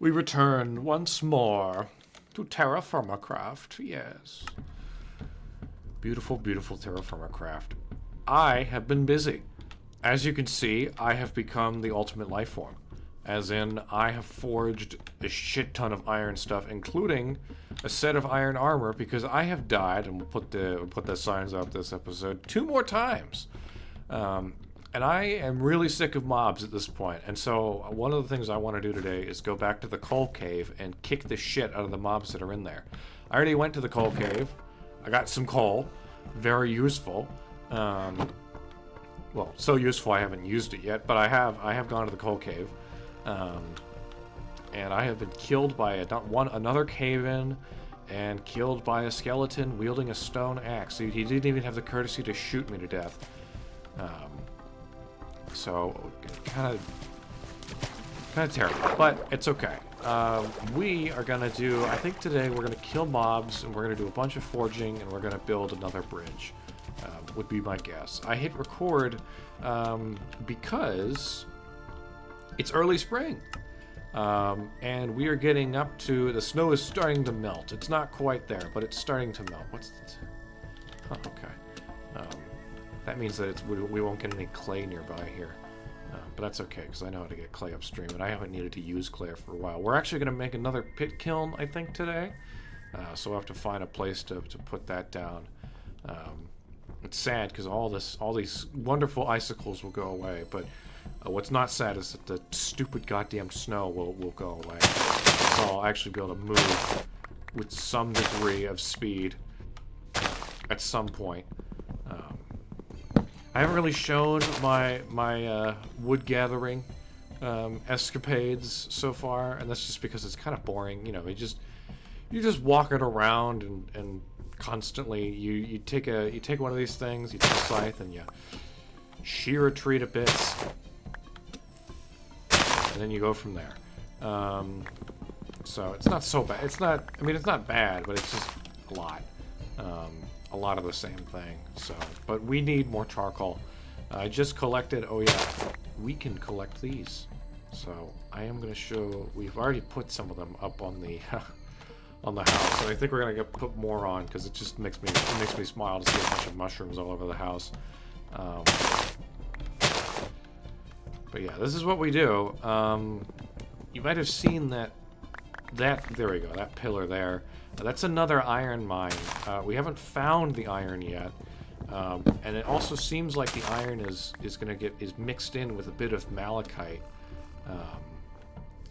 We return once more to Terrafirmacraft, yes. Beautiful, beautiful Terrafirmacraft. I have been busy. As you can see, I have become the ultimate life form. As in, I have forged a shit ton of iron stuff, including a set of iron armor, because I have died, and we'll put the signs up this episode, 2 more times. And I am really sick of mobs at this point. And so one of the things I want to do today is go back to the coal cave and kick the shit out of the mobs that are in there. I already went to the coal cave. I got some coal. Very useful. Well, so useful I haven't used it yet, but I have gone to the coal cave. And I have been killed by another cave-in and killed by a skeleton wielding a stone axe. He didn't even have the courtesy to shoot me to death. So, kind of terrible, but it's okay. We are gonna do, I think today we're gonna kill mobs, and we're gonna do a bunch of forging, and we're gonna build another bridge, would be my guess. I hit record, because it's early spring, and we are getting up to, the snow is starting to melt. It's not quite there, but it's starting to melt. Okay. That means that we won't get any clay nearby here. But that's okay, because I know how to get clay upstream, and I haven't needed to use clay for a while. We're actually going to make another pit kiln, I think, today. So we'll have to find a place to put that down. It's sad, because all these wonderful icicles will go away, but what's not sad is that the stupid goddamn snow will go away. So I'll actually be able to move with some degree of speed at some point. I haven't really shown my wood gathering escapades so far, and that's just because it's kind of boring. You know, you're just walking around and constantly you take one of these things, you take a scythe, and you shear a tree to bits, and then you go from there. So it's not so bad. It's not bad, but it's just a lot. A lot of the same thing. So, but we need more charcoal. I just collected. Oh yeah, we can collect these. So I am going to show. We've already put some of them up on the on the house, and I think we're going to put more on because it just makes me smile to see a bunch of mushrooms all over the house. But yeah, this is what we do. You might have seen that. There we go. That pillar there. That's another iron mine. We haven't found the iron yet, and it also seems like the iron is mixed in with a bit of malachite,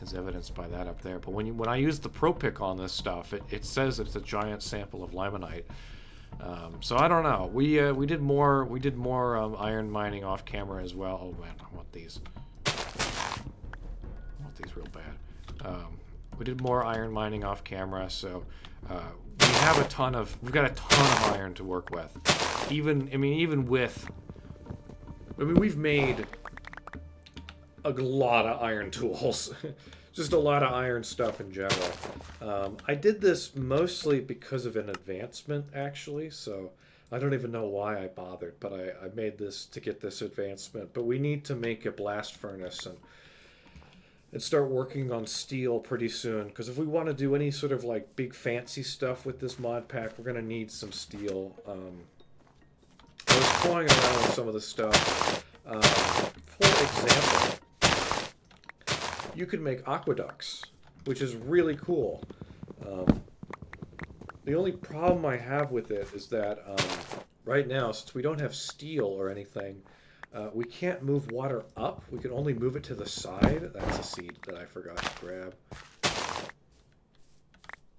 as evidenced by that up there. But when I use the pro pick on this stuff, it says that it's a giant sample of limonite. So I don't know. We did more iron mining off camera as well. Oh man, I want these. I want these real bad. We did more iron mining off camera, so we've got a ton of iron to work with. We've made a lot of iron tools. Just a lot of iron stuff in general. I did this mostly because of an advancement, actually, so I don't even know why I bothered, but I made this to get this advancement. But we need to make a blast furnace and start working on steel pretty soon, because if we want to do any sort of like big fancy stuff with this mod pack, we're going to need some steel. I was toying around with some of the stuff. For example, you could make aqueducts, which is really cool. The only problem I have with it is that right now, since we don't have steel or anything, we can't move water up. We can only move it to the side. That's a seed that I forgot to grab.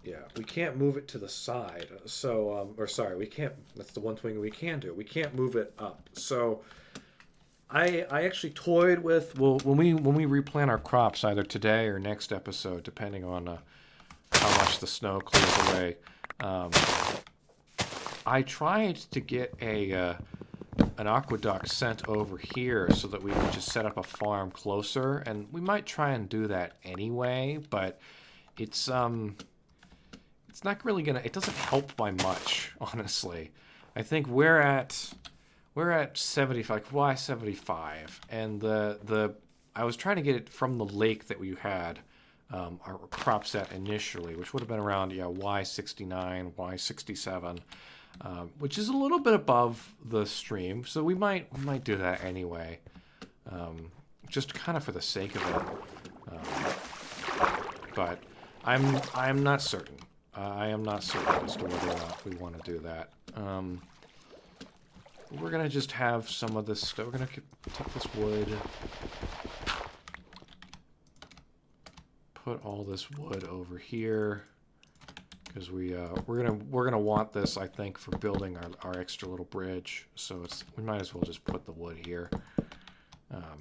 Yeah, we can't move it to the side. So, we can't. That's the one thing we can do. We can't move it up. So, I actually toyed with. Well, when we replant our crops, either today or next episode, depending on how much the snow clears away. I tried to get an aqueduct sent over here so that we could just set up a farm closer, and we might try and do that anyway, but it's not really gonna, it doesn't help by much, honestly. I think we're at 75. Why 75? And I was trying to get it from the lake that we had, our crop set initially, which would have been around, yeah, Y69, Y67, which is a little bit above the stream. So we might do that anyway, just kind of for the sake of it. But I'm not certain. I am not certain as to whether or not we want to do that. We're gonna just have some of this stuff. We're gonna take this wood, put all this wood over here, because we're gonna want this, I think, for building our extra little bridge. So we might as well just put the wood here. I'm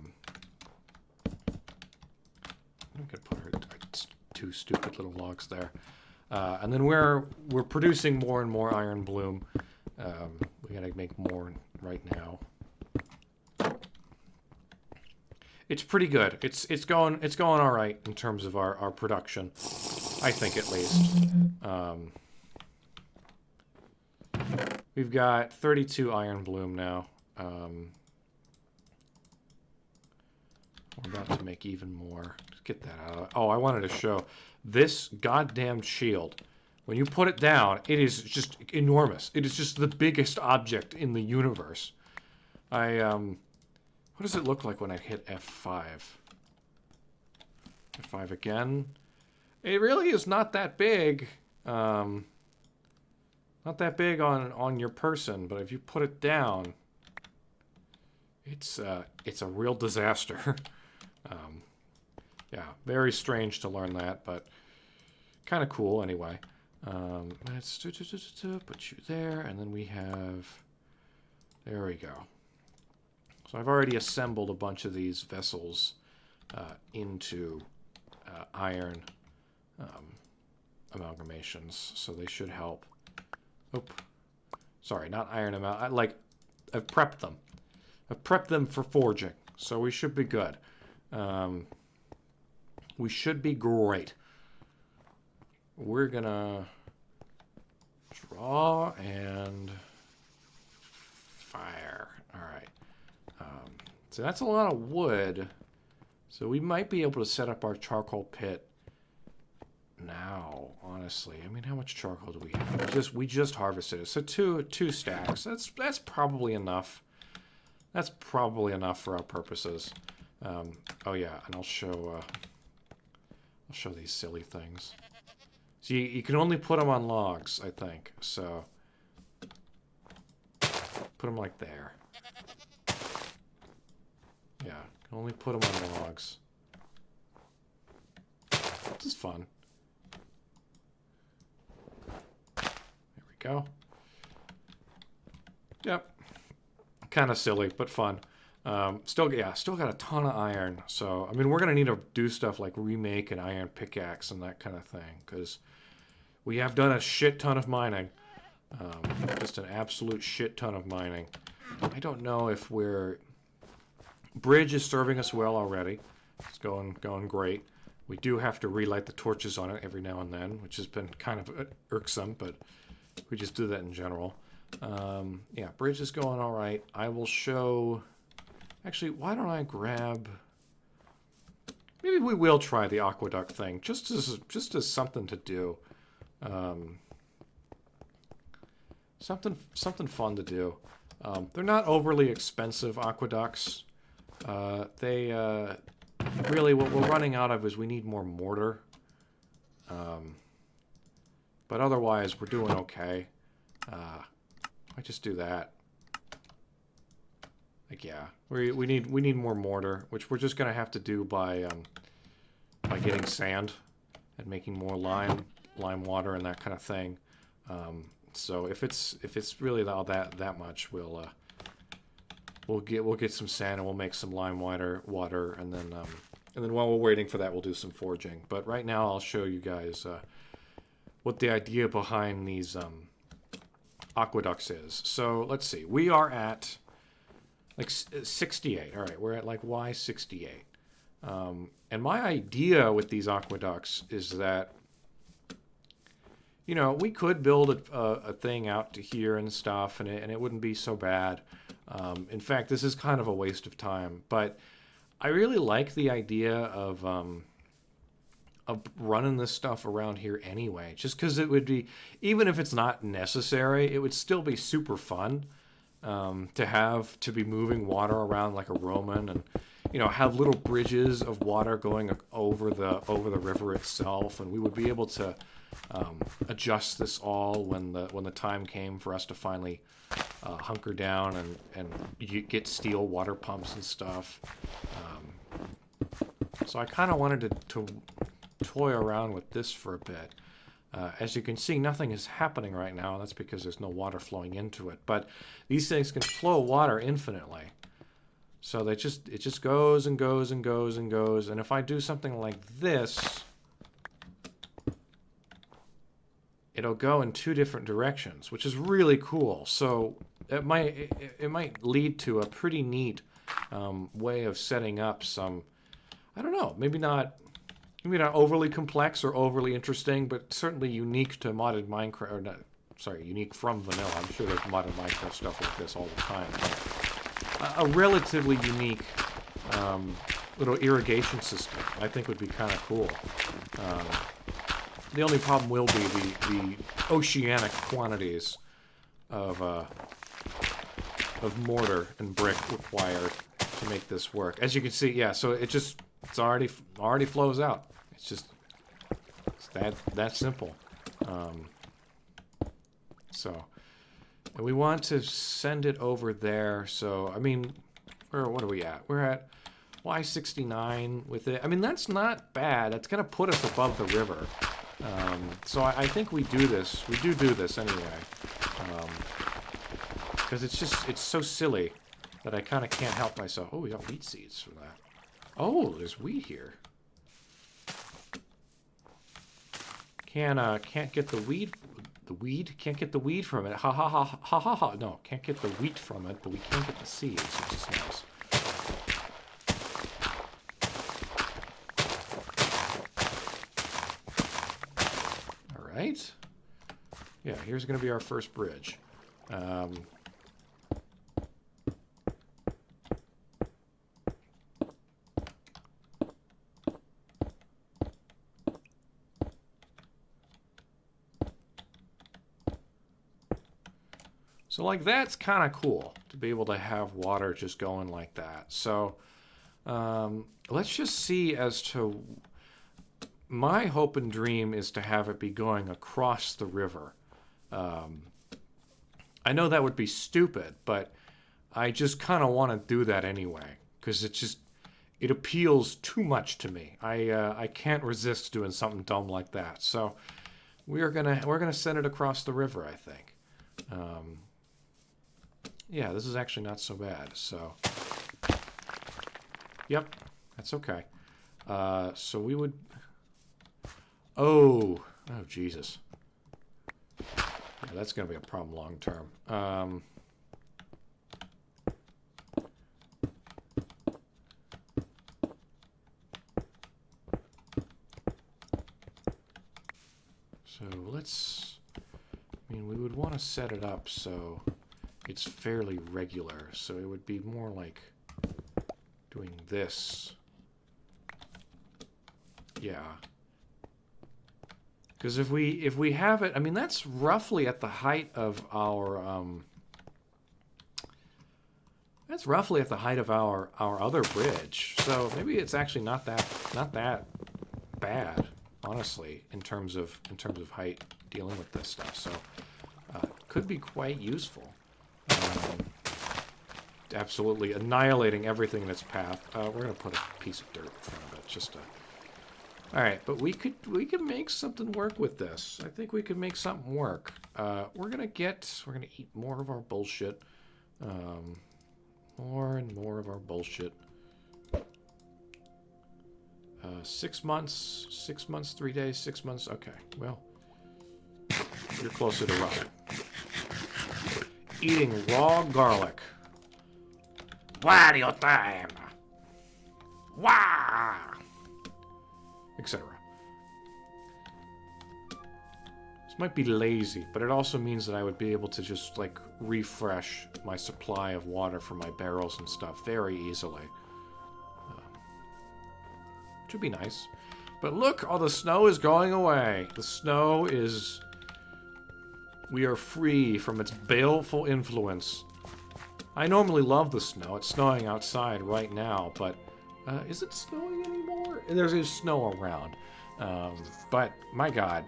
gonna put our two stupid little logs there, and then we're producing more and more iron bloom. We gotta make more right now. It's pretty good. It's going all right in terms of our production, I think, at least. We've got 32 iron bloom now. We're about to make even more. Let's get that out. Oh, I wanted to show this goddamn shield. When you put it down, it is just enormous. It is just the biggest object in the universe. What does it look like when I hit F5? F5 again. It really is not that big. Not that big on your person, but if you put it down, it's a real disaster. Yeah, very strange to learn that, but kind of cool anyway. Let's put you there, and then we have... There we go. So I've already assembled a bunch of these vessels into iron amalgamations, so they should help. Oop. Sorry, not iron I've prepped them. I've prepped them for forging, so we should be good. We should be great. We're gonna draw and fire. All right. So that's a lot of wood. So we might be able to set up our charcoal pit now, honestly. I mean, how much charcoal do we have? We just harvested it. So two stacks. That's probably enough. That's probably enough for our purposes. Oh yeah, and I'll show these silly things. So you can only put them on logs, I think. So put them like there. Yeah, can only put them on logs. This is fun. There we go. Yep. Kind of silly, but fun. Still got a ton of iron. So, I mean, we're going to need to do stuff like remake an iron pickaxe and that kind of thing, because we have done a shit ton of mining. Just an absolute shit ton of mining. I don't know if Bridge is serving us well already. It's going great. We do have to relight the torches on it every now and then, which has been kind of irksome, but we just do that in general. Yeah, Bridge is going all right. I will show... Actually, why don't I grab... Maybe we will try the aqueduct thing, just as something to do. Something fun to do. They're not overly expensive aqueducts. Really what we're running out of is we need more mortar. But otherwise we're doing okay. I just do that. Like, yeah, we need more mortar, which we're just gonna have to do by getting sand and making more lime water and that kind of thing. So if it's really all that much, we'll get some sand and we'll make some lime water, and then while we're waiting for that, we'll do some forging. But right now, I'll show you guys what the idea behind these aqueducts is. So let's see, we are at like 68. All right, we're at like Y68. And my idea with these aqueducts is that, you know, we could build a thing out to here and stuff, and it wouldn't be so bad. In fact, this is kind of a waste of time, but I really like the idea of running this stuff around here anyway, just because it would be, even if it's not necessary, it would still be super fun to be moving water around like a Roman, and have little bridges of water going over the river itself, and we would be able to adjust this all when the time came for us to finally hunker down and get steel water pumps and stuff. So I kind of wanted to toy around with this for a bit. As you can see, nothing is happening right now. That's because there's no water flowing into it. But these things can flow water infinitely. So it just goes and goes and goes and goes. And if I do something like this, it'll go in 2 different directions, which is really cool. So it might lead to a pretty neat way of setting up some, I don't know, maybe not overly complex or overly interesting, but certainly unique to modded Minecraft, or not, sorry, unique from vanilla. I'm sure there's modded Minecraft stuff like this all the time. A relatively unique little irrigation system, I think, would be kind of cool. The only problem will be the oceanic quantities of mortar and brick required to make this work. As you can see, yeah, so it's already flows out. It's that simple. And we want to send it over there. So I mean, what are we at? We're at Y69 with it. I mean, that's not bad. That's gonna put us above the river. So I think we do this. We do this anyway. Because it's so silly that I kind of can't help myself. Oh, we got wheat seeds for that. Oh, there's wheat here. Can't get the weed. The weed? Can't get the weed from it. Ha ha ha ha ha ha. No, can't get the wheat from it, but we can get the seeds, which is nice. Alright. Yeah, here's going to be our first bridge. So like that's kind of cool to be able to have water just going like that. So let's just see as to, my hope and dream is to have it be going across the river. I know that would be stupid, but I just kind of want to do that anyway because it appeals too much to me. I can't resist doing something dumb like that. So we're gonna send it across the river, I think. Yeah, this is actually not so bad. So, yep, that's okay. So we would. Oh, Jesus. Yeah, that's gonna be a problem long term. So let's. I mean, we would want to set it up so it's fairly regular, so it would be more like doing this. Yeah. Because if we have it, I mean, that's roughly at the height of our other bridge. So maybe it's actually not that bad, honestly, in terms of height dealing with this stuff. So could be quite useful. Absolutely annihilating everything in its path. We're gonna put a piece of dirt in front of it, just to. All right, but we could make something work with this. I think we could make something work. We're gonna eat more of our bullshit. More and more of our bullshit. 6 months, 6 months, 3 days, 6 months. Okay, well, you're closer to rot. Eating raw garlic. What your time? Wah! Etc. This might be lazy, but it also means that I would be able to just like refresh my supply of water from my barrels and stuff very easily. Which would be nice. But look, all the snow is going away. The snow is... We are free from its baleful influence. I normally love the snow. It's snowing outside right now, but... is it snowing anymore? There's snow around. But, my god,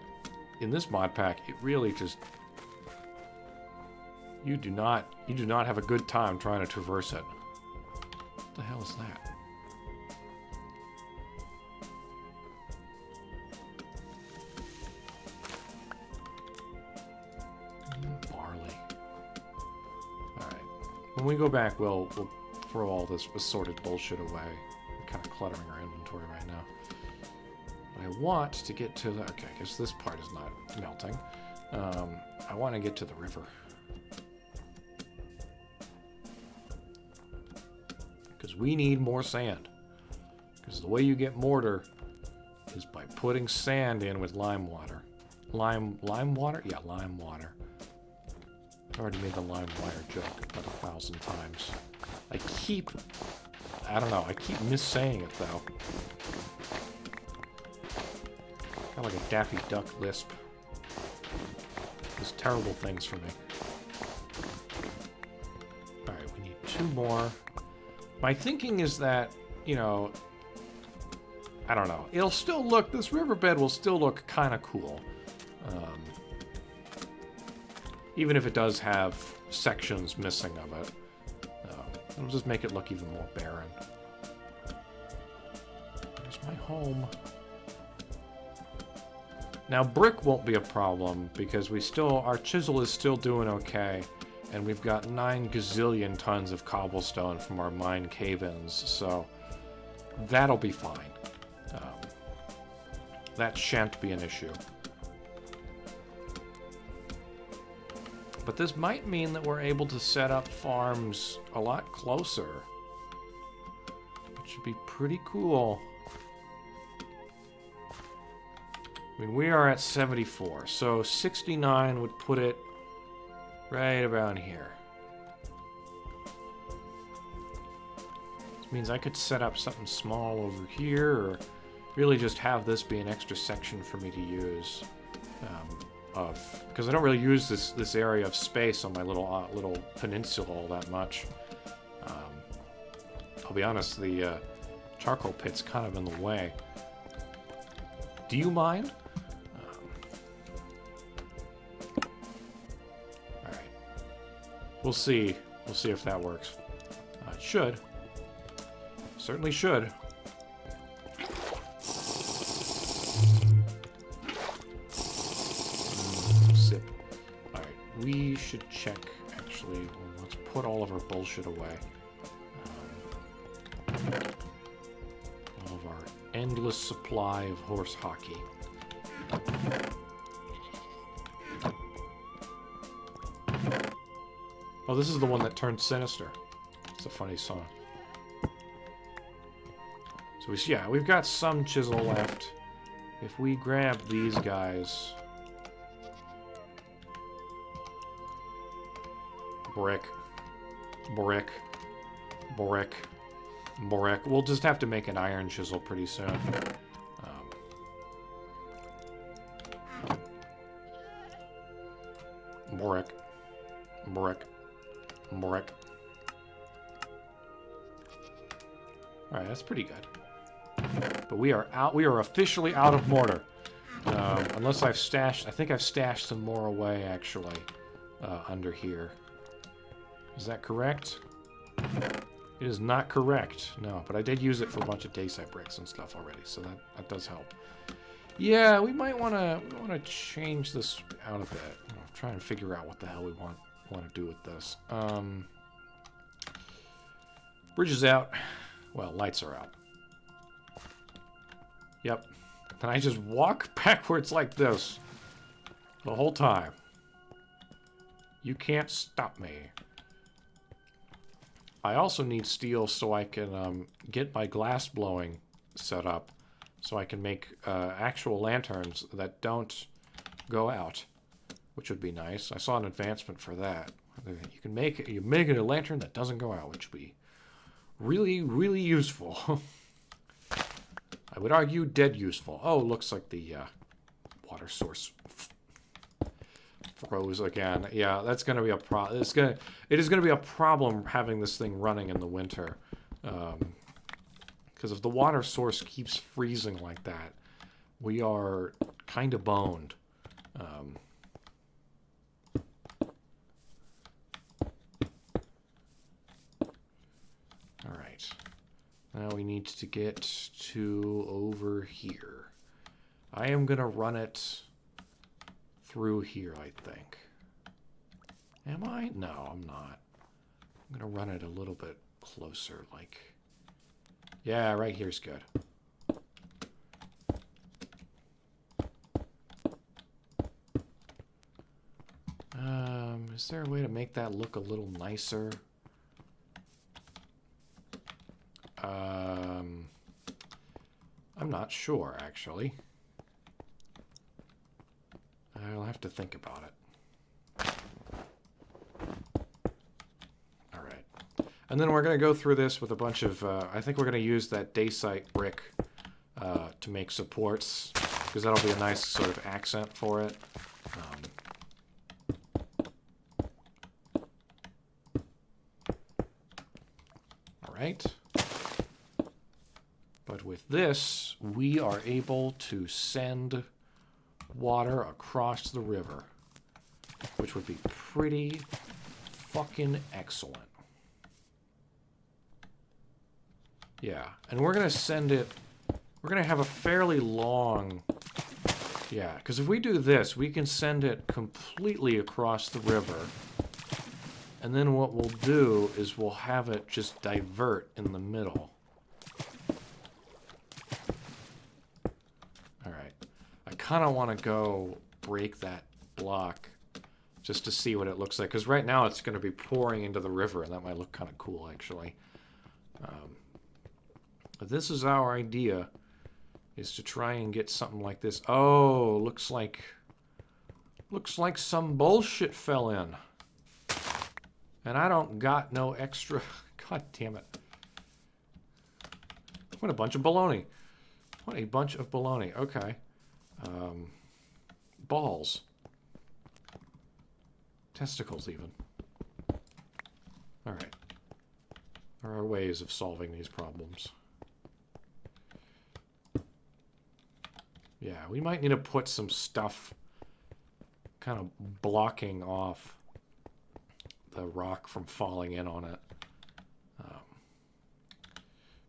in this mod pack, it really just... You do not have a good time trying to traverse it. What the hell is that? Barley. Alright. When we go back, we'll throw all this assorted bullshit away. We're kind of cluttering our inventory right now. But I want to get to the... Okay, I guess this part is not melting. I want to get to the river. Because we need more sand. Because the way you get mortar is by putting sand in with lime water. Lime water? Yeah, lime water. I've already made the lime water joke about 1,000 times. I don't know, I keep missaying it though. Kind of like a Daffy Duck lisp. Does terrible things for me. Alright, we need 2 more. My thinking is that, you know, I don't know. It'll still look, this riverbed will still look kind of cool. Even if it does have sections missing of it. It'll just make it look even more barren. There's my home. Now, brick won't be a problem because our chisel is still doing okay. And we've got 9 gazillion tons of cobblestone from our mine cave-ins, so that'll be fine. That shan't be an issue. But this might mean that we're able to set up farms a lot closer, which would be pretty cool. I mean, we are at 74, so 69 would put it right around here. This means I could set up something small over here, or really just have this be an extra section for me to use. Because I don't really use this area of space on my little peninsula all that much. I'll be honest, the charcoal pit's kind of in the way. Do you mind? We'll see. We'll see if that works. It should. Certainly should. Sip. Alright, we should check, actually. Well, let's put all of our bullshit away. All of our endless supply of horse hockey. Oh, this is the one that turned sinister. It's a funny song. So yeah, we've got some chisel left. If we grab these guys... Brick. Brick. Brick. Brick. We'll just have to make an iron chisel pretty soon. Brick. Brick. Brick. Alright, that's pretty good. But we are out. We are officially out of mortar. Unless I've stashed... I think I've stashed some more away, actually. Under here. Is that correct? It is not correct. No, but I did use it for a bunch of daysite bricks and stuff already, so that does help. Yeah, we might want to change this out a bit. Try and figure out what the hell we want to do with this. Bridge is out. Well, lights are out. Yep. And I just walk backwards like this the whole time. You can't stop me. I also need steel so I can get my glass blowing set up so I can make actual lanterns that don't go out, which would be nice. I saw an advancement for that. You make it a lantern that doesn't go out, which would be really, really useful. I would argue dead useful. Oh, looks like the water source froze again. Yeah, that's going to be a problem. It is going to be a problem having this thing running in the winter. Because if the water source keeps freezing like that, we are kind of boned. All right. Now we need to get to over here. I am going to run it through here, I think. Am I? No, I'm not. I'm going to run it a little bit closer, like... Yeah, right here's good. Is there a way to make that look a little nicer? I'm not sure, actually. I'll have to think about it. All right. And then we're going to go through this with a bunch of... I think we're going to use that dacite brick to make supports, because that'll be a nice sort of accent for it. All right. But with this, we are able to send water across the river, which would be pretty fucking excellent. Yeah, and we're going to send it... We're going to have a fairly long... Yeah, because if we do this, we can send it completely across the river. And then what we'll do is we'll have it just divert in the middle. Alright. I kind of want to go break that block just to see what it looks like. Because right now it's going to be pouring into the river, and that might look kind of cool, actually. But this is our idea, is to try and get something like this. Oh, looks like some bullshit fell in. And I don't got no extra... God damn it. What a bunch of baloney. What a bunch of baloney. Okay. Balls. Testicles, even. Alright. There are ways of solving these problems. Yeah, we might need to put some stuff kind of blocking off the rock from falling in on it.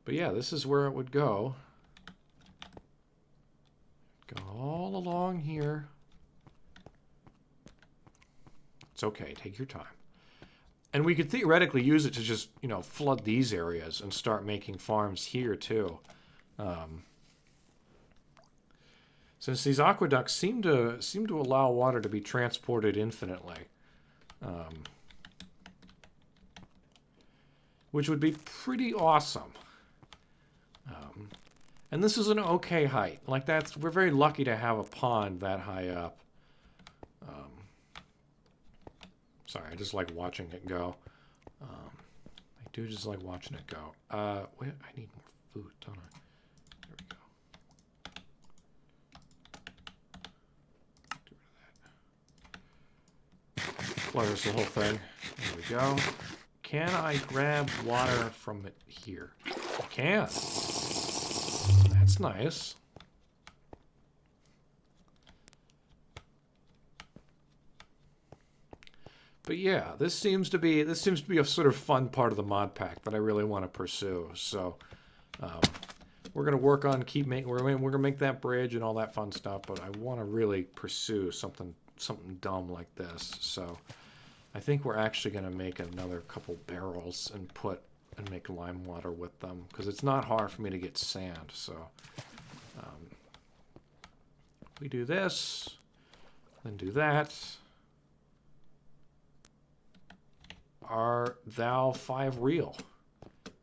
But yeah, this is where it would go. Go all along here. It's okay, take your time. And we could theoretically use it to just, you know, flood these areas and start making farms here too. Since these aqueducts seem to allow water to be transported infinitely. Which would be pretty awesome. And this is an okay height. Like we're very lucky to have a pond that high up. Sorry, I just like watching it go. I do just like watching it go. Wait, I need more food, don't I? There we go. Get rid of that. Flourish the whole thing. There we go. Can I grab water from it here? I can. That's nice. But yeah, this seems to be a sort of fun part of the mod pack that I really want to pursue. So we're gonna work on we're gonna make that bridge and all that fun stuff. But I want to really pursue something dumb like this. So I think we're actually gonna make another couple barrels and make lime water with them, because it's not hard for me to get sand. So we do this, then do that. Are thou 5 real?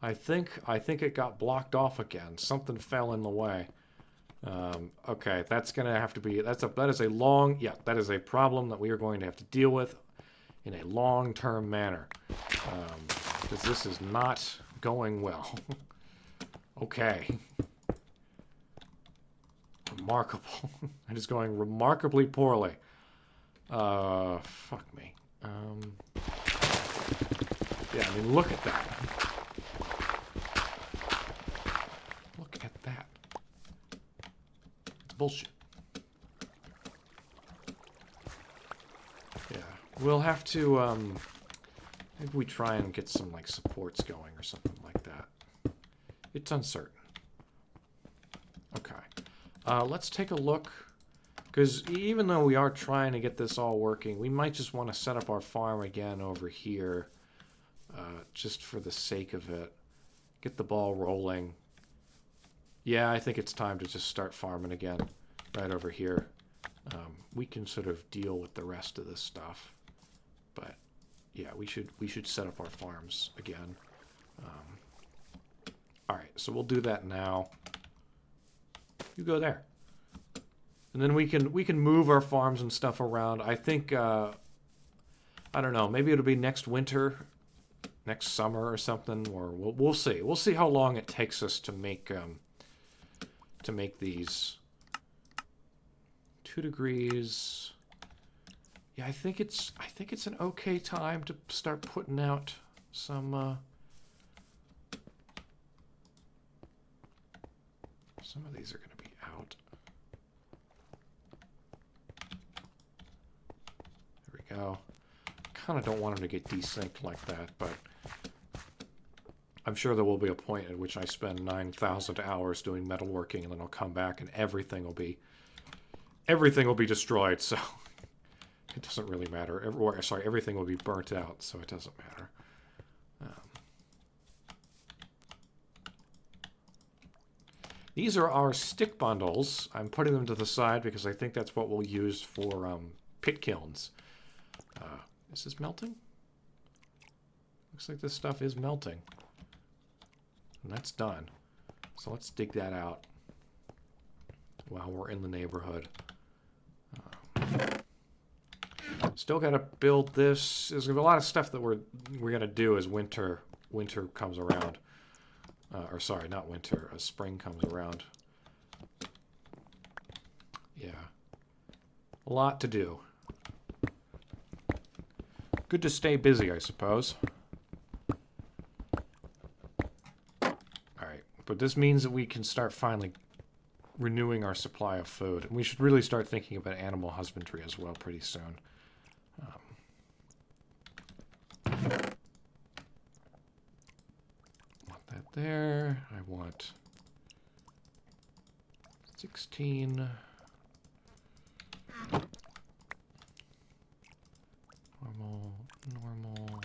I think it got blocked off again. Something fell in the way. Okay, that's gonna have to be that is a problem that we are going to have to deal with in a long-term manner, because this is not going well. Okay. Remarkable. It is going remarkably poorly. Fuck me. Yeah, I mean, look at that. Look at that. It's bullshit. Yeah, we'll have to, maybe we try and get some, like, supports going or something like that. It's uncertain. Okay. Let's take a look. Because even though we are trying to get this all working, we might just want to set up our farm again over here. Just for the sake of it. Get the ball rolling. Yeah, I think it's time to just start farming again. Right over here. We can sort of deal with the rest of this stuff. But yeah, we should set up our farms again. Alright, so we'll do that now. You go there. And then we can move our farms and stuff around. I think, I don't know, maybe it'll be next winter, next summer or something, or we'll see. We'll see how long it takes us to make these. 2 degrees. Yeah, I think it's an okay time to start putting out some of these are going to be out. There we go. Kind of don't want them to get desynced like that, but I'm sure there will be a point at which I spend 9,000 hours doing metalworking, and then I'll come back and everything will be destroyed. So it doesn't really matter. Sorry, everything will be burnt out, so it doesn't matter. These are our stick bundles. I'm putting them to the side because I think that's what we'll use for pit kilns. Is this melting? Looks like this stuff is melting. And that's done. So let's dig that out while we're in the neighborhood. Still got to build this. There's going to be a lot of stuff that we're going to do as winter comes around. Or sorry, not winter, as spring comes around. Yeah. A lot to do. Good to stay busy, I suppose. Alright, but this means that we can start finally renewing our supply of food. And we should really start thinking about animal husbandry as well pretty soon. Want that there. I want 16... Normal.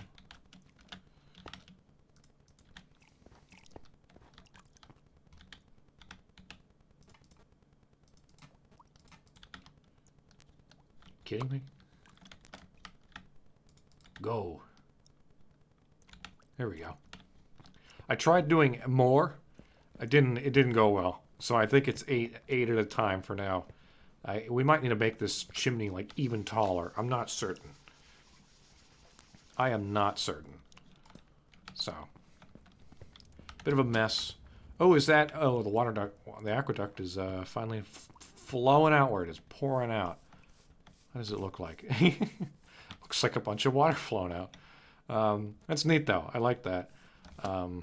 Kidding me? Go. There we go. I tried doing more. It didn't go well. So I think it's eight at a time for now. We might need to make this chimney like even taller. I'm not certain. I am not certain. So, bit of a mess. Oh, is that? Oh, the water duct, the aqueduct is finally flowing outward. It's pouring out. What does it look like? Looks like a bunch of water flowing out. That's neat, though. I like that. I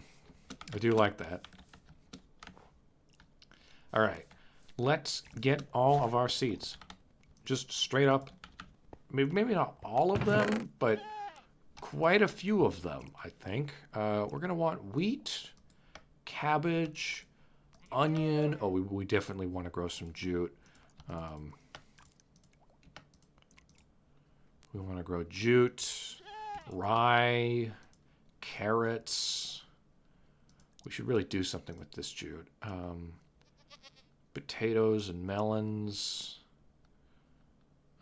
do like that. All right, let's get all of our seeds. Just straight up. Maybe not all of them, but quite a few of them, I think. We're going to want wheat, cabbage, onion. Oh, we definitely want to grow some jute. We want to grow jute, rye, carrots. We should really do something with this jute. Potatoes and melons.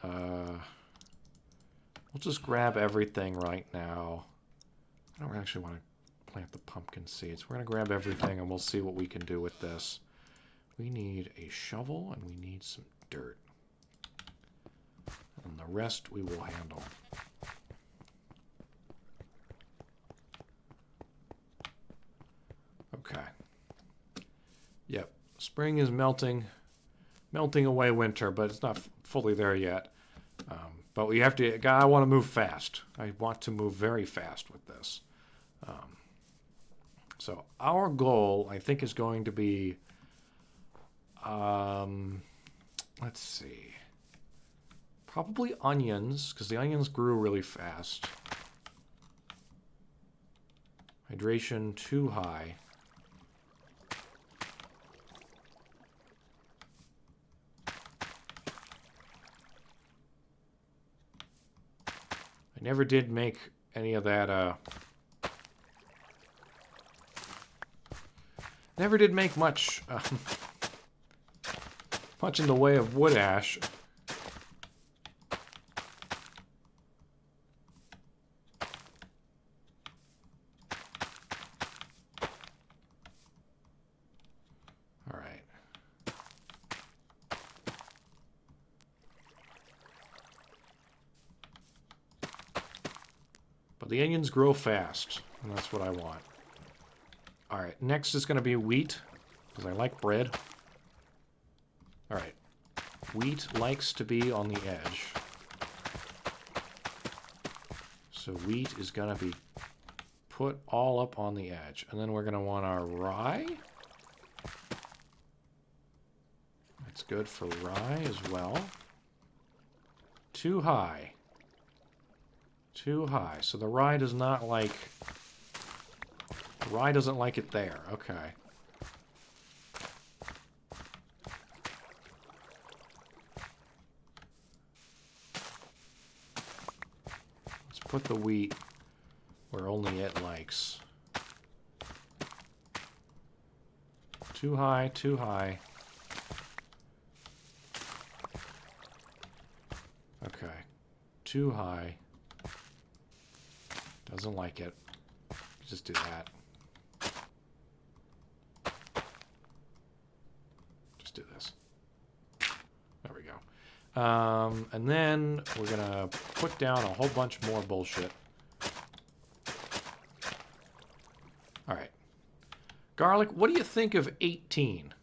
We'll just grab everything right now. I don't actually want to plant the pumpkin seeds. We're going to grab everything and we'll see what we can do with this. We need a shovel and we need some dirt. And the rest we will handle. Okay. Yep. Spring is melting. melting away winter, but it's not fully there yet. But we have to. I want to move fast. I want to move very fast with this. So our goal, I think, is going to be. Let's see. Probably onions, because the onions grew really fast. Hydration too high. I never did make any of that, never did make much, much in the way of wood ash. All right. But the onions grow fast, and that's what I want. All right, next is going to be wheat, because I like bread. All right, wheat likes to be on the edge. So wheat is going to be put all up on the edge. And then we're going to want our rye. That's good for rye as well. Too high. Too high. So the rye does not like... The rye doesn't like it there. Okay. Let's put the wheat where only it likes. Too high, too high. Okay. Too high. Doesn't like it. Just do that. Just do this. There we go. And then we're gonna put down a whole bunch more bullshit. Alright. Garlic, what do you think of 18?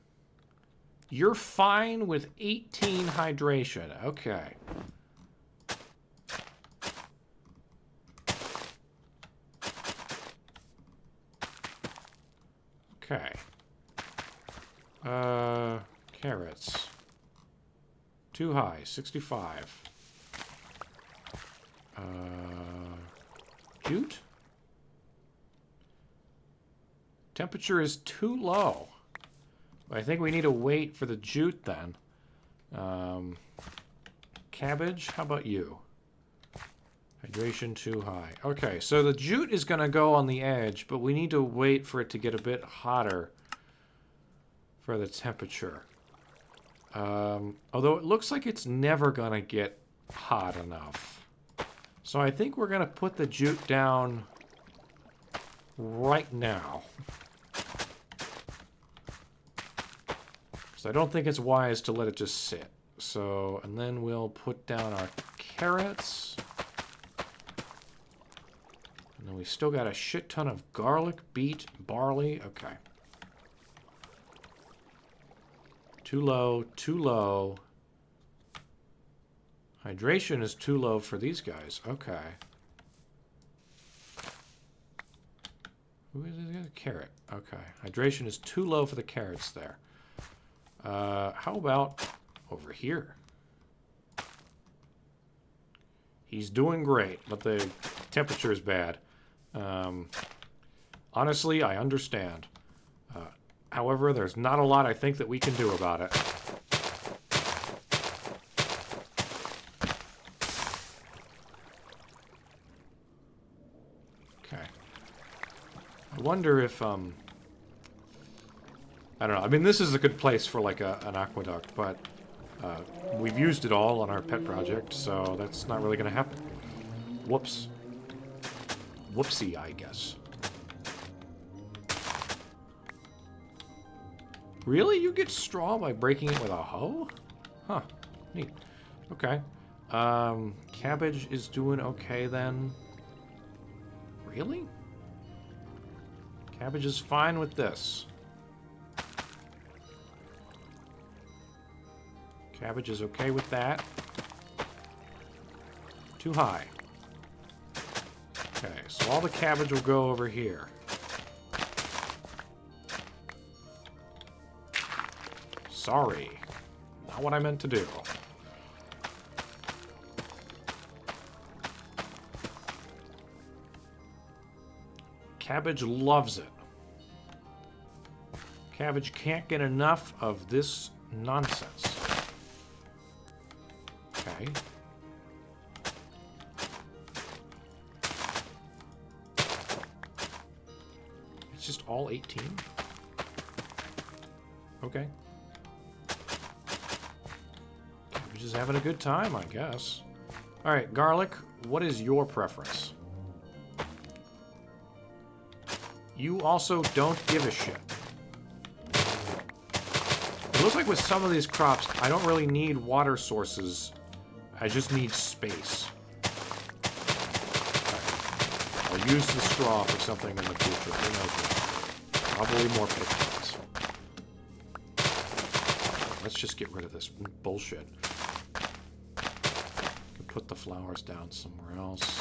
You're fine with 18 hydration. Okay. Okay. Carrots. Too high, 65. Jute? Temperature is too low. I think we need to wait for the jute then. Cabbage, how about you? Hydration too high. Okay, so the jute is going to go on the edge, but we need to wait for it to get a bit hotter for the temperature. Although it looks like it's never going to get hot enough. So I think we're going to put the jute down right now. So I don't think it's wise to let it just sit. So, and then we'll put down our carrots. And then we still got a shit ton of garlic, beet, barley. Okay. Too low, too low. Hydration is too low for these guys. Okay. Who is this? Carrot. Okay. Hydration is too low for the carrots there. How about over here? He's doing great, but the temperature is bad. Honestly, I understand. However, there's not a lot I think that we can do about it. Okay. I wonder if, I don't know. I mean, this is a good place for, like, an aqueduct, but we've used it all on our pet project, so that's not really going to happen. Whoops. Whoopsie, I guess. Really? You get straw by breaking it with a hoe? Huh. Neat. Okay. Cabbage is doing okay then. Really? Cabbage is fine with this. Cabbage is okay with that. Too high. Okay, so all the cabbage will go over here. Sorry. Not what I meant to do. Cabbage loves it. Cabbage can't get enough of this nonsense. Okay. It's just all 18? Okay. Cabbage is having a good time, I guess. Alright, garlic, what is your preference? You also don't give a shit. It looks like with some of these crops, I don't really need water sources. I just need space. Okay. I'll use the straw for something in the future. Who knows what? Probably more pigtails. Let's just get rid of this bullshit. Put the flowers down somewhere else.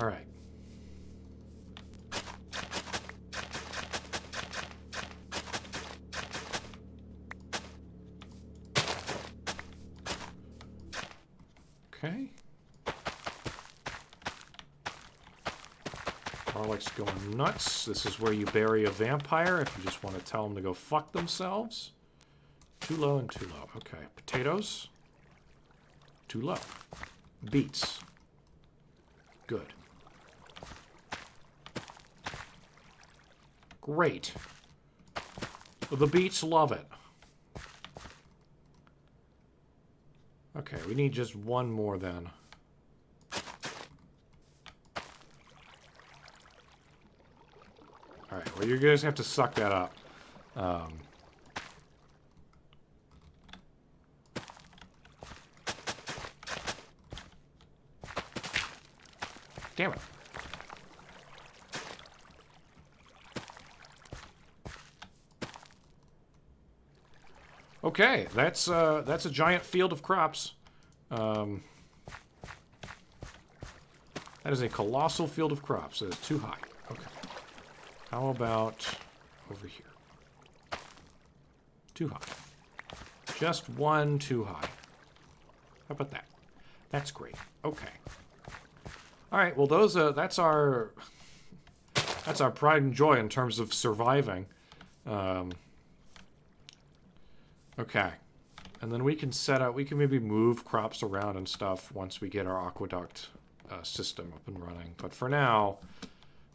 All right. Okay. Garlic's going nuts. This is where you bury a vampire if you just want to tell them to go fuck themselves. Too low and too low. Okay. Potatoes. Too low. Beets. Good. Great. The beets love it. Okay, we need just one more then. Alright, well, you're going to have to suck that up. Damn it. Okay, that's a giant field of crops. That is a colossal field of crops. It is too high. Okay. How about over here? Too high. Just one too high. How about that? That's great. Okay. All right. Well, those that's our pride and joy in terms of surviving. Okay. And then we can set up, we can maybe move crops around and stuff once we get our aqueduct system up and running. But for now,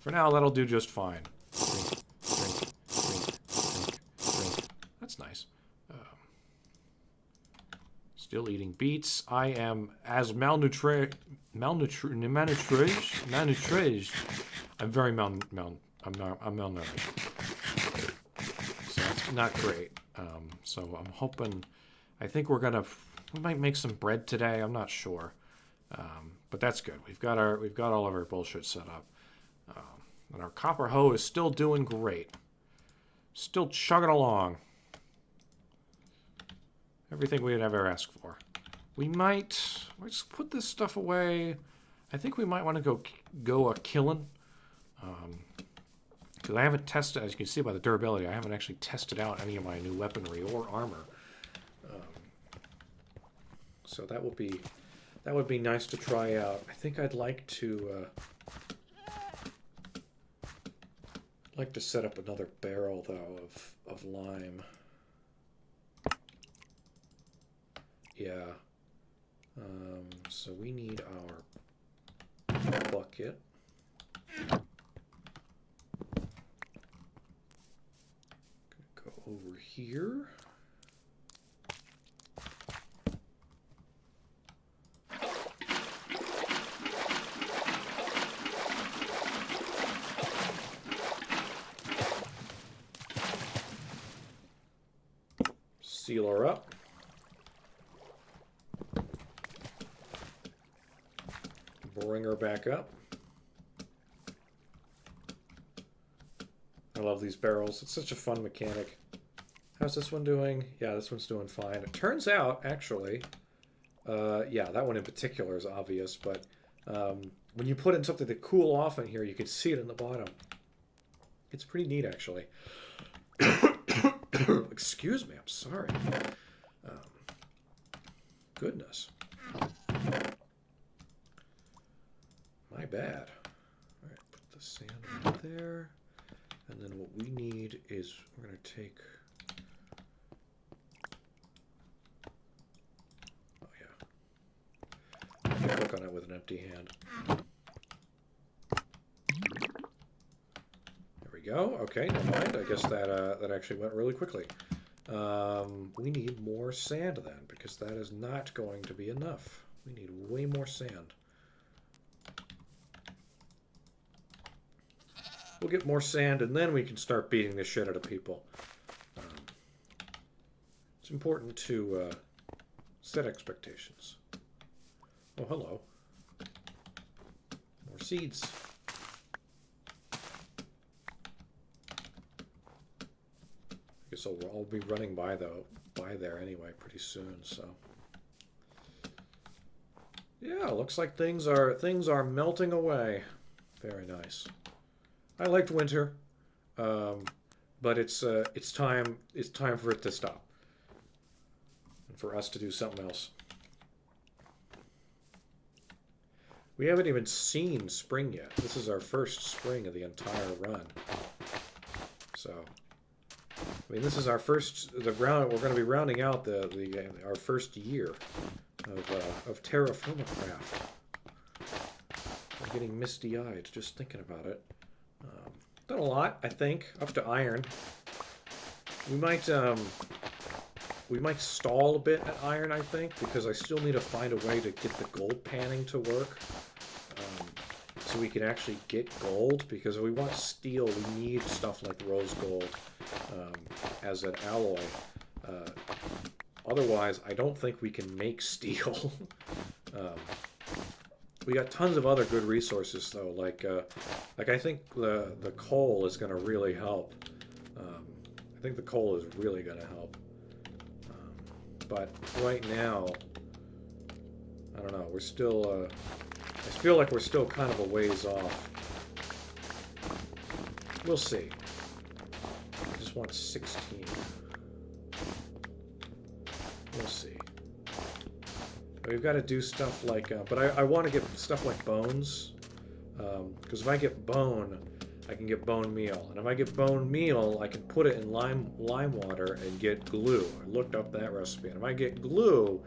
that'll do just fine. Drink, drink, drink, drink, drink. That's nice. Still eating beets. I am as malnourished. I'm very I'm malnourished. So that's not great. So I'm hoping, I think we might make some bread today. I'm not sure, but that's good. We've got all of our bullshit set up, and our copper hoe is still doing great. Still chugging along. Everything we'd ever asked for. Let's put this stuff away. I think we might want to go killing. Because I haven't tested, as you can see by the durability, I haven't actually tested out any of my new weaponry or armor. So that would be nice to try out. I think I'd like to set up another barrel though of lime. Yeah. So we need our bucket. Over here. Seal her up. Bring her back up. love these barrels. It's such a fun mechanic. How's this one doing? Yeah, this one's doing fine. It turns out, actually, yeah, that one in particular is obvious, but when you put in something to cool off in here, you can see it in the bottom. It's pretty neat, actually. Excuse me, I'm sorry. Goodness. My bad. All right, put the sand right there. And then what we need is we're going to take... Oh, yeah. I can click on it with an empty hand. There we go. Okay, never mind. I guess that, that actually went really quickly. We need more sand then, because that is not going to be enough. We need way more sand. We'll get more sand, and then we can start beating the shit out of people. It's important to set expectations. Oh, hello. More seeds. I guess I'll be running by there anyway pretty soon. So yeah, looks like things are melting away. Very nice. I liked winter, but it's time for it to stop and for us to do something else. We haven't even seen spring yet. This is our first spring of the entire run. So, I mean, this is our first. We're going to be rounding out our first year of Terrafirmacraft. I'm getting misty-eyed just thinking about it. Done a lot, I think, up to iron. We might stall a bit at iron, I think, because I still need to find a way to get the gold panning to work, so we can actually get gold. Because if we want steel, we need stuff like rose gold as an alloy. Otherwise, I don't think we can make steel. We got tons of other good resources though, like I think the coal is going to really help. I think the coal is really going to help. But right now, I don't know. We're still. I feel like we're still kind of a ways off. We'll see. I just want 16. We'll see. We've got to do stuff like, but I want to get stuff like bones, because if I get bone, I can get bone meal, and if I get bone meal, I can put it in lime water and get glue. I looked up that recipe, and if I get glue,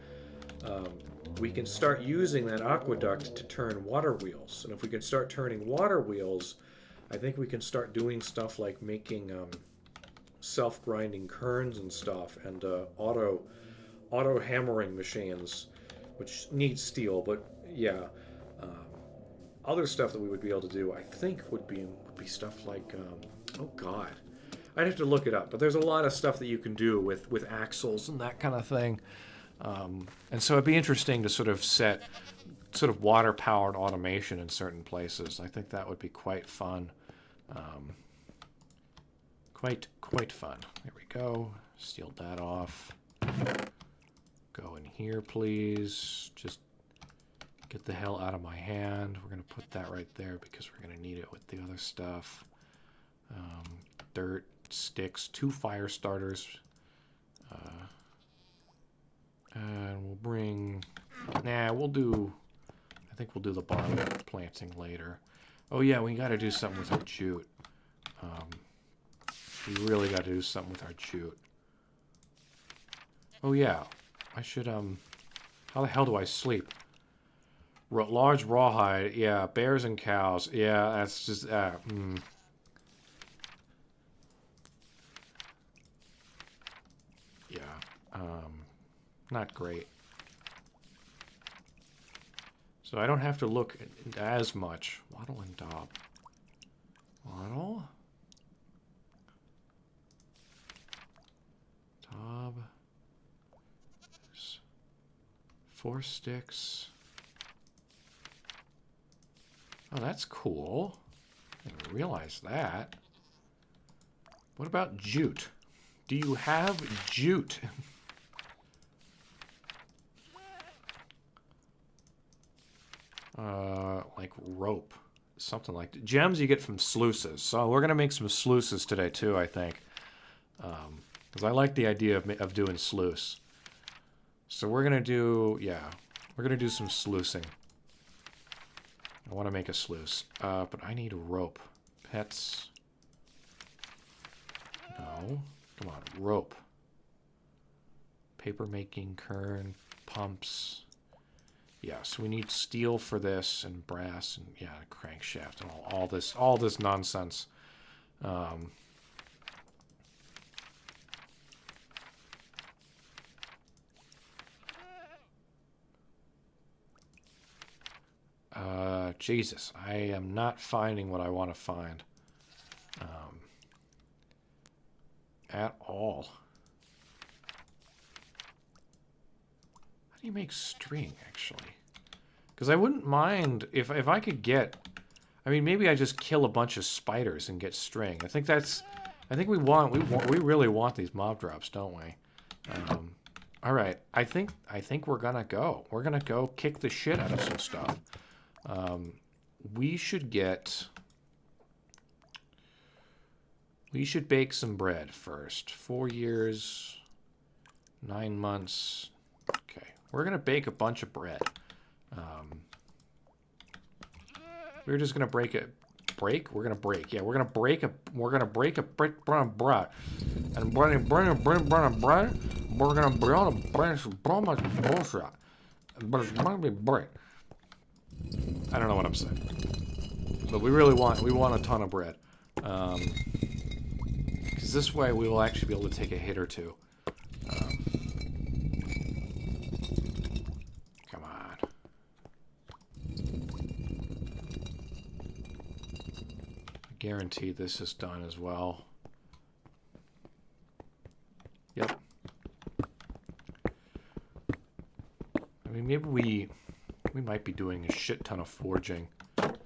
we can start using that aqueduct to turn water wheels, and if we can start turning water wheels, I think we can start doing stuff like making self-grinding kerns and stuff, and auto hammering machines, which needs steel, but yeah, other stuff that we would be able to do, I think, would be stuff like, oh god, I'd have to look it up, but there's a lot of stuff that you can do with axles and that kind of thing, and so it'd be interesting to sort of set sort of water-powered automation in certain places. I think that would be quite fun, quite fun. There we go. Sealed that off. Go in here, please. Just get the hell out of my hand. We're going to put that right there because we're going to need it with the other stuff. Dirt, sticks, 2 fire starters. And we'll bring... Nah, we'll do... I think we'll do the barley planting later. Oh yeah, we got to do something with our jute. We really got to do something with our jute. Oh yeah. I should, how the hell do I sleep? Large rawhide, yeah, bears and cows, yeah, that's just, yeah, not great. So I don't have to look as much. Wattle and daub. Wattle. Daub. 4 sticks. Oh, that's cool. I didn't realize that. What about jute? Do you have jute? Like rope. Something like that. Gems you get from sluices. So we're going to make some sluices today too, I think. Because I like the idea of doing sluice. So we're going to do, yeah, we're going to do some sluicing. I want to make a sluice. But I need a rope. Pets. No. Come on, rope. Paper making, kern, pumps. Yeah, so we need steel for this, and brass, and yeah, a crankshaft, and all this nonsense. Jesus, I am not finding what I want to find. At all. How do you make string, actually? Because I wouldn't mind if I could get... I mean, maybe I just kill a bunch of spiders and get string. I think that's... I think we really want these mob drops, don't we? All right, I think we're gonna go. We're gonna go kick the shit out of some stuff. We should get... We should bake some bread first. 4 years, 9 months. Okay, we're gonna bake a bunch of bread. We're just gonna break it. Break? We're gonna break. Yeah, we're gonna break a. We're gonna break a bread. And bread. We're gonna build a bunch of bullshit. But it's gonna be bread. I don't know what I'm saying. But we want a ton of bread. Because this way we will actually be able to take a hit or two. Come on. I guarantee this is done as well. Yep. I mean, maybe we might be doing a shit ton of forging in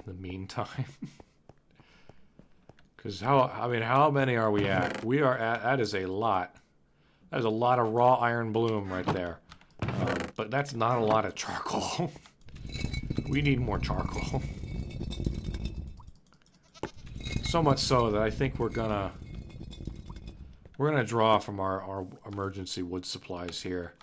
the meantime. Because how many are we at? We are at, that is a lot. That is a lot of raw iron bloom right there. But that's not a lot of charcoal. We need more charcoal. So much so that I think we're gonna draw from our emergency wood supplies here.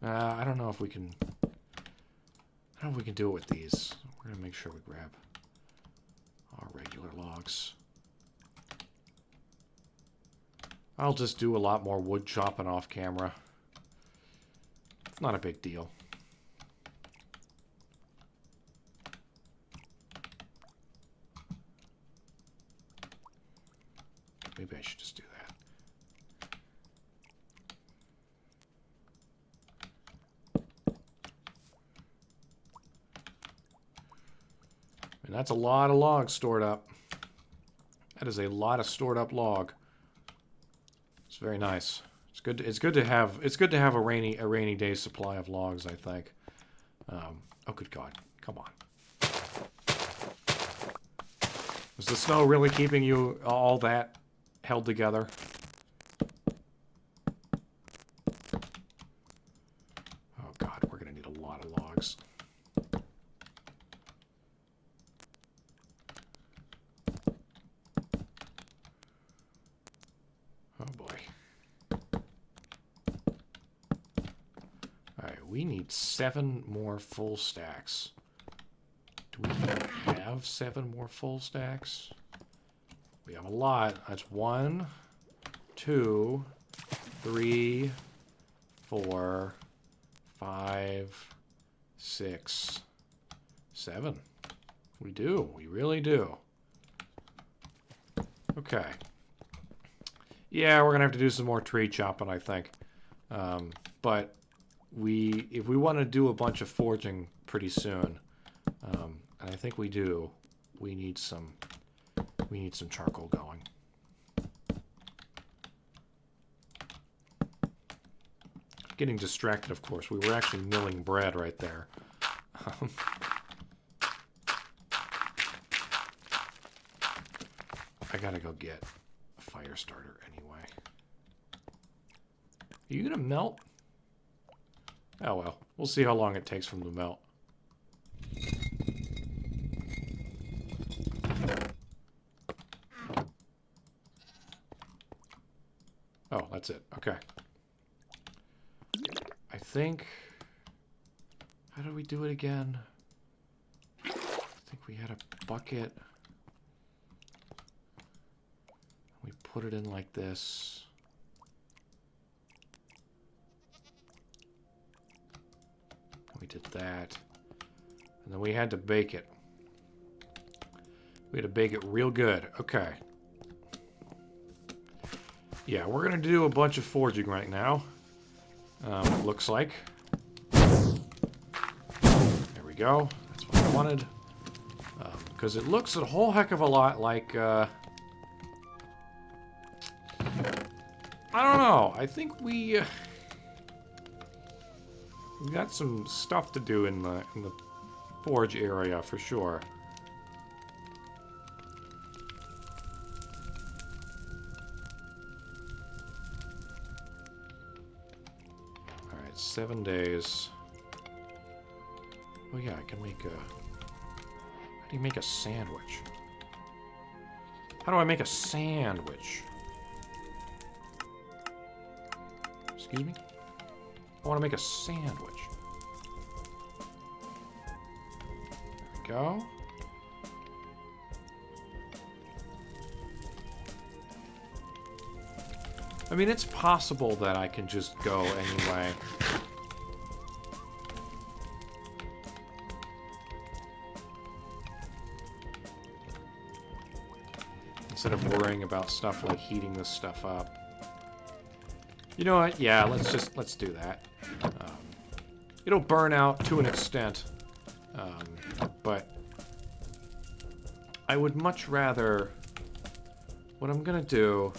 I don't know if we can... I don't know if we can do it with these. We're gonna make sure we grab our regular logs. I'll just do a lot more wood chopping off camera. It's not a big deal. Maybe I should just do that. And that's a lot of logs stored up. That is a lot of stored up log. It's very nice. It's good. It's good to have a rainy day supply of logs, I think. Oh, good God! Come on. Was the snow really keeping you all that held together? Oh God, we're gonna need a lot of logs. We need 7 more full stacks. Do we even have 7 more full stacks? We have a lot. That's 1, 2, 3, 4, 5, 6, 7. We do. We really do. Okay. Yeah, we're going to have to do some more tree chopping, I think. But... if we want to do a bunch of forging pretty soon, and I think we do, we need some charcoal going. Getting distracted, of course. We were actually milling bread right there. I gotta go get a fire starter anyway. Are you gonna melt? Oh well. We'll see how long it takes from the melt. Oh, that's it. Okay. I think... How do we do it again? I think we had a bucket. We put it in like this. We did that. And then we had to bake it. We had to bake it real good. Okay. Yeah, we're going to do a bunch of forging right now. It looks like. There we go. That's what I wanted. Because it looks a whole heck of a lot like... I don't know. I think we got some stuff to do in the forge area for sure. All right, 7 days. Oh yeah, I can make a... How do you make a sandwich? How do I make a sandwich? Excuse me? I want to make a sandwich. There we go. I mean, it's possible that I can just go anyway. Instead of worrying about stuff like heating this stuff up. You know what? Yeah, let's do that. It'll burn out to an extent, but I would much rather... What I'm gonna do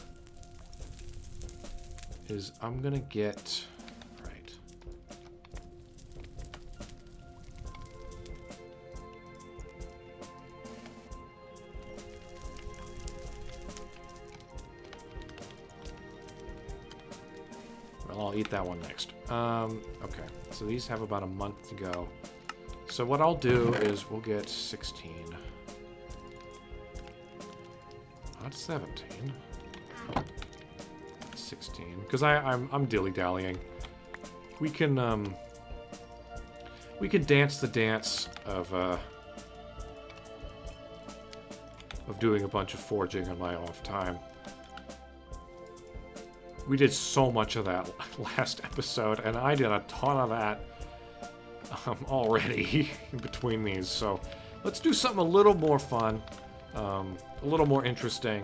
is I'm gonna get... Right. Well, I'll eat that one next. Okay, so these have about a month to go. So what I'll do is we'll get 16. Not 17. 16. Because I'm dilly-dallying. We can dance the dance of doing a bunch of forging on my off time. We did so much of that last episode, and I did a ton of that already between these. So let's do something a little more fun, a little more interesting,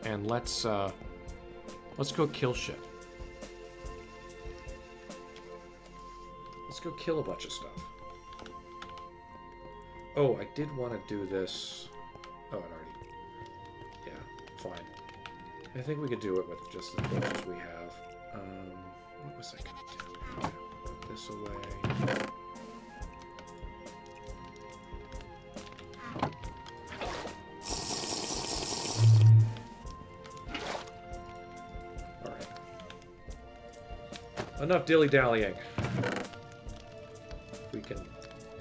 and let's go kill shit. Let's go kill a bunch of stuff. Oh, I did want to do this. Oh, it already... Yeah, fine. I think we could do it with just the torches we have. What was I going to do? Okay, put this away. Alright. Enough dilly-dallying. If we can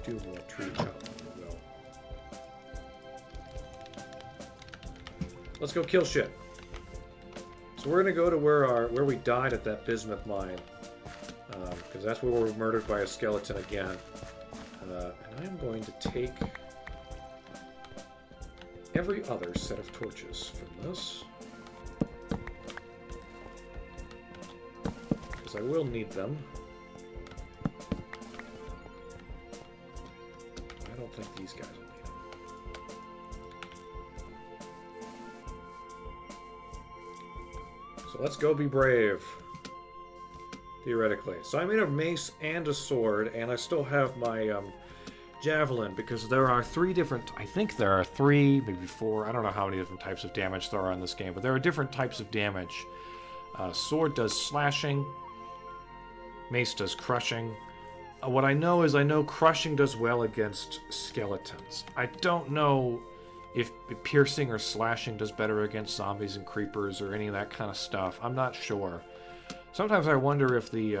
do more tree chopping, we will. Let's go kill shit. So we're gonna go to where we died at that bismuth mine, because that's where we were murdered by a skeleton again. And I'm going to take every other set of torches from this, because I will need them. I don't think these guys will need them. So let's go be brave. Theoretically. So I made a mace and a sword, and I still have my javelin, because there are 3 different... I think there are 3, maybe 4, I don't know how many different types of damage there are in this game, but there are different types of damage. Sword does slashing. Mace does crushing. What I know is crushing does well against skeletons. I don't know if piercing or slashing does better against zombies and creepers or any of that kind of stuff. I'm not sure. Sometimes I wonder if the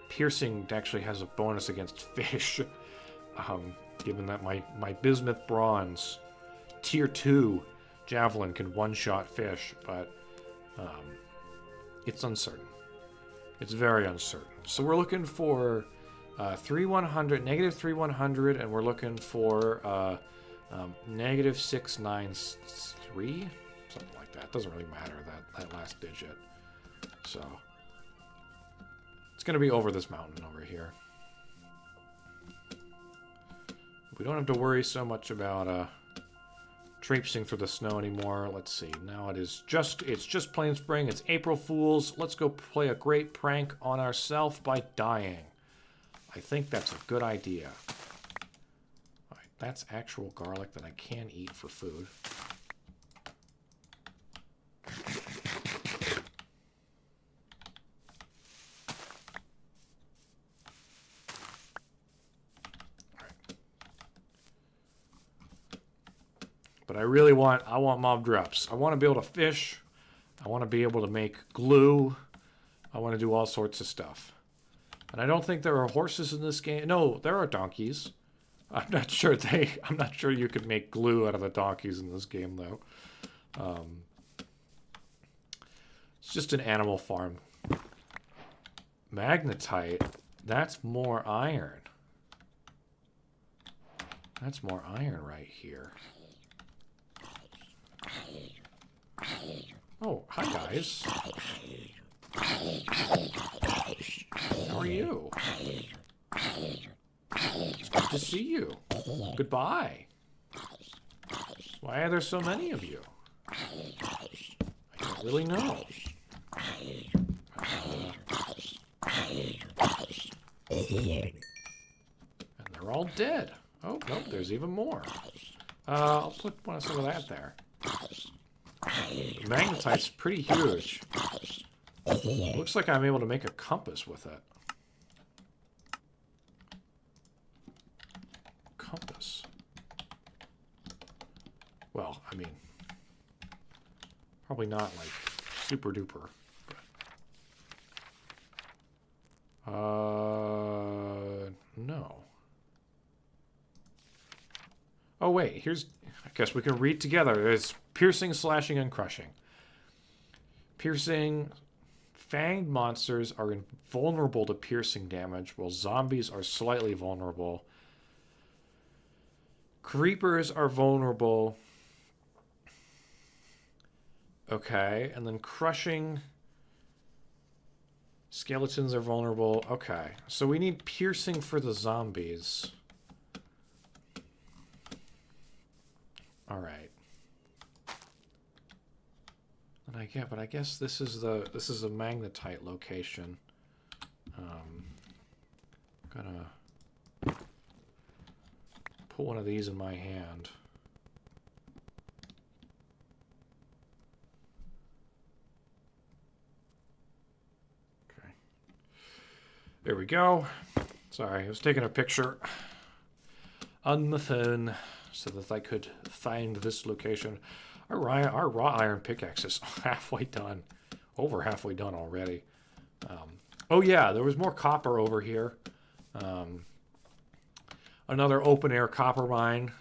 piercing actually has a bonus against fish, given that my bismuth bronze tier 2 javelin can one-shot fish, but it's uncertain. It's very uncertain. So we're looking for 3100, negative 3100, and we're looking for negative 693, something like that. Doesn't really matter, that last digit. So it's going to be over this mountain over here. We don't have to worry so much about traipsing through the snow anymore. Let's see. Now it's just plain spring. It's April Fools. Let's go play a great prank on ourselves by dying. I think that's a good idea. All right, that's actual garlic that I can eat for food. But I really want mob drops. I want to be able to fish. I want to be able to make glue. I want to do all sorts of stuff. And I don't think there are horses in this game. No, there are donkeys. I'm not sure you could make glue out of the donkeys in this game though. It's just an animal farm. Magnetite. That's more iron. That's more iron right here. Oh, hi guys. How are you? It's good to see you. Goodbye. Why are there so many of you? I don't really know. And they're all dead. Oh, nope, there's even more. I'll put some of that there. The magnetite's pretty huge. Looks like I'm able to make a compass with it. Compass. Well, I mean, probably not like super duper. But, no. Oh wait, here's. I guess we can read together. There's piercing, slashing, and crushing. Piercing. Fanged monsters are invulnerable to piercing damage, while zombies are slightly vulnerable. Creepers are vulnerable. Okay, and then crushing. Skeletons are vulnerable. Okay, so we need piercing for the zombies. All right. But I guess this is a magnetite location. Gonna put one of these in my hand. Okay. There we go. Sorry, I was taking a picture on my phone so that I could find this location. Our raw iron pickaxe is halfway done. Over halfway done already. Oh yeah, there was more copper over here. Another open air copper mine.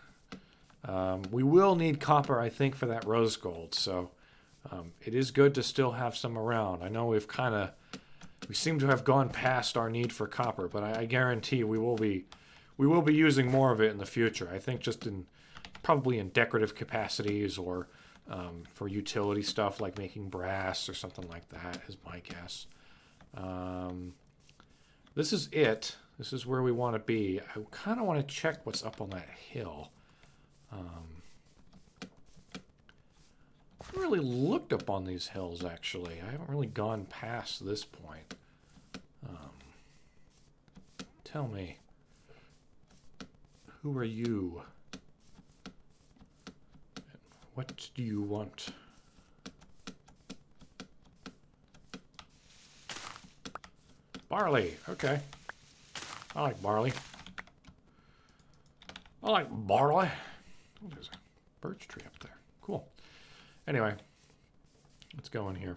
We will need copper, I think, for that rose gold. So it is good to still have some around. I know we seem to have gone past our need for copper, but I guarantee we will be using more of it in the future. I think just probably in decorative capacities or for utility stuff like making brass or something like that is my guess. This is it. This is where we want to be. I kind of want to check what's up on that hill. I haven't really looked up on these hills, actually. I haven't really gone past this point. Tell me. Who are you? What do you want? Barley. Okay. I like barley. I like barley. What is it? birch tree up there. Cool. Anyway, let's go in here.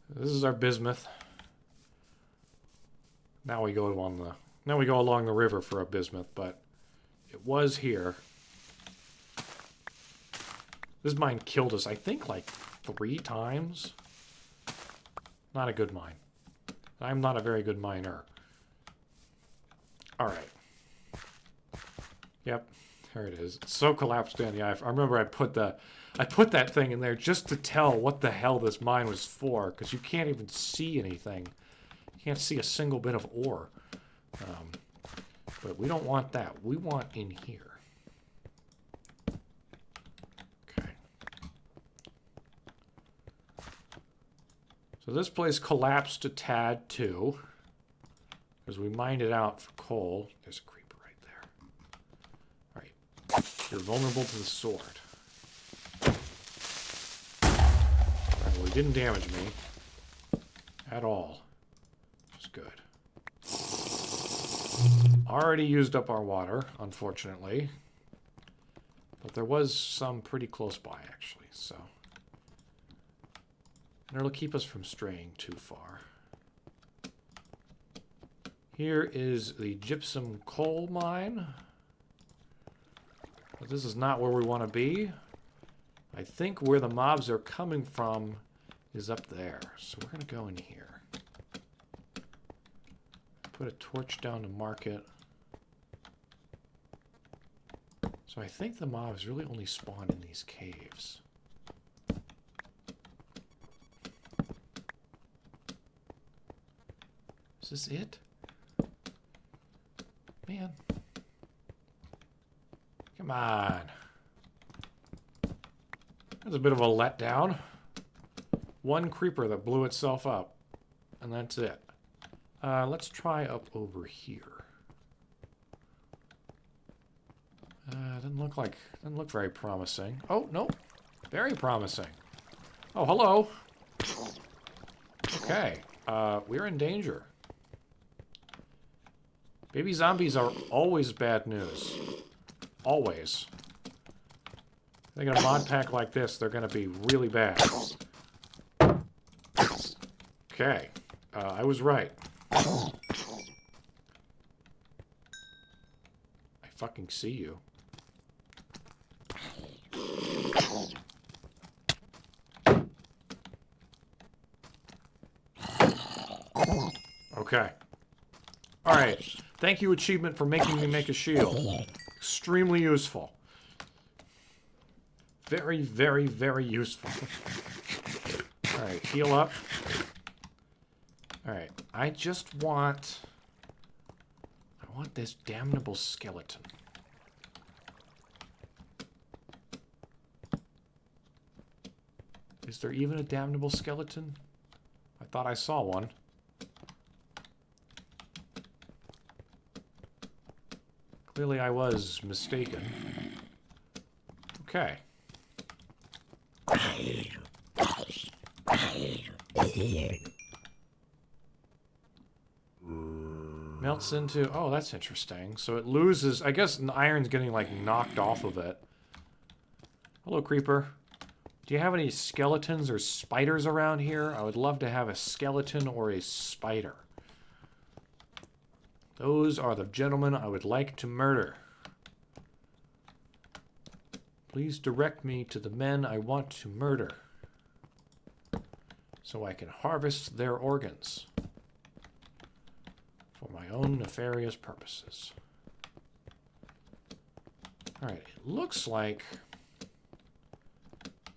This is our bismuth. Now we go along the river for our bismuth, but it was here. This mine killed us, I think, like 3 times. Not a good mine. I'm not a very good miner. All right. Yep, there it is. It's so collapsed in the eye. I remember I put that thing in there just to tell what the hell this mine was for, because you can't even see anything. You can't see a single bit of ore. But we don't want that. We want in here. Okay. So this place collapsed a tad too, because we mined it out for coal. There's a creeper right there. All right. You're vulnerable to the sword. All right, well, he didn't damage me at all. Which is good. Already used up our water, unfortunately. But there was some pretty close by, actually, so. And it'll keep us from straying too far. Here is the gypsum coal mine. But this is not where we want to be. I think where the mobs are coming from is up there. So we're going to go in here. Put a torch down to mark it. So I think the mobs really only spawn in these caves. Is this it? Man. Come on. That's a bit of a letdown. One creeper that blew itself up. And that's it. Let's try up over here. Didn't look very promising. Oh, no. Very promising. Oh, hello. Okay. We're in danger. Baby zombies are always bad news. Always. They got a mod pack like this, they're going to be really bad. Okay. I was right. I fucking see you. Okay. Alright. Thank you, achievement, for making me make a shield. Extremely useful. Very, very, very useful. Alright, heal up. Alright, I want this damnable skeleton. Is there even a damnable skeleton? I thought I saw one. Clearly I was mistaken. Okay. Melts into... Oh, that's interesting. So it loses... I guess the iron's getting, like, knocked off of it. Hello, creeper. Do you have any skeletons or spiders around here? I would love to have a skeleton or a spider. Those are the gentlemen I would like to murder. Please direct me to the men I want to murder, so I can harvest their organs for my own nefarious purposes. Alright, it looks like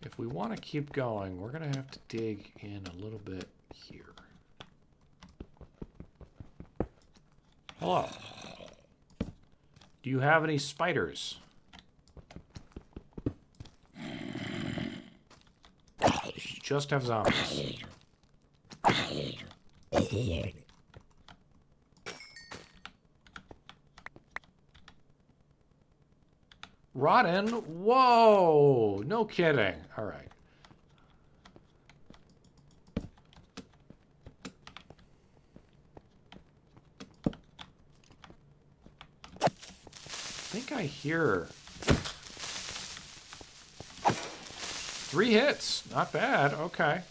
if we want to keep going, we're going to have to dig in a little bit here. Hello. Do you have any spiders? Just have zombies. Rotten? Whoa! No kidding. All right. I think I hear 3 hits. Not bad. Okay.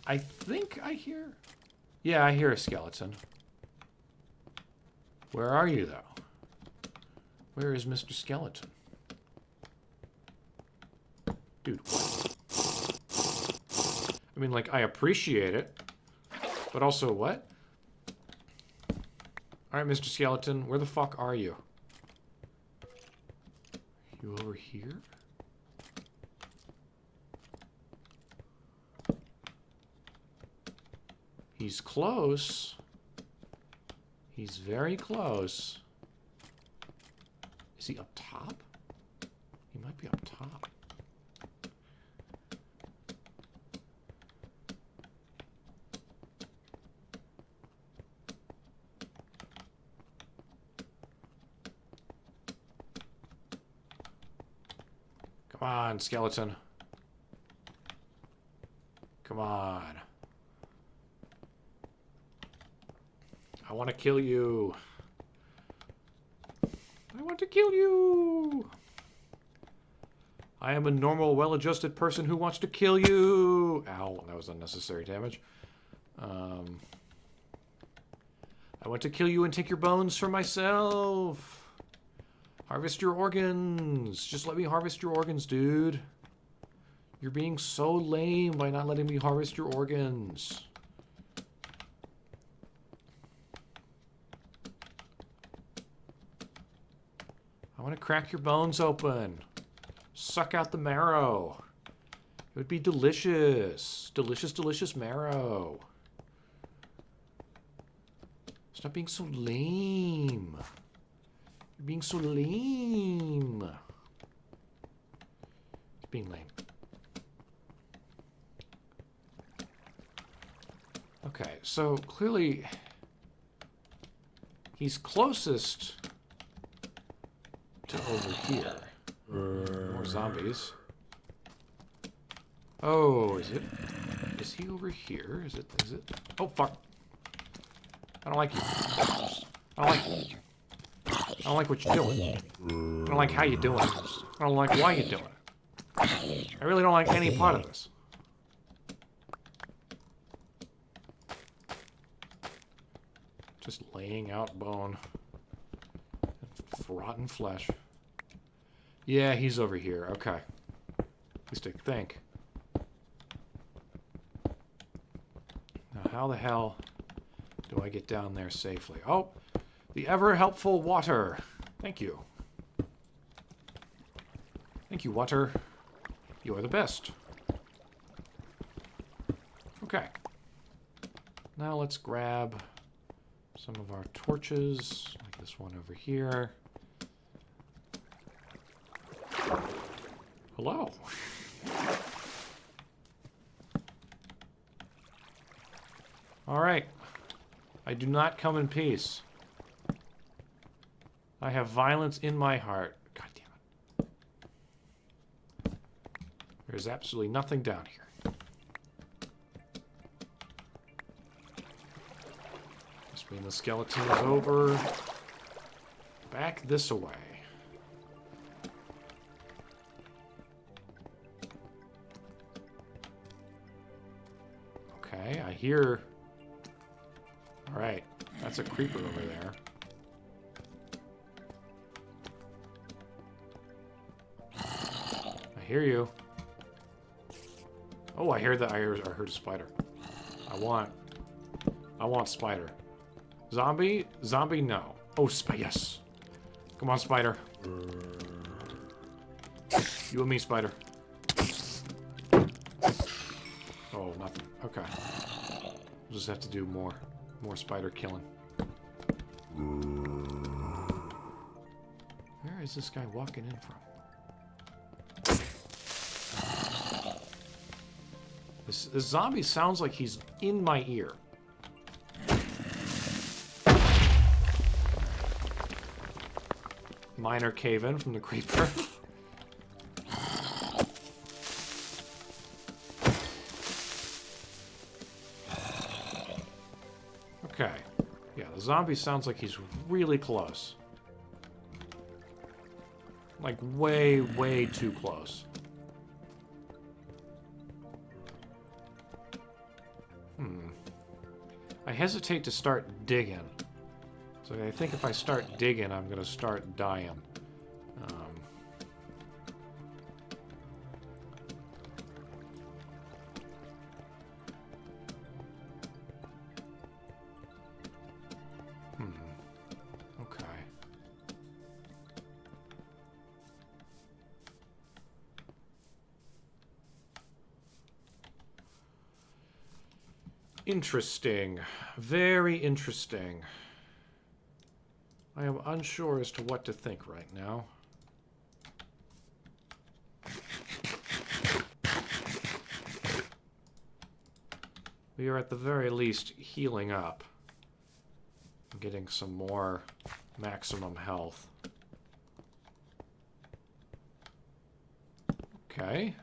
I think I hear... Yeah, I hear a skeleton. Where are you, though? Where is Mr. Skeleton? Dude, what? I mean, like, I appreciate it. But also, what? Alright, Mr. Skeleton, where the fuck are you? You over here? He's close. He's very close. Is he up top? He might be up top. Come on, skeleton. Come on. I want to kill you. I want to kill you. I am a normal, well-adjusted person who wants to kill you. Ow, that was unnecessary damage. I want to kill you and take your bones for myself. Harvest your organs. Just let me harvest your organs, dude. You're being so lame by not letting me harvest your organs. I want to crack your bones open. Suck out the marrow. It would be delicious. Delicious, delicious marrow. Stop being so lame. You're being so lame. You're being lame. Okay, so clearly he's closest to over here. More zombies. Oh, is it? Is he over here? Is it? Oh, fuck. I don't like you. I don't like what you're doing. I don't like how you're doing it. I don't like why you're doing it. I really don't like any part of this. Just laying out bone. Rotten flesh. Yeah, he's over here. Okay. At least I think. Now, how the hell do I get down there safely? Oh, the ever-helpful water. Thank you. Thank you, water. You are the best. Okay. Now let's grab some of our torches, like this one over here. Hello. All right. I do not come in peace. I have violence in my heart. God damn it. There's absolutely nothing down here. Must mean the skeleton is over. Back this way. Okay, I hear... Alright, that's a creeper over there. I hear you. Oh, I heard a spider. I want spider. Zombie? Zombie, no. Oh, yes. Come on, spider. You and me, spider. Oh, nothing. Okay. We'll just have to do more spider killing. Where is this guy walking in from? This zombie sounds like he's in my ear. Minor cave-in from the creeper. Okay. Yeah, the zombie sounds like he's really close. Like, way, way too close. I hesitate to start digging. So I think if I start digging, I'm going to start dying. Okay. Interesting. Very interesting. I am unsure as to what to think right now. We are at the very least healing up. Getting some more maximum health. Okay.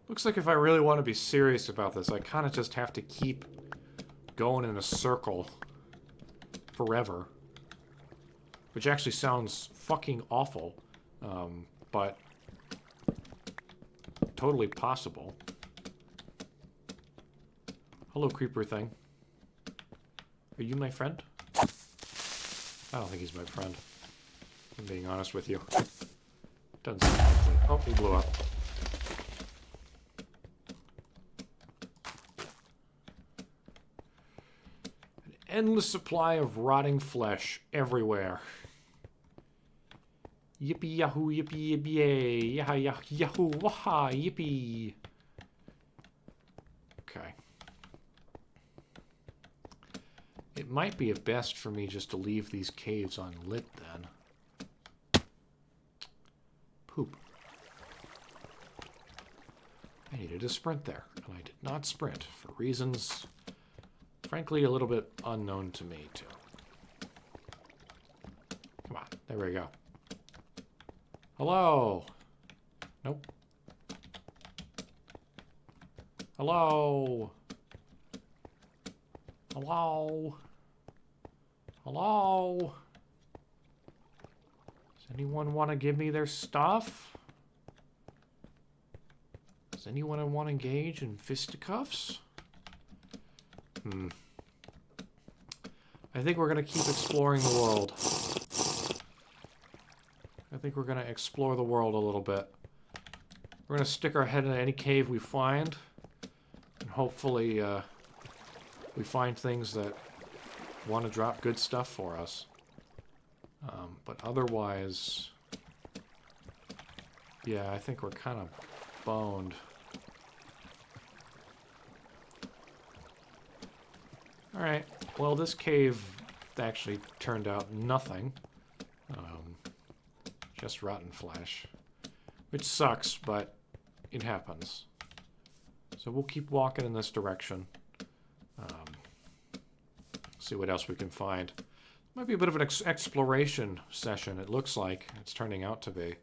Looks like if I really want to be serious about this, I kind of just have to keep going in a circle forever. Which actually sounds fucking awful. But totally possible. Hello, creeper thing. Are you my friend? I don't think he's my friend. I'm being honest with you. Doesn't seem likely. Oh, he blew up. An endless supply of rotting flesh everywhere. Yippee yahoo, yippee yippee yay. Yaha yahoo, waha, yippee. Okay. It might be best for me just to leave these caves unlit then. Poop. I needed to sprint there, and I did not sprint for reasons, frankly, a little bit unknown to me, too. Come on, there we go. Hello? Nope. Hello? Hello? Hello? Does anyone want to give me their stuff? Does anyone want to engage in fisticuffs? I think we're going to keep exploring the world. I think we're going to explore the world a little bit. We're going to stick our head in any cave we find. And hopefully, we find things that want to drop good stuff for us. But otherwise, yeah, I think we're kind of boned. Alright, well, this cave actually turned out nothing. Just rotten flesh. Which sucks, but it happens. So we'll keep walking in this direction. See what else we can find. Might be a bit of an exploration session, it looks like. It's turning out to be.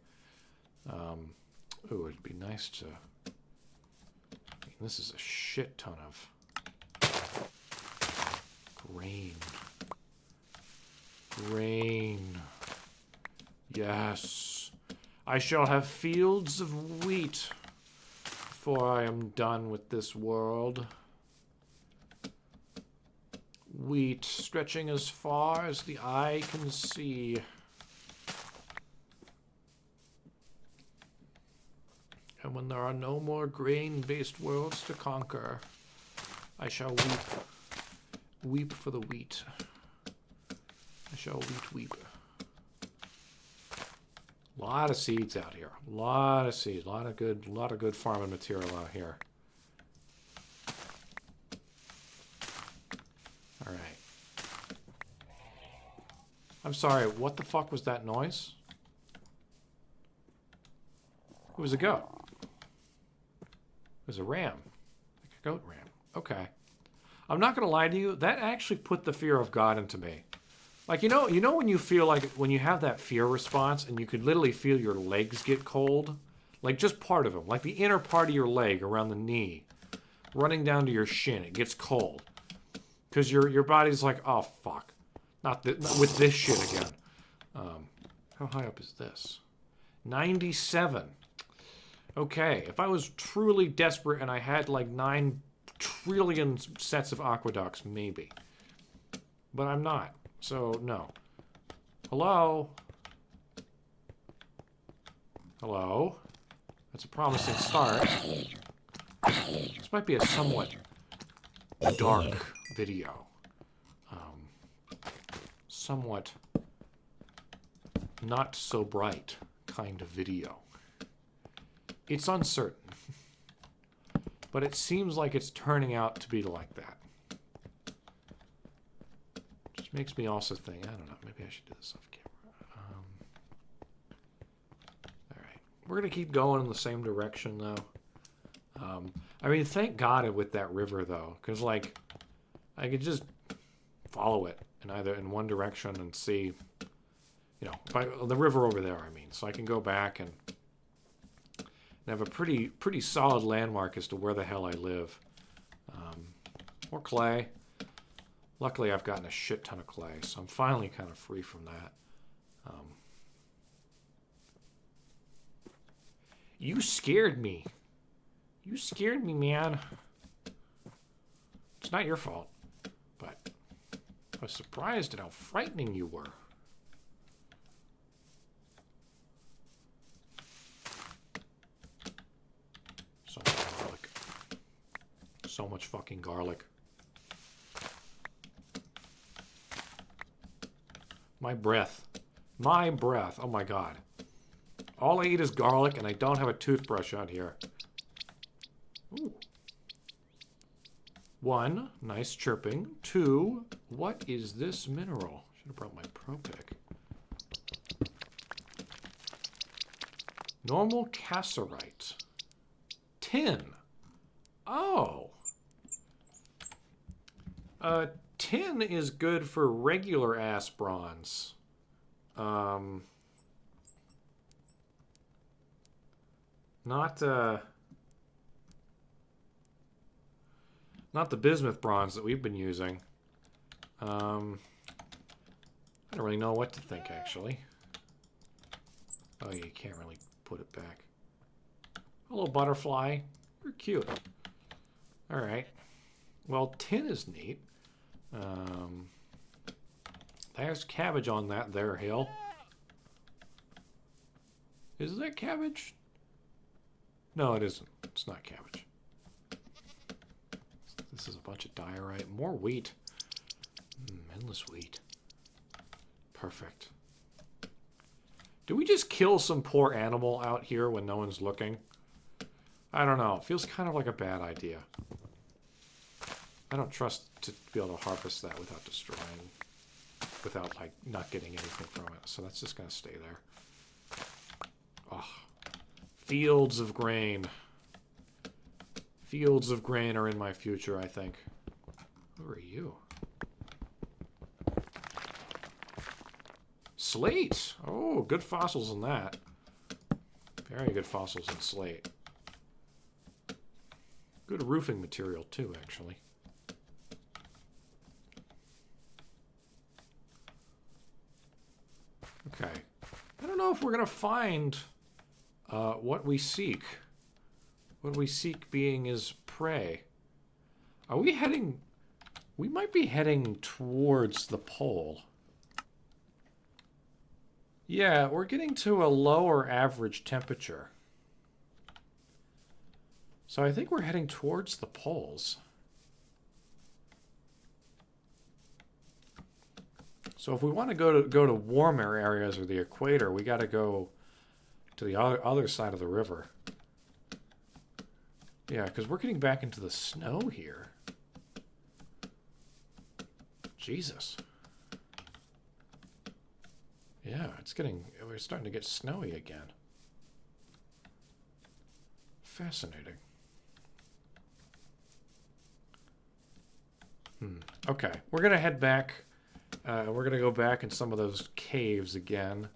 Ooh, it'd be nice to... I mean, this is a shit ton of... grain. Grain. Yes. I shall have fields of wheat before I am done with this world. Wheat stretching as far as the eye can see. And when there are no more grain-based worlds to conquer, I shall weep. Weep for the wheat. I shall weep. A lot of seeds out here. A lot of seeds. A lot of good farming material out here. All right. I'm sorry. What the fuck was that noise? It was a goat. It was a ram. Like a goat ram. Okay. I'm not going to lie to you. That actually put the fear of God into me. Like, you know when you feel like, when you have that fear response and you could literally feel your legs get cold? Like, just part of them. Like, the inner part of your leg around the knee. Running down to your shin. It gets cold. Because your body's like, oh, fuck. Not with this shit again. How high up is this? 97. Okay. If I was truly desperate and I had, like, 9 trillion sets of aqueducts, maybe. But I'm not. So, no. Hello? Hello? That's a promising start. This might be a somewhat dark video. Somewhat not so bright kind of video. It's uncertain. But it seems like it's turning out to be like that. Which makes me also think, I don't know, maybe I should do this off camera. Alright. We're going to keep going in the same direction, though. I mean, thank God with that river, though. Because, like, I could just follow it in either in one direction and see, you know, the river over there, I mean. So I can go back and have a pretty solid landmark as to where the hell I live. More clay. Luckily, I've gotten a shit ton of clay, so I'm finally kind of free from that. You scared me. You scared me, man. It's not your fault, but I was surprised at how frightening you were. So much garlic. So much fucking garlic. My breath. My breath. Oh my god. All I eat is garlic and I don't have a toothbrush out here. Ooh. 1, nice chirping. 2, what is this mineral? Should have brought my pro pick. Normal cassiterite. Tin. Oh. Tin is good for regular ass bronze. Not the bismuth bronze that we've been using. I don't really know what to think, actually. Oh, you can't really put it back. Hello, butterfly. You're cute. Alright. Well, tin is neat. There's cabbage on that there hill. Is that cabbage? No, it isn't. It's not cabbage. This is a bunch of diorite. More wheat. Endless wheat. Perfect. Do we just kill some poor animal out here when no one's looking? I don't know. It feels kind of like a bad idea. I don't trust to be able to harvest that without destroying, without, like, not getting anything from it. So that's just going to stay there. Oh. Fields of grain. Fields of grain are in my future, I think. Who are you? Slate! Oh, good fossils in that. Very good fossils in slate. Good roofing material, too, actually. Okay. I don't know if we're going to find what we seek. What we seek being is prey. Are we heading... We might be heading towards the pole. Yeah, we're getting to a lower average temperature. So I think we're heading towards the poles. So if we want to go to warmer areas or the equator, we got to go to the other side of the river. Yeah, because we're getting back into the snow here. Jesus. Yeah, we're starting to get snowy again. Fascinating. Okay, we're going to head back. We're going to go back in some of those caves again.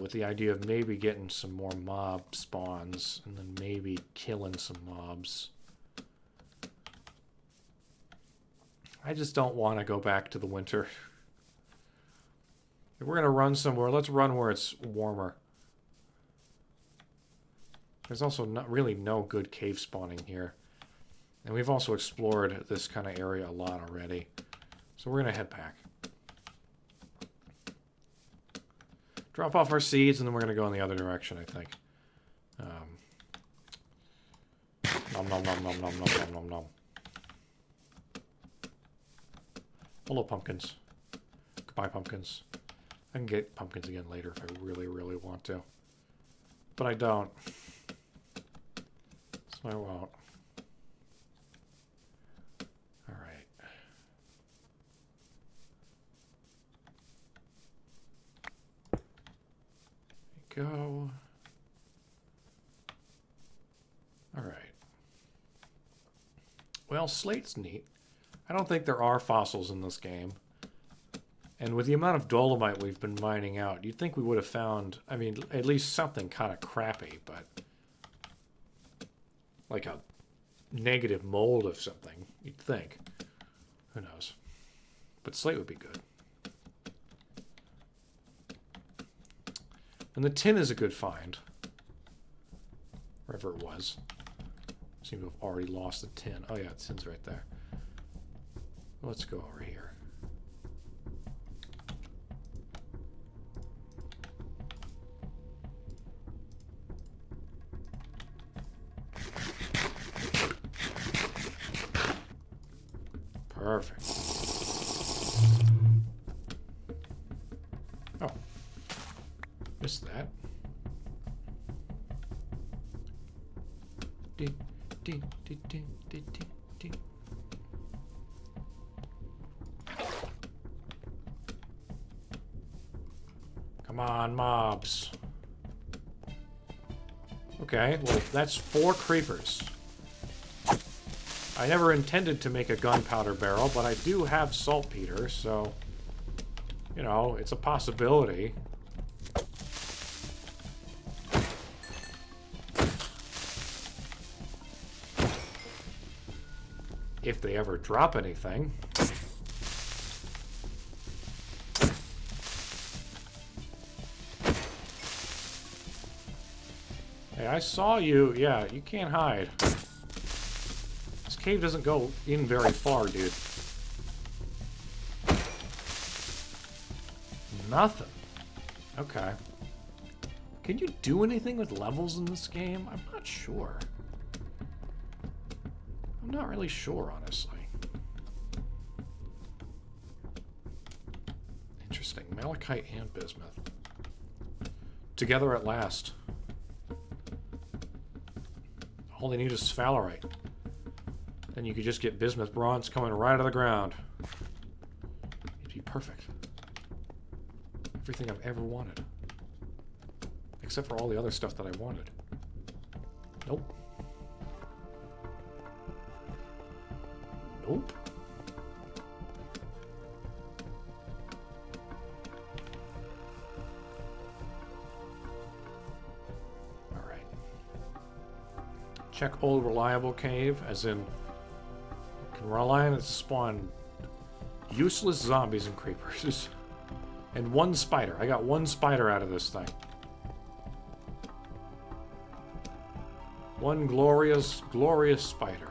With the idea of maybe getting some more mob spawns. And then maybe killing some mobs. I just don't want to go back to the winter. If we're going to run somewhere, let's run where it's warmer. There's also not really no good cave spawning here. And we've also explored this kind of area a lot already. So we're going to head back. Drop off our seeds, and then we're going to go in the other direction, I think. Nom nom nom nom nom nom nom nom nom. Hello, pumpkins. Goodbye, pumpkins. I can get pumpkins again later if I really, really want to. But I don't. So I won't. Alright. There we go. Alright. Well, slate's neat. I don't think there are fossils in this game. And with the amount of dolomite we've been mining out, you'd think we would have found, I mean, at least something kind of crappy, but like a negative mold of something, you'd think. Who knows? But slate would be good. And the tin is a good find. Wherever it was. Seem to have already lost the tin. Oh yeah, the tin's right there. Let's go over here. Perfect. Oh. Missed that. Ding, ding, ding, ding, ding, ding. Come on, mobs. Okay, well, that's 4 creepers. I never intended to make a gunpowder barrel, but I do have saltpeter, so, you know, it's a possibility. If they ever drop anything. Hey, I saw you. Yeah, you can't hide. This cave doesn't go in very far, dude. Nothing. Okay. Can you do anything with levels in this game? I'm not sure. I'm not really sure, honestly. Interesting. Malachite and bismuth. Together at last. All they need is sphalerite. Then you could just get bismuth bronze coming right out of the ground. It'd be perfect. Everything I've ever wanted. Except for all the other stuff that I wanted. Nope. Nope. Alright. Check old reliable cave, as in can rely on it to spawn useless zombies and creepers. And 1 spider. I got 1 spider out of this thing. 1 glorious, glorious spider.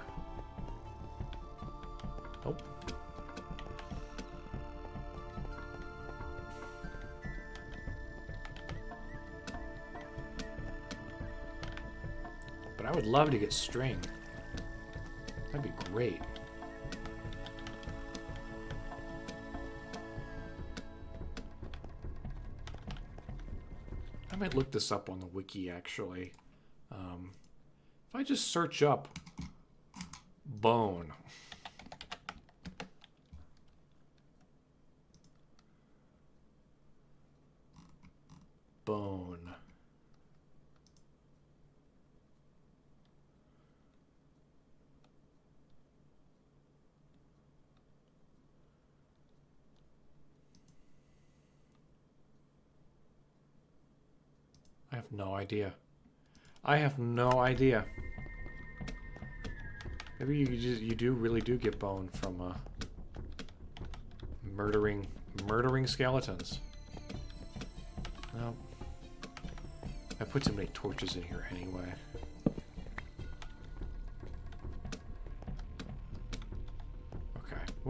Nope. But I would love to get string. That'd be great. I might look this up on the wiki, actually. If I just search up bone. Bone. I have no idea. I have no idea. Maybe you do really do get bone from murdering skeletons. No. I put too many torches in here anyway.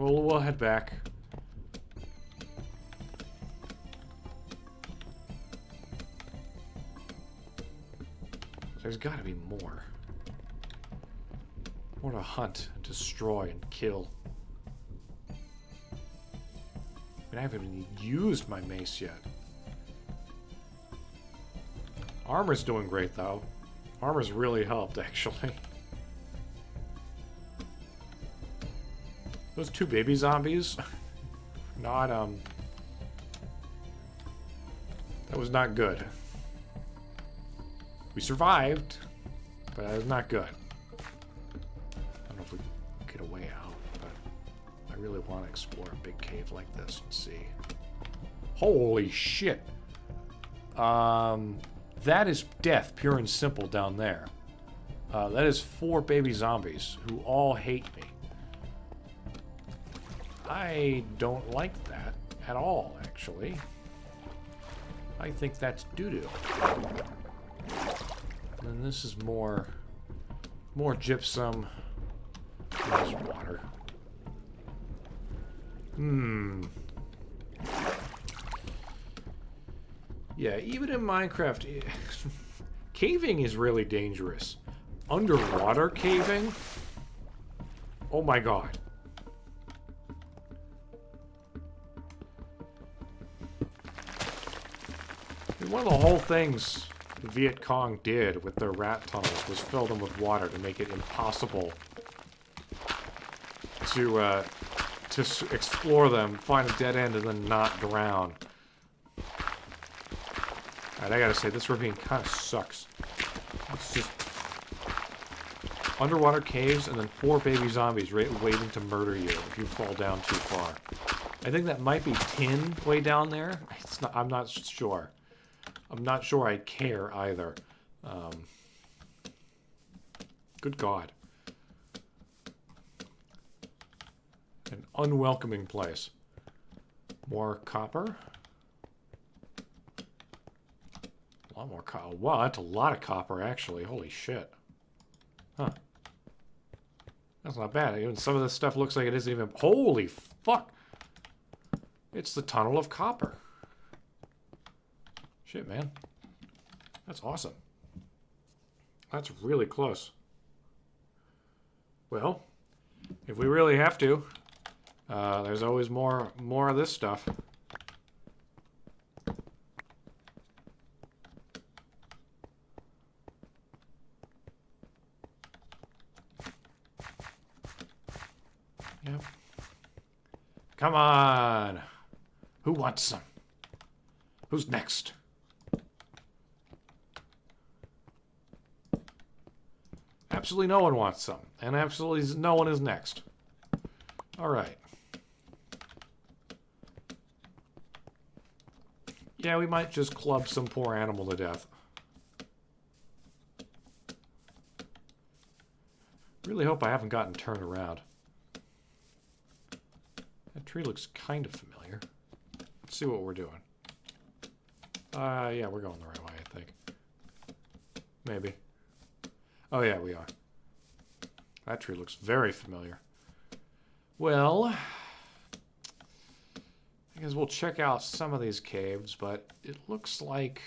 We'll head back. There's got to be more. More to hunt and destroy and kill. I mean, I haven't even used my mace yet. Armor's doing great, though. Armor's really helped, actually. Those 2 baby zombies, not, that was not good. We survived, but that was not good. I don't know if we can get a way out, but I really want to explore a big cave like this and see. Holy shit! That is death, pure and simple, down there. That is 4 baby zombies who all hate me. I don't like that at all, actually. I think that's doo-doo. And this is more gypsum. There's water. Yeah, even in Minecraft, caving is really dangerous. Underwater caving? Oh my god. One of the whole things the Viet Cong did with their rat tunnels was fill them with water to make it impossible to explore them, find a dead end, and then not drown. Alright, I gotta say, this ravine kind of sucks. It's just underwater caves and then 4 baby zombies waiting to murder you if you fall down too far. I think that might be tin way down there. It's not. I'm not sure. I'm not sure I care either. Good God. An unwelcoming place. More copper. A lot more copper. Wow, that's a lot of copper, actually. Holy shit. Huh. That's not bad. Even some of this stuff looks like it isn't even... Holy fuck! It's the tunnel of copper. Shit, man. That's awesome. That's really close. Well, if we really have to, there's always more of this stuff. Yep. Come on! Who wants some? Who's next? Absolutely no one wants some. And absolutely no one is next. Alright. Yeah, we might just club some poor animal to death. Really hope I haven't gotten turned around. That tree looks kind of familiar. Let's see what we're doing. Yeah, we're going the right way, I think. Maybe. Oh, yeah, we are. That tree looks very familiar. Well, I guess we'll check out some of these caves, but it looks like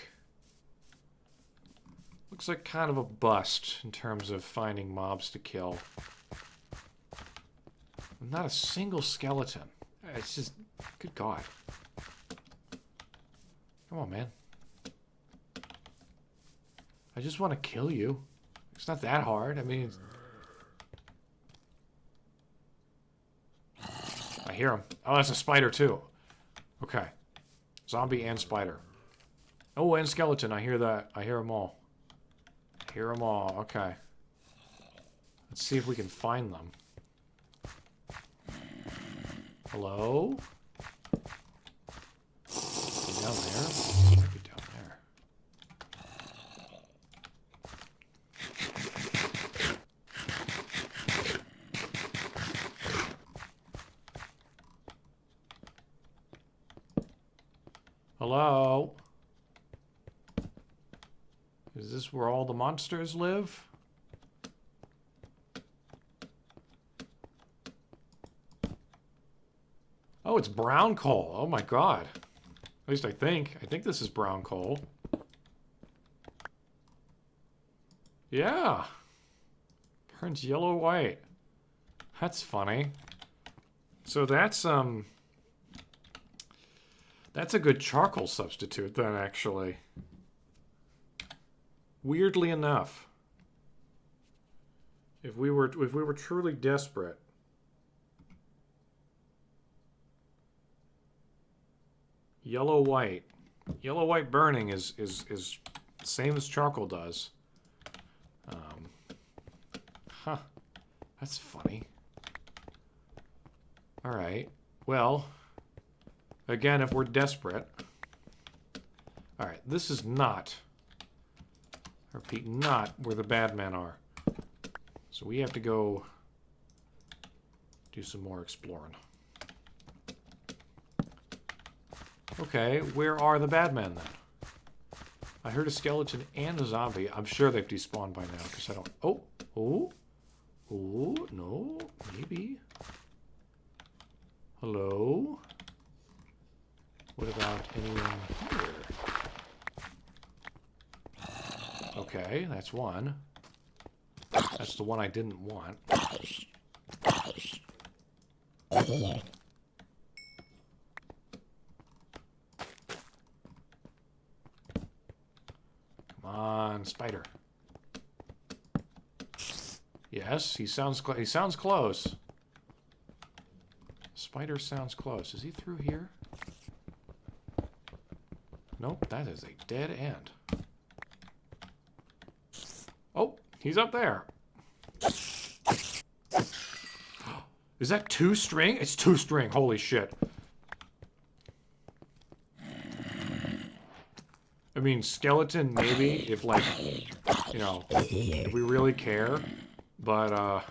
kind of a bust in terms of finding mobs to kill. Not a single skeleton. It's just, good God. Come on, man. I just want to kill you. It's not that hard. I mean, I hear him. Oh, that's a spider too. Okay. Zombie and spider. Oh, and skeleton. I hear that. I hear them all. I hear them all. Okay. Let's see if we can find them. Hello? Down there? Might be down there. Hello? Is this where all the monsters live? Oh, it's brown coal. Oh my god. At least I think. I think this is brown coal. Yeah. Burns yellow-white. That's funny. So that's a good charcoal substitute then, actually. Weirdly enough. If we were truly desperate. Yellow-white. Yellow-white burning is same as charcoal does. Huh. That's funny. Alright. Well, again, if we're desperate. Alright, this is not, I repeat, not where the bad men are. So we have to go do some more exploring. Okay, where are the bad men then? I heard a skeleton and a zombie. I'm sure they've despawned by now because I don't. Oh, no, maybe. Hello? What about anyone here? Okay, that's one. That's the one I didn't want. Come on, spider. Yes, he sounds close. Spider sounds close. Is he through here? Nope, that is a dead end. Oh, he's up there. Is that 2 string? It's 2 string. Holy shit. I mean, skeleton maybe if like, you know, if we really care. But,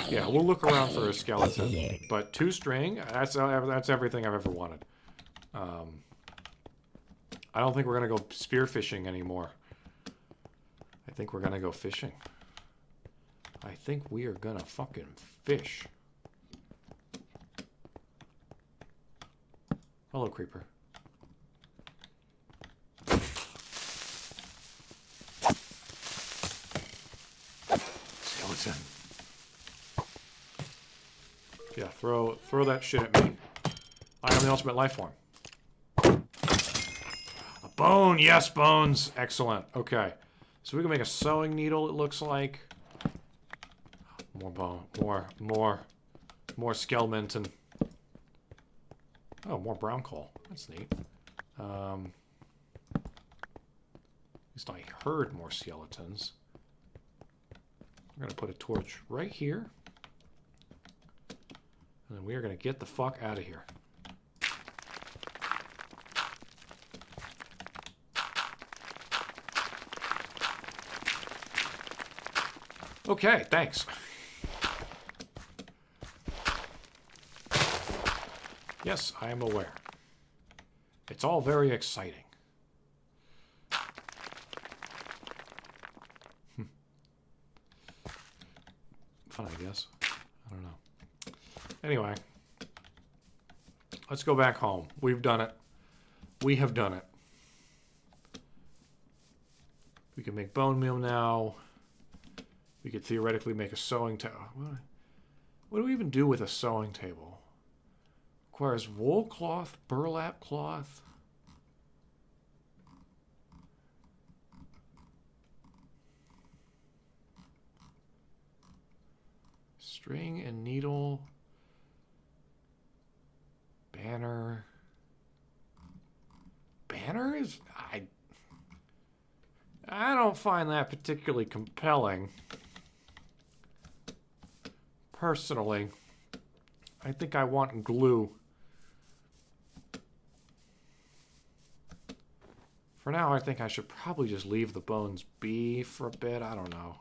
yeah, we'll look around for a skeleton. But 2 string, that's everything I've ever wanted. I don't think we're going to go spearfishing anymore. I think we're going to go fishing. I think we are going to fucking fish. Hello, creeper. Skeleton. Yeah, throw that shit at me. I am the ultimate life form. A bone! Yes, bones! Excellent. Okay. So we can make a sewing needle, it looks like. More bone. More skeleton. Oh, more brown coal. That's neat. At least I heard more skeletons. We're going to put a torch right here. And then we are going to get the fuck out of here. Okay, thanks. Yes, I am aware. It's all very exciting. Fun, I guess. I don't know. Anyway. Let's go back home. We've done it. We have done it. We can make bone meal now. We could theoretically make a sewing table. What do we even do with a sewing table? Requires wool cloth, burlap cloth. String and needle. Banner. Banner is... I don't find that particularly compelling. Personally, I think I want glue. For now, I think I should probably just leave the bones be for a bit. I don't know.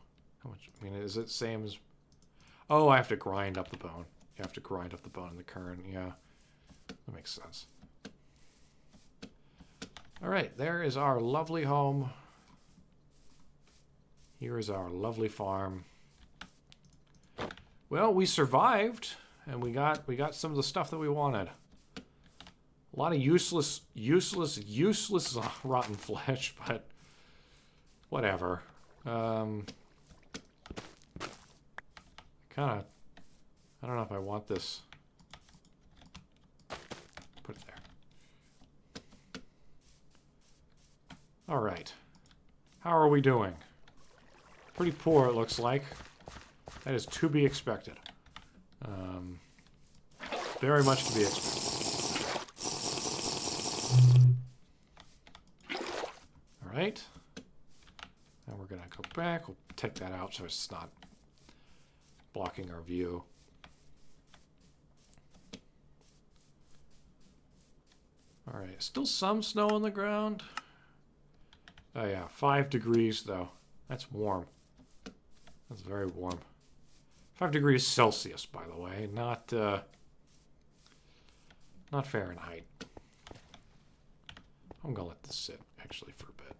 How much? I mean, is it same as... Oh, I have to grind up the bone. You have to grind up the bone in the kern. Yeah, that makes sense. All right, there is our lovely home. Here is our lovely farm. Well, we survived and we got some of the stuff that we wanted. A lot of useless rotten flesh, but whatever. Kind of, I don't know if I want this. Put it there. All right. How are we doing? Pretty poor, it looks like. That is to be expected. Very much to be expected. All right. Now we're gonna go back. We'll take that out so it's not blocking our view. All right, still some snow on the ground. Oh yeah, 5 degrees though. That's warm. That's very warm. 5 degrees Celsius, by the way, not Fahrenheit. I'm gonna let this sit actually for a bit.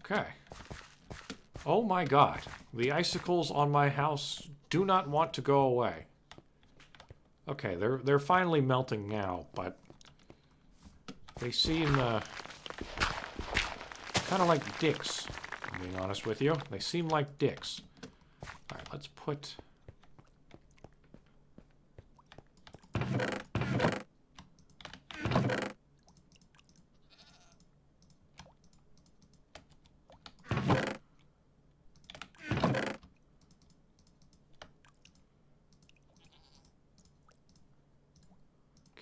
Okay. Oh my God, the icicles on my house do not want to go away. Okay, they're finally melting now, but they seem kind of like dicks. I'm being honest with you, they seem like dicks. All right, let's put.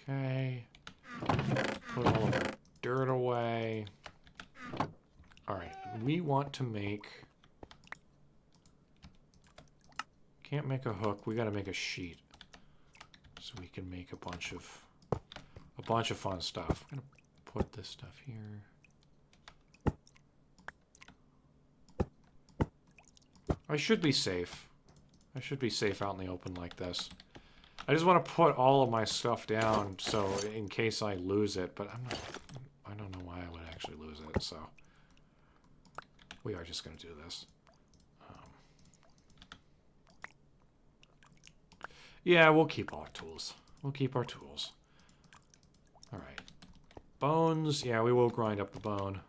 Okay. Put all of our dirt away. All right, we want to make. Can't make a hook. We got to make a sheet, so we can make a bunch of fun stuff. I'm gonna put this stuff here. I should be safe. I should be safe out in the open like this. I just want to put all of my stuff down so in case I lose it, but I don't know why I would actually lose it, so we are just going to do this. Yeah, we'll keep our tools. We'll keep our tools. All right. Bones. Yeah, we will grind up the bone.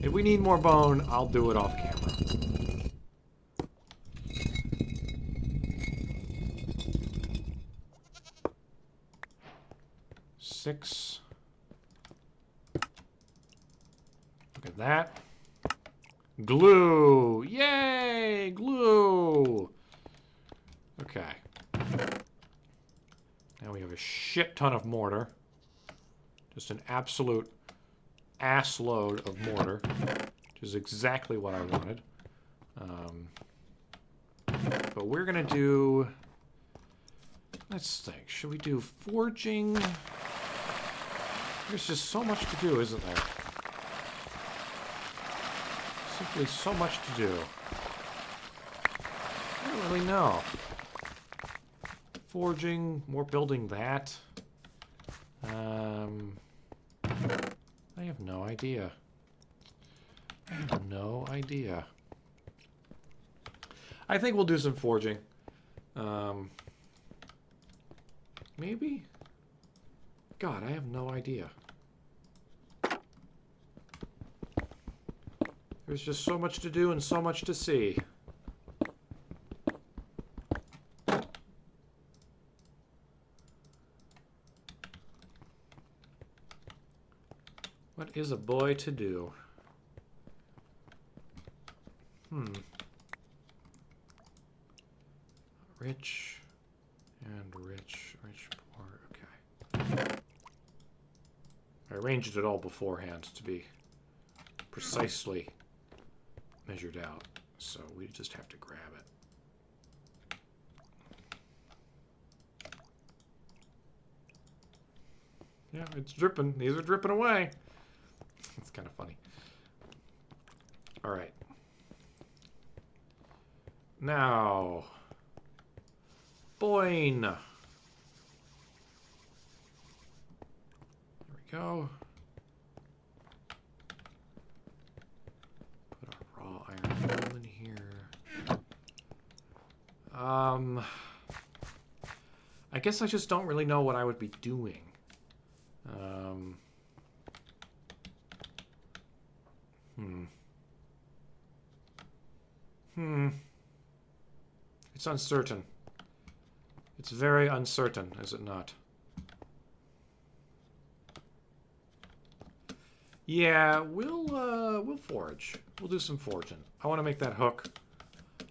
If we need more bone, I'll do it off camera. Six. Look at that. Glue! Yay! Glue! Okay. Now we have a shit ton of mortar. Just an absolute ass load of mortar. Which is exactly what I wanted. But we're gonna do... Let's think. Should we do forging? There's just so much to do, isn't there? Simply so much to do. I don't really know. Forging, more building that. I have no idea. I have no idea. I think we'll do some forging. Maybe? God, I have no idea. There's just so much to do and so much to see. What is a boy to do? Rich and rich, poor. Okay. I arranged it all beforehand to be precisely measured out, so we just have to grab it. Yeah, it's dripping. These are dripping away. It's kind of funny. All right. Now, boing. There we go. Put our raw iron film in here. I guess I just don't really know what I would be doing. It's uncertain. It's very uncertain, is it not? Yeah, we'll forage. We'll do some foraging. I want to make that hook.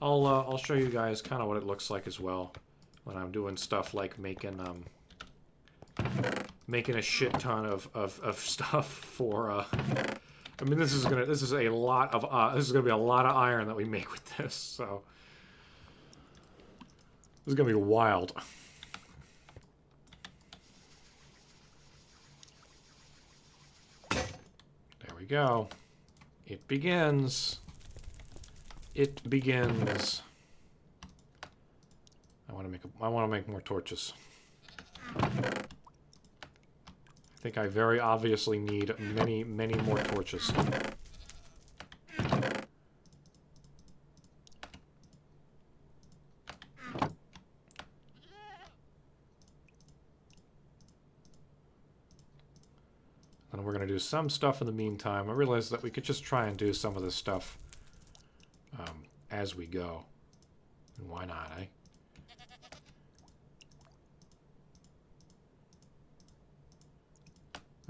I'll show you guys kind of what it looks like as well when I'm doing stuff like making a shit ton of stuff for I mean this is gonna be a lot of iron that we make with this, so this is gonna be wild. There we go. It begins. It begins. I want to make more torches. I think I very obviously need many, many more torches. And we're going to do some stuff in the meantime. I realized that we could just try and do some of this stuff as we go. And why not, eh?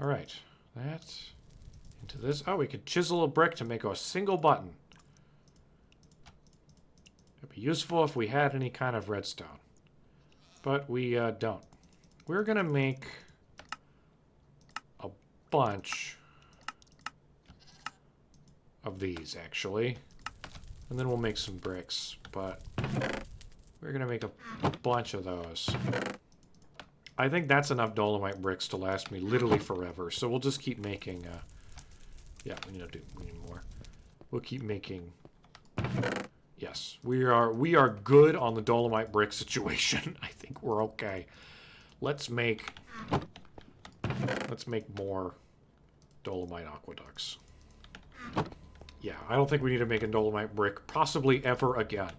Alright. That into this. Oh, we could chisel a brick to make a single button. It'd be useful if we had any kind of redstone. But we don't. We're going to make a bunch of these, actually. And then we'll make some bricks. But we're going to make a bunch of those. I think that's enough dolomite bricks to last me literally forever. So we'll just keep making... yeah, we need more. We'll keep making... Yes, we are good on the dolomite brick situation. I think we're okay. Let's make more dolomite aqueducts. Yeah, I don't think we need to make a dolomite brick possibly ever again.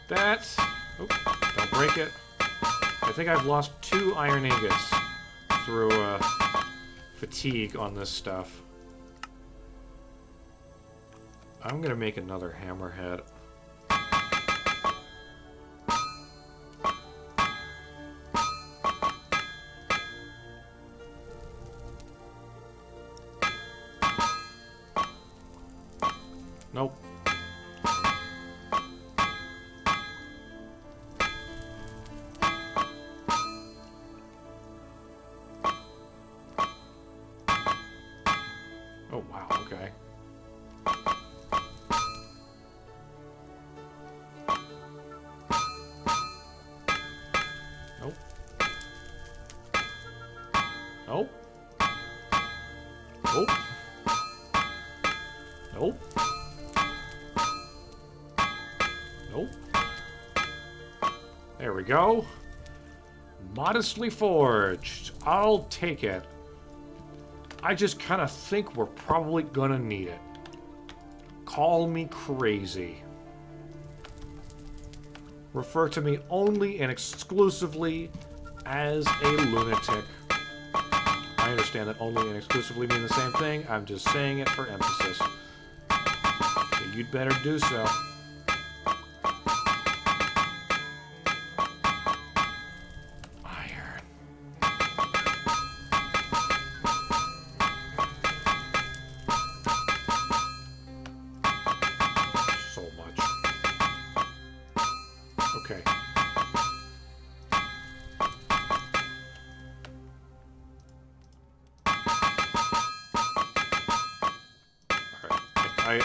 That. Oh, don't break it. I think I've lost 2 iron ingots through fatigue on this stuff. I'm gonna make another hammerhead. Nope. Oh, wow, okay. Nope. Nope. Nope. Nope. Nope. There we go. Modestly forged. I'll take it. I just kind of think we're probably gonna need it. Call me crazy. Refer to me only and exclusively as a lunatic. I understand that only and exclusively mean the same thing. I'm just saying it for emphasis. So you'd better do so.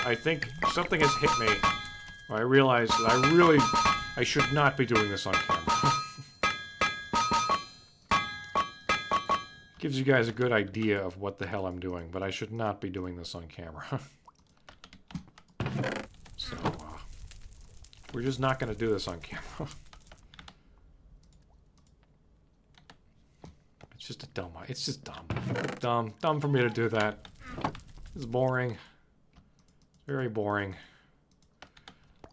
I think something has hit me. I realize that I should not be doing this on camera. Gives you guys a good idea of what the hell I'm doing, but I should not be doing this on camera. So, we're just not going to do this on camera. It's just a dumb. It's just dumb. Dumb for me to do that. It's boring. Very boring.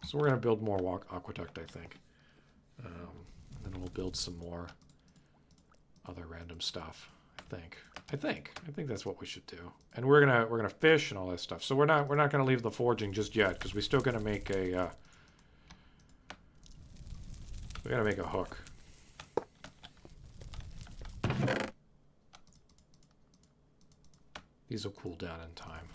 So we're gonna build more aqueduct, I think. And then we'll build some more other random stuff. I think that's what we should do. And we're gonna fish and all that stuff. So we're not gonna leave the forging just yet because we still gotta make a. We gotta make a hook. These will cool down in time.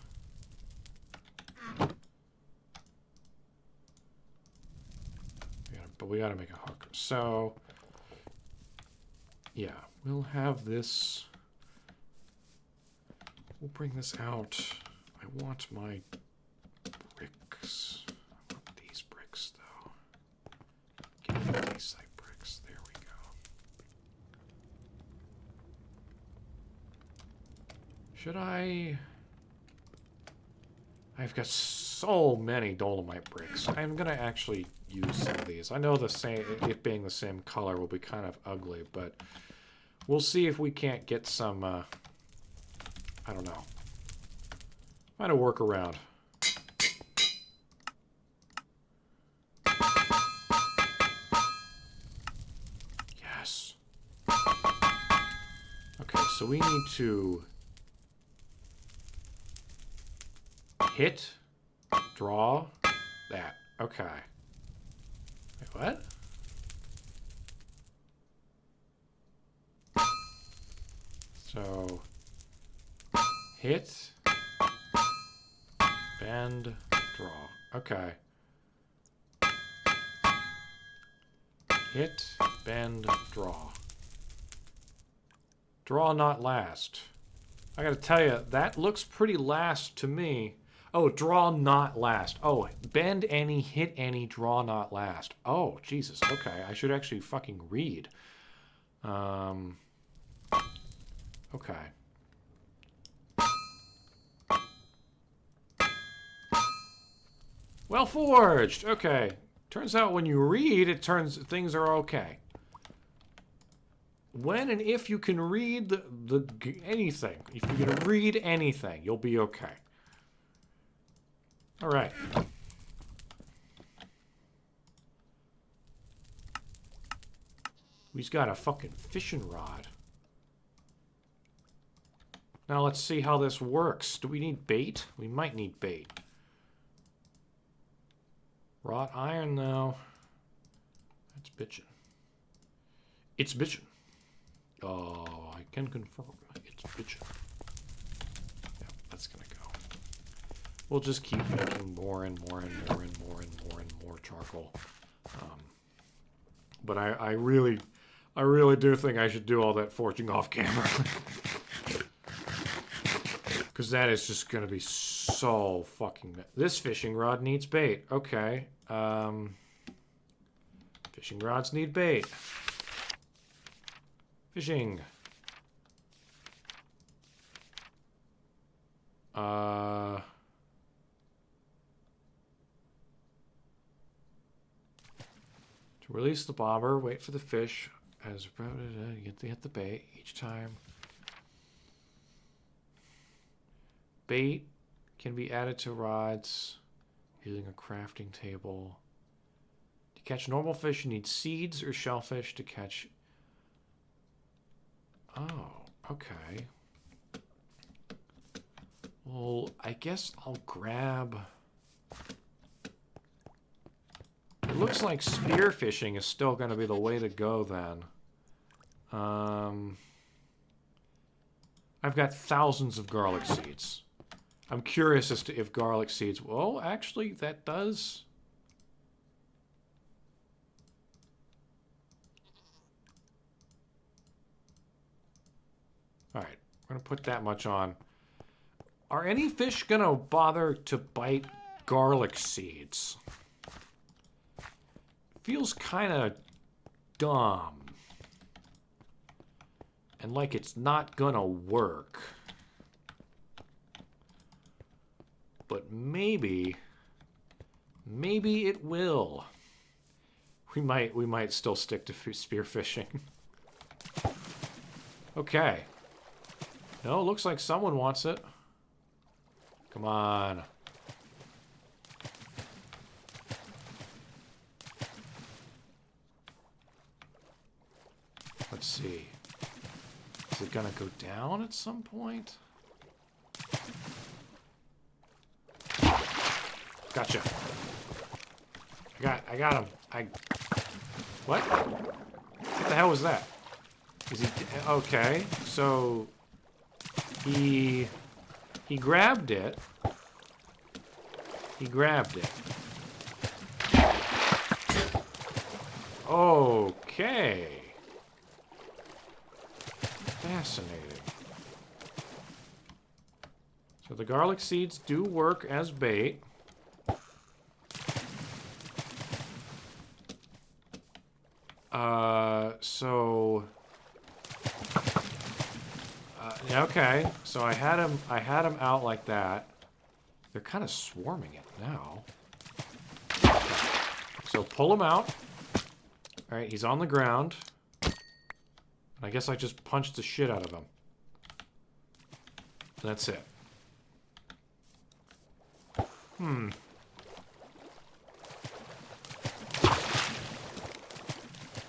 But we gotta make a hook. So, yeah, we'll have this. We'll bring this out. I want my bricks. I want these bricks, though. Give me these side bricks. There we go. Should I... I've got so many dolomite bricks. I'm gonna actually use some of these. I know the same, it being the same color will be kind of ugly, but we'll see if we can't get some, I don't know. Find a workaround. Yes. Okay, so we need to hit, draw, that. Okay. Wait, what? So, hit, bend, draw. Okay. Hit, bend, draw. Draw, not last. I gotta tell you, that looks pretty last to me. Oh, draw, not last. Oh, bend any, hit any, draw, not last. Oh, Jesus. Okay, I should actually fucking read. Okay. Well forged. Okay. Turns out when you read, things are okay. When and if you can read anything, if you can read anything, you'll be okay. All right. We've got a fucking fishing rod. Now let's see how this works. Do we need bait? We might need bait. Wrought iron, though. That's bitchin'. It's bitchin'. Oh, I can confirm. It's bitchin'. Yeah, that's gonna go. We'll just keep making more and more and more and more and more and more charcoal. But I really do think I should do all that forging off camera. Because that is just going to be so fucking... This fishing rod needs bait. Okay. Fishing rods need bait. Fishing. To release the bobber, wait for the fish. As you hit the bait each time. Bait can be added to rods using a crafting table. To catch normal fish, you need seeds or shellfish to catch. Oh, okay. Well, I guess I'll grab... It looks like spearfishing is still going to be the way to go then. I've got thousands of garlic seeds. I'm curious as to if garlic seeds... Well, actually, that does... Alright, we're going to put that much on. Are any fish going to bother to bite garlic seeds? Feels kind of dumb. And like it's not gonna work. But maybe it will. We might still stick to spearfishing. Okay. No, looks like someone wants it. Come on. Let's see. Is it gonna go down at some point? Gotcha. I got him. What? What the hell was that? Is he okay? So he grabbed it. He grabbed it. Okay. Fascinating. So the garlic seeds do work as bait. Okay. So I had him out like that. They're kind of swarming it now. So pull him out. All right, he's on the ground. I guess I just punched the shit out of him. That's it.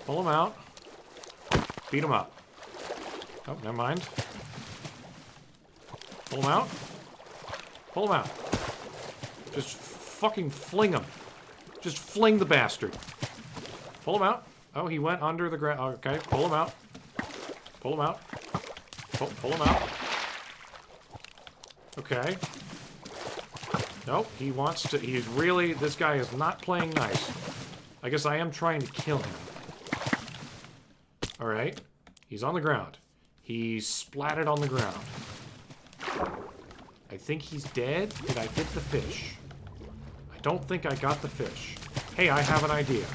Pull him out. Beat him up. Oh, never mind. Pull him out. Pull him out. Just fucking fling him. Just fling the bastard. Pull him out. Oh, he went under the ground. Okay, pull him out. Pull him out. Pull him out. Okay. Nope, he wants to... He's really... This guy is not playing nice. I guess I am trying to kill him. Alright. He's on the ground. He's splatted on the ground. I think he's dead. Did I get the fish? I don't think I got the fish. Hey, I have an idea.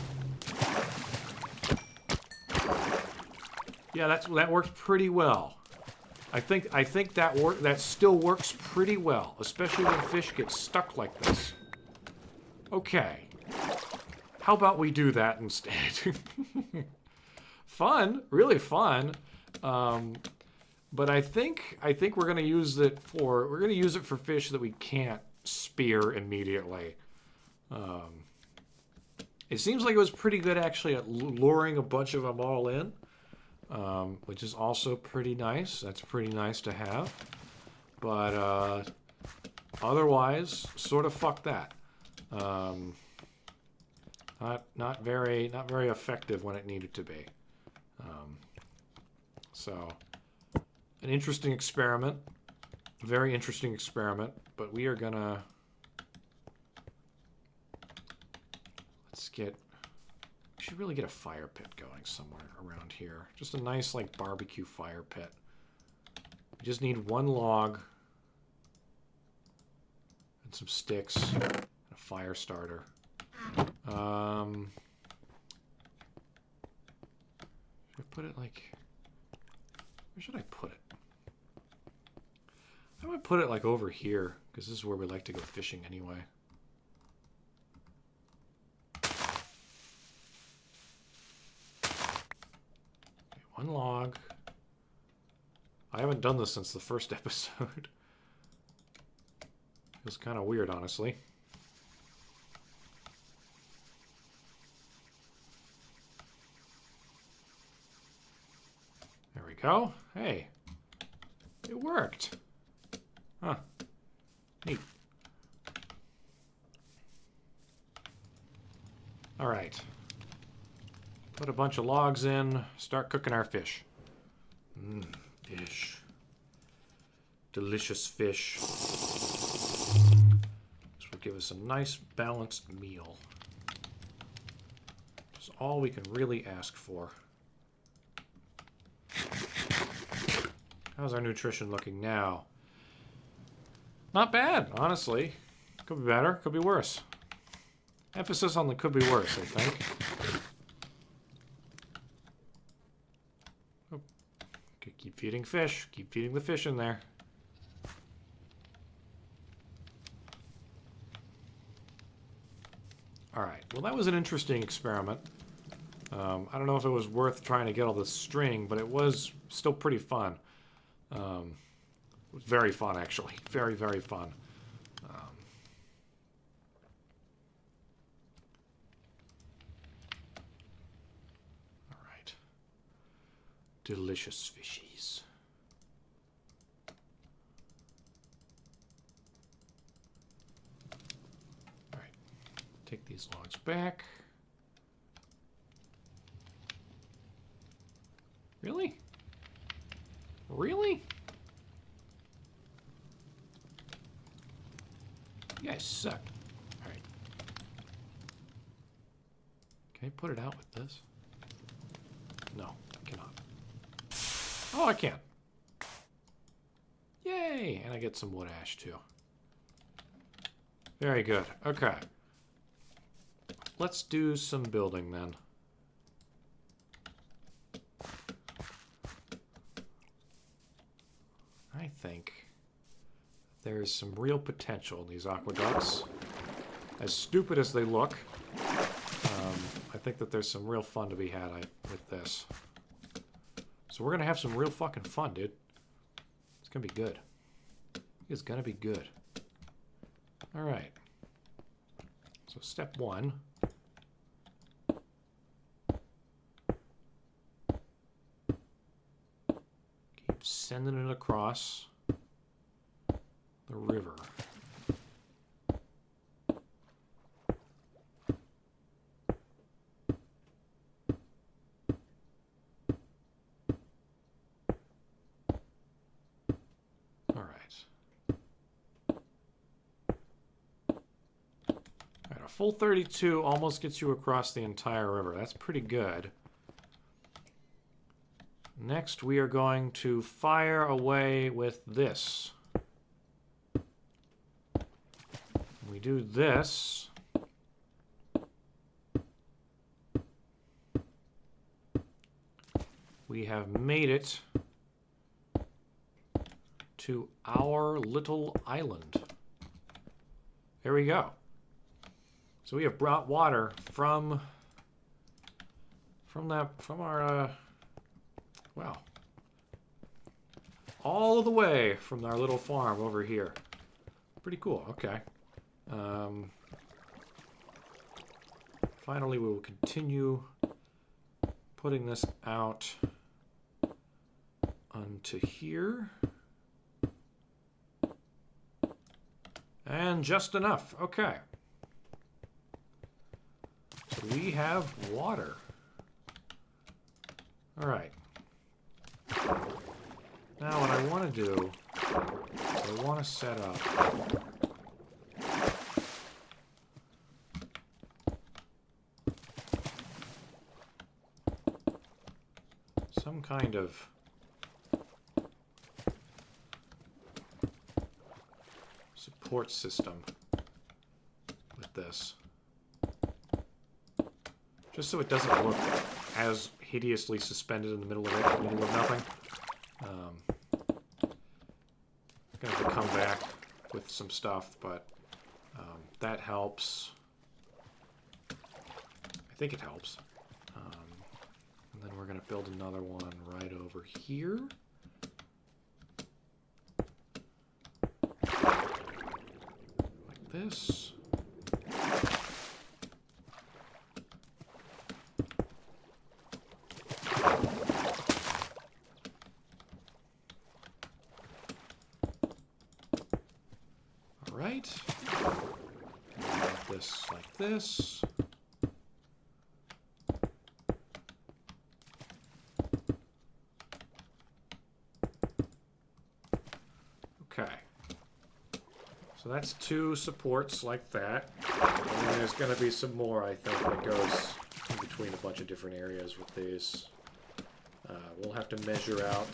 Yeah, that works pretty well. I think that still works pretty well, especially when fish get stuck like this. Okay. How about we do that instead? Fun, really fun. But I think we're gonna use it for fish that we can't spear immediately. It seems like it was pretty good actually at luring a bunch of them all in. Which is also pretty nice. That's pretty nice to have. But, otherwise, sort of fuck that. Not very effective when it needed to be. So, an interesting experiment. Very interesting experiment. But we are gonna... Let's get... We should really get a fire pit going somewhere around here. Just a nice, like, barbecue fire pit. We just need one log. And some sticks. And a fire starter. Should I put it, like... Where should I put it? I might put it, like, over here. Because this is where we like to go fishing anyway. One log. I haven't done this since the first episode. Feels kind of weird, honestly. There we go. Hey. It worked. Huh. Neat. All right. Put a bunch of logs in, start cooking our fish. Fish. Delicious fish. This will give us a nice balanced meal. It's all we can really ask for. How's our nutrition looking now? Not bad, honestly. Could be better, could be worse. Emphasis on the could be worse, I think. Keep feeding fish. Keep feeding the fish in there. Alright, well that was an interesting experiment. I don't know if it was worth trying to get all the string, but it was still pretty fun. It was very fun, actually. Very, very fun. All right. Delicious fishies. All right. Take these logs back. Really? Really? You guys suck. Alright. Can I put it out with this? No, I cannot. Oh, I can. Yay! And I get some wood ash, too. Very good. Okay. Let's do some building, then. I think there's some real potential in these aqueducts. As stupid as they look, I think that there's some real fun to be had with this. So we're going to have some real fucking fun, dude. It's going to be good. It's going to be good. All right. So step one. Keep sending it across the river. Full 32 almost gets you across the entire river. That's pretty good. Next, we are going to fire away with this. We do this. We have made it to our little island. There we go. So we have brought water from our, well, all the way from our little farm over here. Pretty cool. Okay. Finally, we will continue putting this out onto here. And just enough. Okay. We have water. All right. Now what I want to do is I want to set up some kind of support system with this. Just so it doesn't look as hideously suspended in the middle of it, in the middle of nothing. I'm going to have to come back with some stuff, but that helps. I think it helps. And then we're going to build another one right over here. Like this. This like this. Okay. So that's two supports like that. And then there's going to be some more, I think, that goes in between a bunch of different areas with these. We'll have to measure out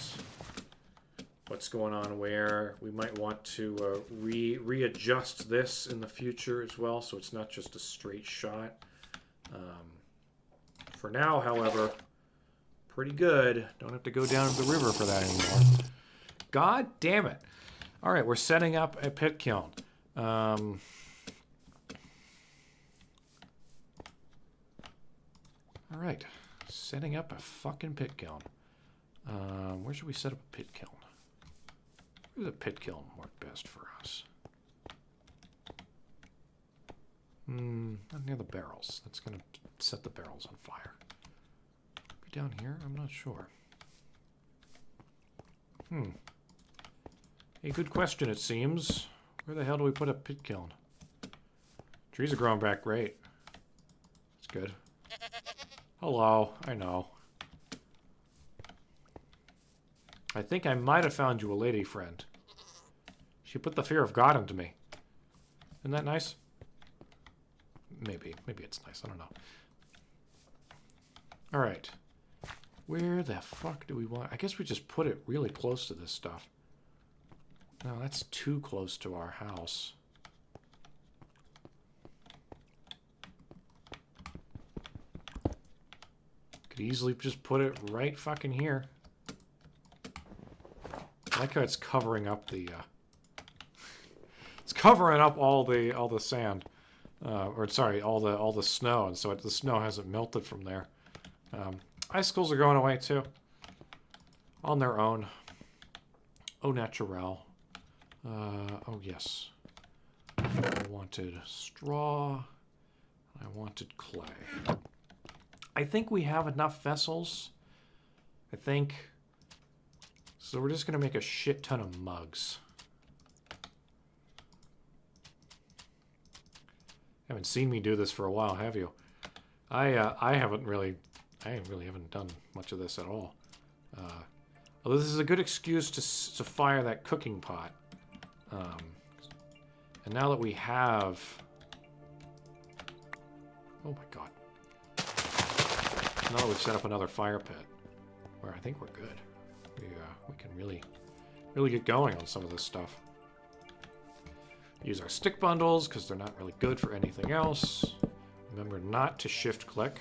what's going on where. We might want to readjust this in the future as well, so it's not just a straight shot. For now, however, pretty good. Don't have to go down to the river for that anymore. God damn it. All right, we're setting up a pit kiln. All right. Setting up a fucking pit kiln. Where should we set up a pit kiln? Where's a pit kiln work best for us? Not near the barrels. That's gonna set the barrels on fire. Be down here? I'm not sure. A good question, it seems. Where the hell do we put a pit kiln? Trees are growing back great. That's good. Hello, I know. I think I might have found you a lady friend. She put the fear of God into me. Isn't that nice? Maybe. Maybe it's nice. I don't know. Alright. Where the fuck do we want... I guess we just put it really close to this stuff. No, that's too close to our house. Could easily just put it right fucking here. I like how it's covering up the... it's covering up all the sand. Or sorry, all the snow, and so the snow hasn't melted from there. Icicles are going away too, on their own. Au naturel. Oh yes. I wanted straw. I wanted clay. I think we have enough vessels. I think. So we're just gonna make a shit ton of mugs. Haven't seen me do this for a while, have you? I really haven't done much of this at all. Although this is a good excuse to fire that cooking pot. And now that we have... Oh my god. Now that we've set up another fire pit, where I think we're good. We can really get going on some of this stuff. Use our stick bundles, because they're not really good for anything else. Remember not to shift click.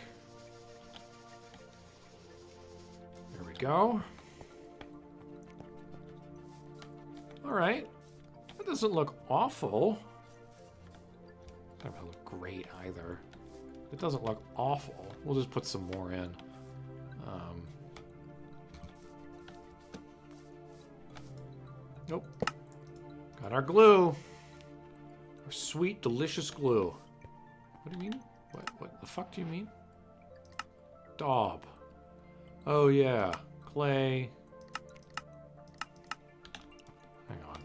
There we go. Alright. That doesn't look awful. Doesn't look great either. It doesn't look awful. We'll just put some more in. Nope. Got our glue. Our sweet, delicious glue. What do you mean? What the fuck do you mean? Daub. Oh yeah. Clay. Hang on.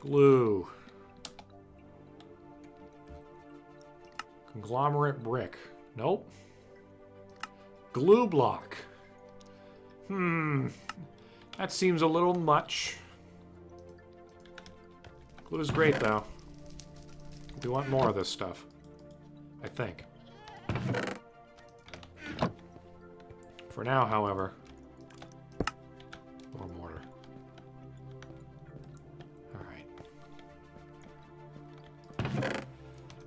Glue. Conglomerate brick. Nope. Glue block. That seems a little much. Glue's great, though. We want more of this stuff. I think. For now, however. More mortar. Alright.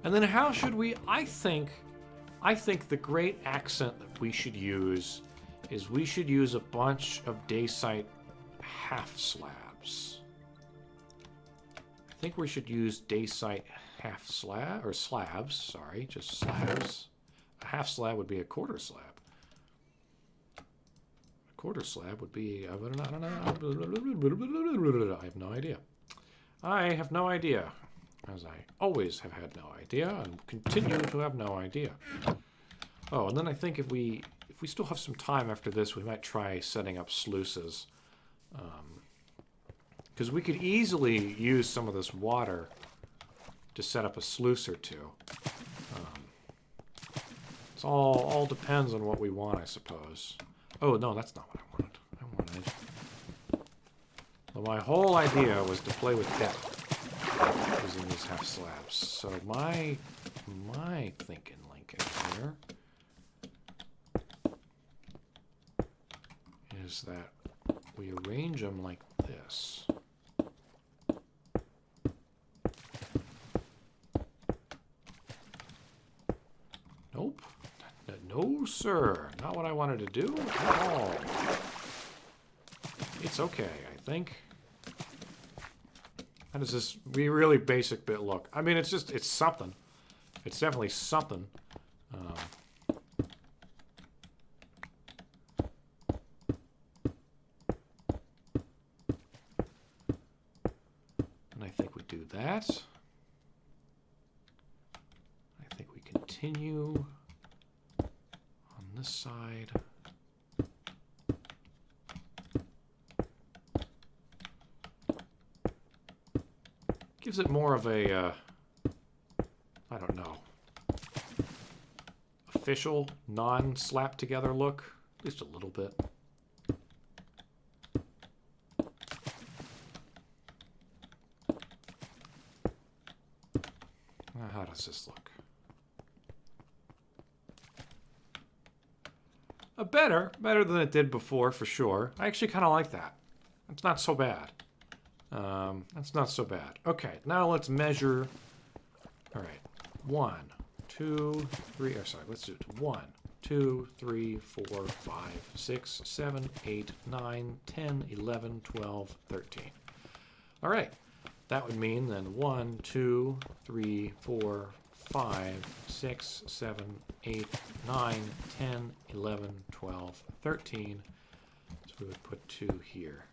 And then how should we... I think the great accent that we should use is we should use a bunch of dacite half slabs. I think we should use dacite half slab, or slabs, sorry, just slabs. A half slab would be a quarter slab. A quarter slab would be, I don't know. I have no idea. I have no idea. As I always have had no idea, and continue to have no idea. Oh, and then I think if we still have some time after this, we might try setting up sluices. Because we could easily use some of this water to set up a sluice or two. It's all depends on what we want, I suppose. Oh, no, that's not what I wanted. Well, my whole idea was to play with depth using these half slabs. So my thinking here is that we arrange them like this. Nope. No, sir. Not what I wanted to do at all. It's okay, I think. How does this really basic bit look? I mean, it's something. It's definitely something. And I think we do that. I think we continue on this side. Gives it more of a, I don't know, official, non-slapped together look, at least a little bit. How does this look? Better than it did before, for sure. I actually kind of like that. It's not so bad. That's not so bad. Okay, now let's measure. All right, 1, 2, 3. Oh, sorry, let's do it. 1, 2, 3, 4, 5, 6, 7, 8, 9, 10, 11, 12, 13. All right, that would mean then 1, 2, 3, 4, 5, 6, 7, 8, 9, 10, 11, 12, 13. So we would put 2 here.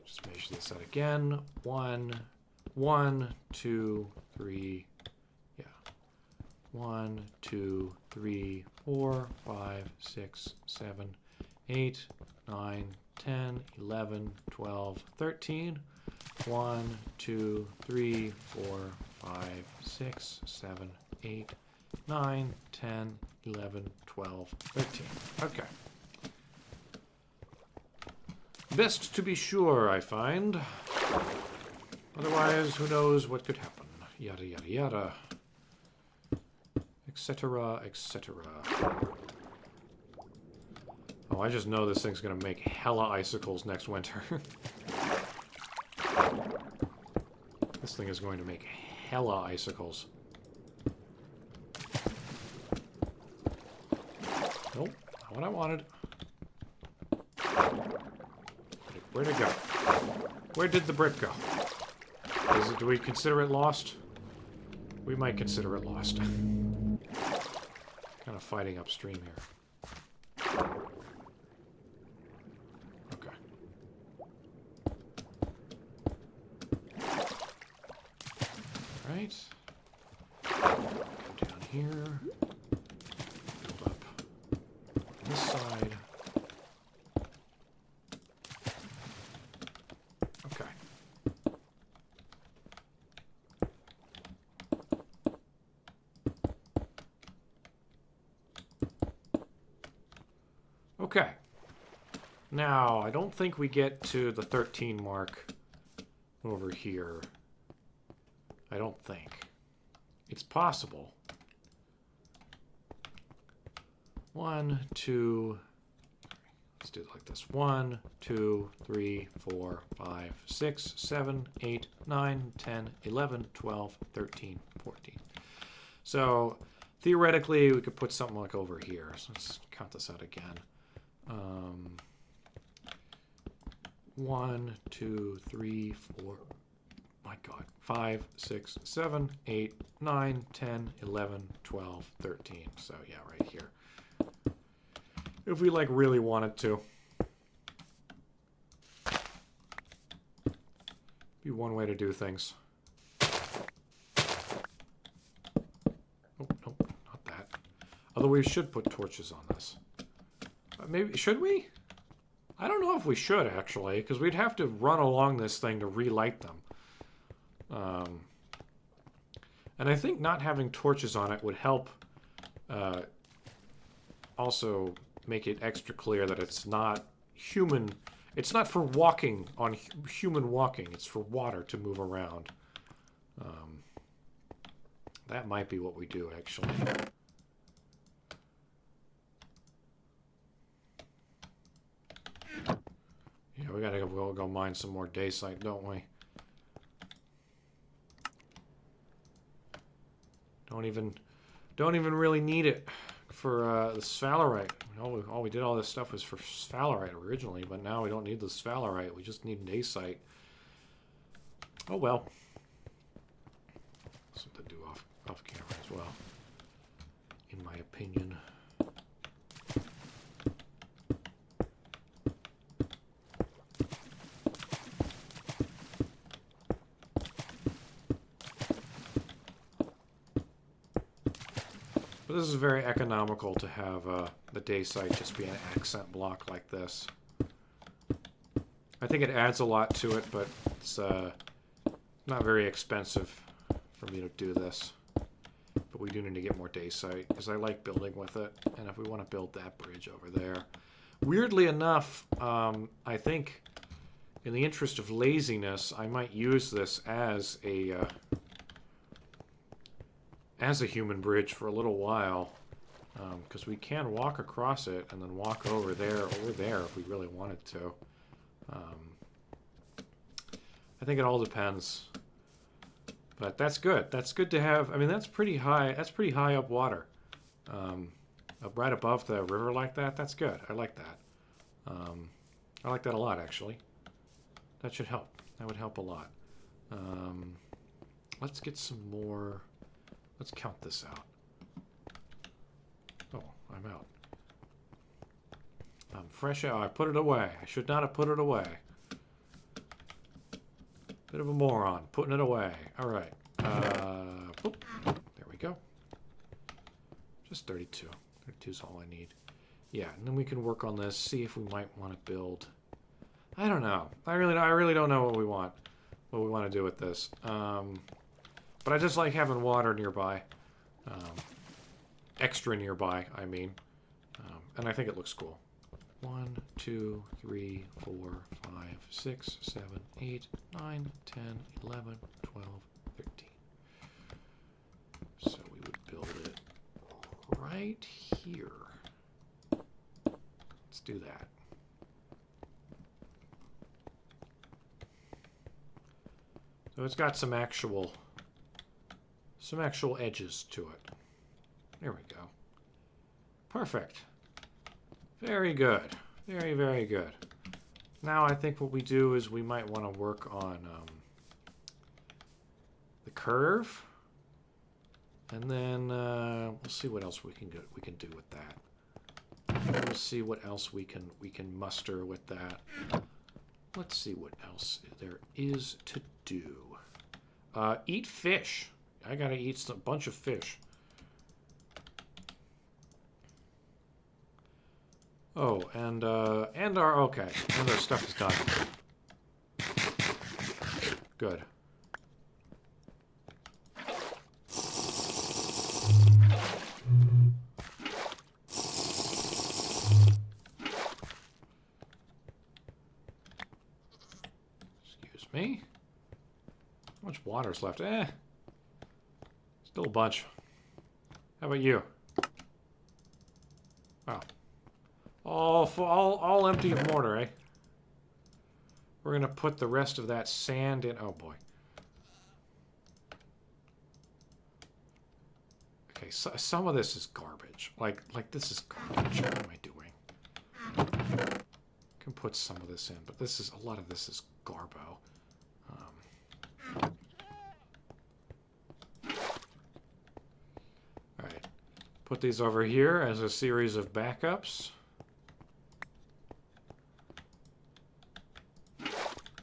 Just measure this out again. 1, 1, 2, 3. Yeah. 1, 2, 3, 4, 5, 6, 7, 8, 9, 10, 11, 12, 13. 1, 2, 3, 4, 5, 6, 7, 8, 9, 10, 11, 12, 13. Okay. Best to be sure, I find. Otherwise, who knows what could happen. Yada, yada, yada. Etc., etc. Oh, I just know this thing's gonna make hella icicles next winter. This thing is going to make hella icicles. Nope, not what I wanted. Where'd it go? Where did the brick go? Do we consider it lost? We might consider it lost. Kind of fighting upstream here. Okay. Right. Go down here. Build up this side. Okay. Okay. Now, I don't think we get to the 13 mark over here. I don't think. It's possible. 1, 2, let's do it like this. 1, 2, 3, 4, 5, 6, 7, 8, 9, 10, 11, 12, 13, 14. So theoretically, we could put something like over here. So let's count this out again. 1, 2, 3, 4, my God, 5, 6, 7, 8, 9, 10, 11, 12, 13. So yeah, right here. If we like really wanted to. Be one way to do things. Oh, nope, not that. Although we should put torches on this. Maybe, should we? I don't know if we should, actually, because we'd have to run along this thing to relight them. And I think not having torches on it would help also make it extra clear that it's not human. It's not for walking on human walking. It's for water to move around. That might be what we do, actually. Yeah, we gotta go mine some more daysite, don't we? Don't even really need it for the sphalerite. All we did all this stuff was for sphalerite originally, but now we don't need the sphalerite. We just need dacite. Oh well. Something to do off camera as well, in my opinion. But this is very economical to have the day site just be an accent block like this. I think it adds a lot to it, but it's not very expensive for me to do this. But we do need to get more day site, because I like building with it. And if we want to build that bridge over there. Weirdly enough, I think in the interest of laziness, I might use this as a human bridge for a little while. Because we can walk across it and then walk over there if we really wanted to. I think it all depends, but that's good. That's good to have. I mean, that's pretty high. That's pretty high up water, up right above the river like that. That's good. I like that. I like that a lot, actually. That should help. That would help a lot. Let's get some more. Let's count this out. Oh, I'm out. I'm fresh out. I put it away. I should not have put it away. Bit of a moron. Putting it away. All right. Boop. There we go. Just 32. 32 is all I need. Yeah, and then we can work on this. See if we might want to build. I don't know. I really don't know what we want. What we want to do with this. But I just like having water nearby. Extra nearby, I mean. And I think it looks cool. 1, 2, 3, 4, 5, 6, 7, 8, 9, 10, 11, 12, 13. So we would build it right here. Let's do that. So it's got some actual edges to it. There we go. Perfect. Very good. Very, very good. Now I think what we do is we might want to work on the curve. And then we'll see what else we can do with that. We'll see what else we can muster with that. Let's see what else there is to do. Eat fish. I gotta eat a bunch of fish. Oh, and our stuff is done. Good. Excuse me. How much water's left? Still a bunch. How about you? Wow. All empty of mortar, eh? We're gonna put the rest of that sand in. Oh boy. Okay, so some of this is garbage. Like this is garbage. What am I doing? Can put some of this in, but a lot of this is garbo. All right, put these over here as a series of backups.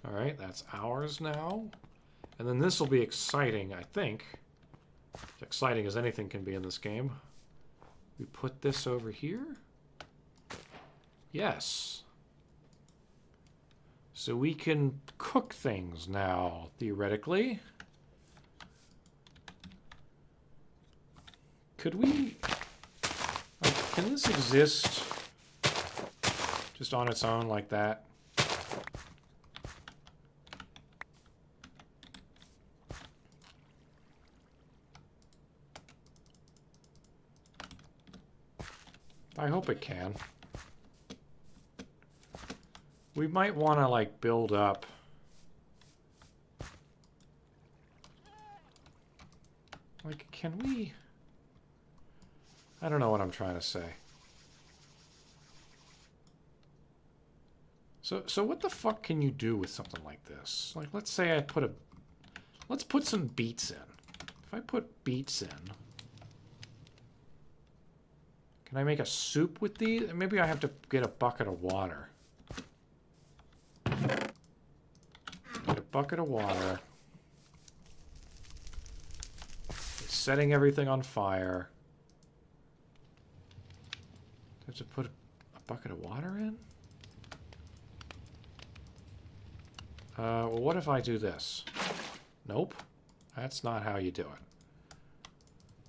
All right, that's ours now. And then this will be exciting, I think. As exciting as anything can be in this game. We put this over here. Yes. So we can cook things now, theoretically. Could we... can this exist just on its own like that? I hope it can. We might want to, like, build up. Like, can we... I don't know what I'm trying to say. So what the fuck can you do with something like this? Like, let's say I put a... Let's put some beets in, If I put beets in, can I make a soup with these? Maybe I have to get a bucket of water. Get a bucket of water. It's setting everything on fire. Do I have to put a bucket of water in? Well, what if I do this? Nope. That's not how you do it.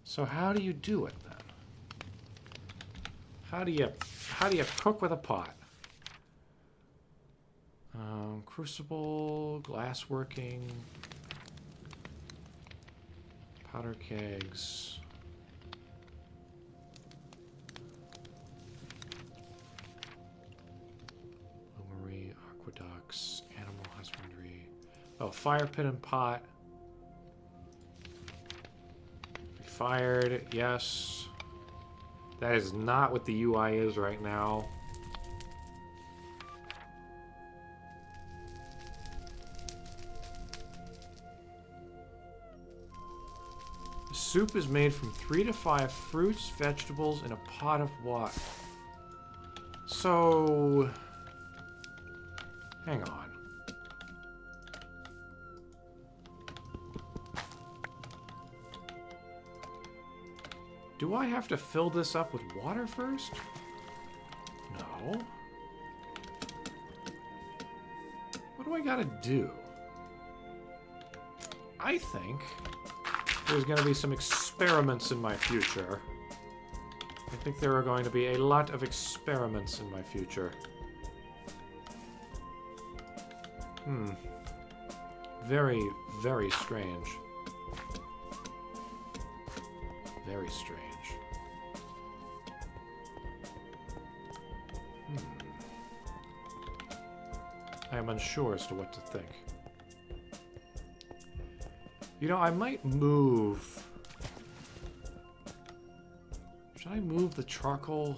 So how do you do it then? How do you cook with a pot? Crucible, glass working, powder kegs. Bloomery, aqueducts, animal husbandry. Oh, fire pit and pot. Be fired, yes. That is not what the UI is right now. The soup is made from 3 to 5 fruits, vegetables, and a pot of water. So... hang on. Do I have to fill this up with water first? No. What do I gotta do? I think there's gonna be some experiments in my future. I think there are going to be a lot of experiments in my future. Very, very strange. Very strange. I am unsure as to what to think. You know, I might move... should I move the charcoal?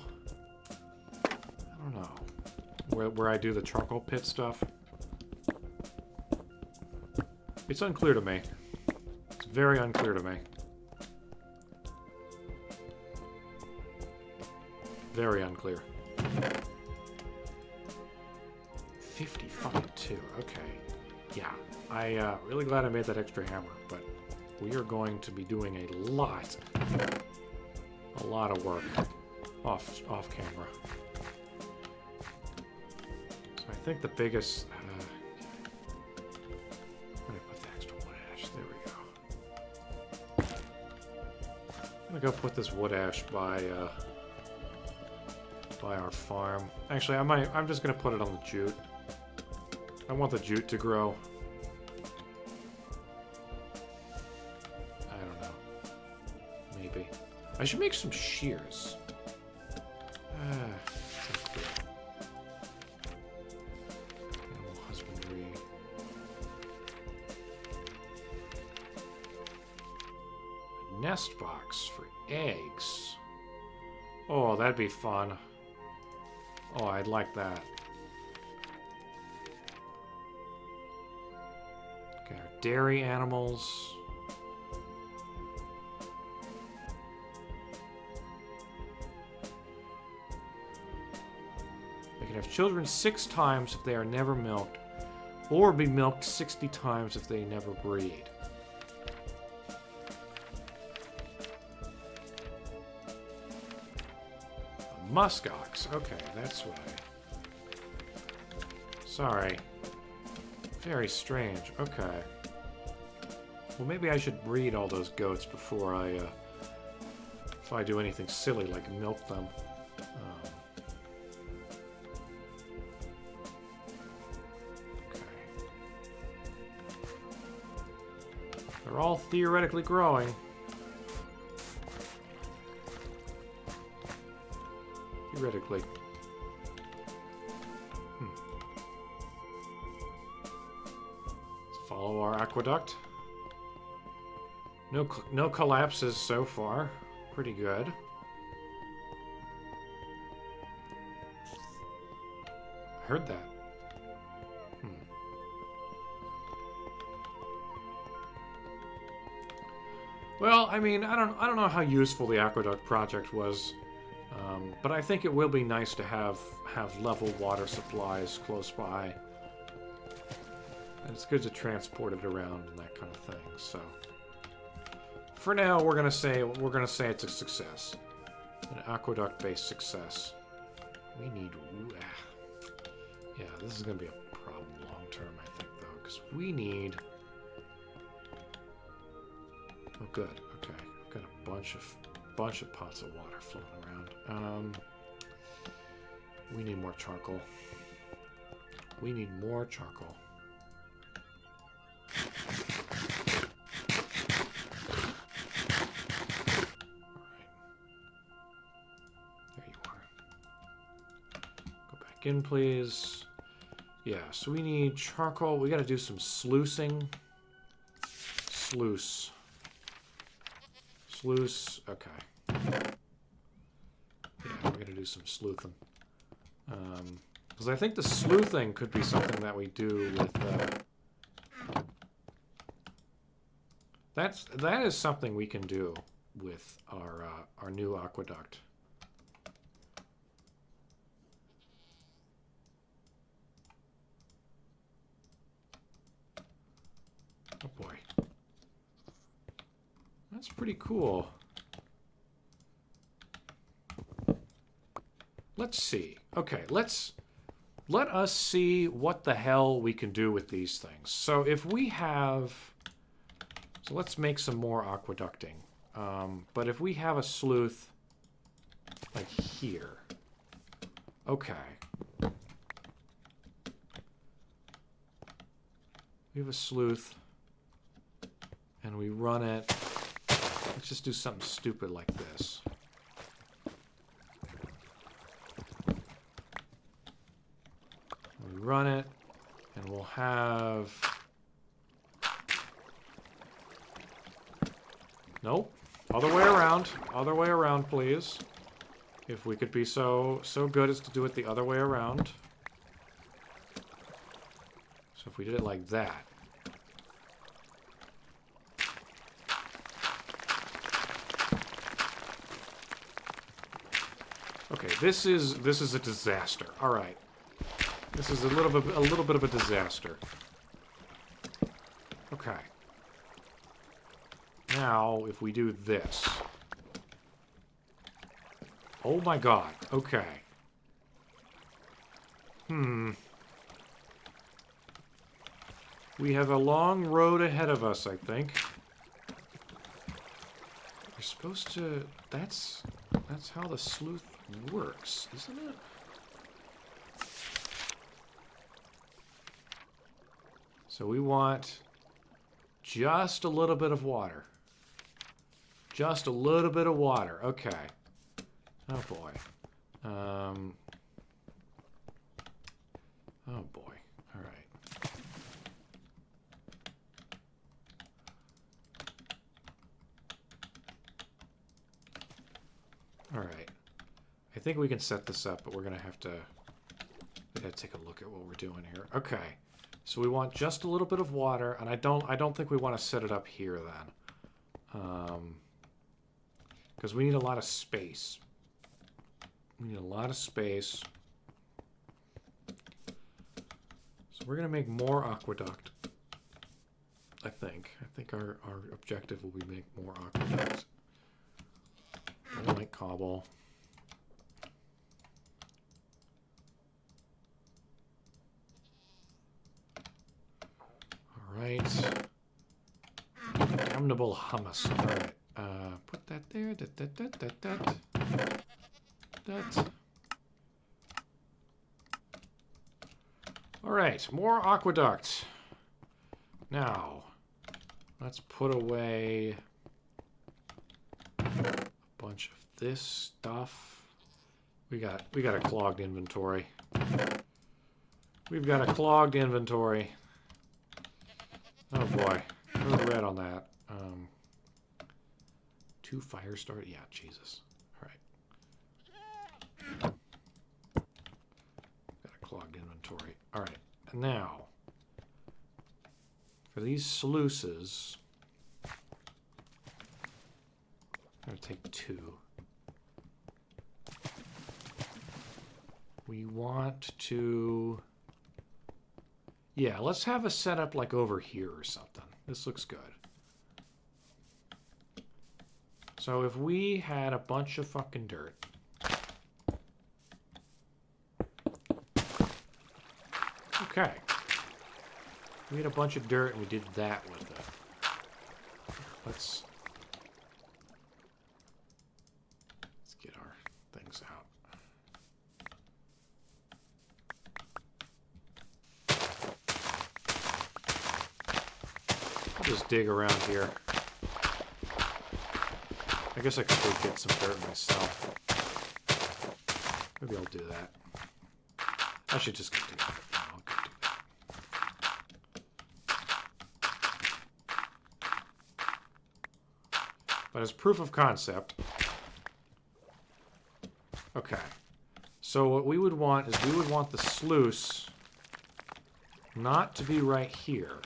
I don't know. Where I do the charcoal pit stuff? It's unclear to me. It's very unclear to me. Very unclear. 50 fucking 2. Okay. Yeah. Really glad I made that extra hammer, but we are going to be doing a lot of work off camera. So I think the biggest... where did I put the extra wood ash? There we go. I'm gonna go put this wood ash by our farm. Actually, I'm just gonna put it on the jute. I want the jute to grow. I don't know. Maybe. I should make some shears. Animal husbandry. A nest box for eggs. Oh, that'd be fun. Oh, I'd like that. Okay, our dairy animals. They can have children 6 times if they are never milked, or be milked 60 times if they never breed. Muskox. Okay, that's what I... sorry. Very strange. Okay. Well, maybe I should breed all those goats before I, if I do anything silly like milk them. Okay. They're all theoretically growing. Theoretically. Let's follow our aqueduct. No collapses so far. Pretty good. I heard that. Well, I mean, I don't know how useful the aqueduct project was, but I think it will be nice to have level water supplies close by. And it's good to transport it around and that kind of thing. So, for now, we're gonna say it's a success, an aqueduct-based success. We need, yeah, this is gonna be a problem long term, I think, though, because we need. Oh, good. Okay, I've got a bunch of pots of water floating around. We need more charcoal. We need more charcoal. Alright. There you are. Go back in, please. Yeah, so we need charcoal. We gotta do some sluicing. Sluice. Sluice. Okay. Yeah, we're gonna do some sleuthing. Because I think the sleuthing could be something that we do with. That is something we can do with our new aqueduct. Oh boy, that's pretty cool. Let's see. Okay, let us see what the hell we can do with these things. So if we have, so let's make some more aqueducting. But if we have a sleuth like here, okay. We have a sleuth and we run it. Let's just do something stupid like this. We run it and we'll have. Nope. Other way around. Other way around, please. If we could be so good as to do it the other way around. So if we did it like that. Okay, this is a disaster. All right. This is a little bit of a disaster. Okay. Now, if we do this. Oh my god. Okay. We have a long road ahead of us, I think. We're supposed to... That's how the sleuth works, isn't it? So we want just a little bit of water. Just a little bit of water. Okay. Oh boy. Oh boy. All right. All right. I think we can set this up, but we're gonna have to take a look at what we're doing here. Okay. So we want just a little bit of water, and I don't think we want to set it up here then. Because we need a lot of space. We need a lot of space. So we're going to make more aqueduct, I think. I think our objective will be make more aqueduct. I like cobble. Alright. Damnable hummus. Alright. Put that there. That. Alright, more aqueduct. Now, let's put away a bunch of this stuff. We got a clogged inventory. We've got a clogged inventory. Oh boy. No red on that. 2 fire start? Yeah, Jesus. Alright. Got a clogged inventory. Alright. And now, for these sluices, I'm going to take 2. We want to... Yeah, let's have a setup like over here or something. This looks good. So if we had a bunch of fucking dirt. Okay. We had a bunch of dirt and we did that with it. Let's get our things out. I'll just dig around here. I guess I could go get some dirt myself. Maybe I'll do that. I should just continue. No, I'll go do that. But as proof of concept, okay. So what we would want is we would want the sluice not to be right here.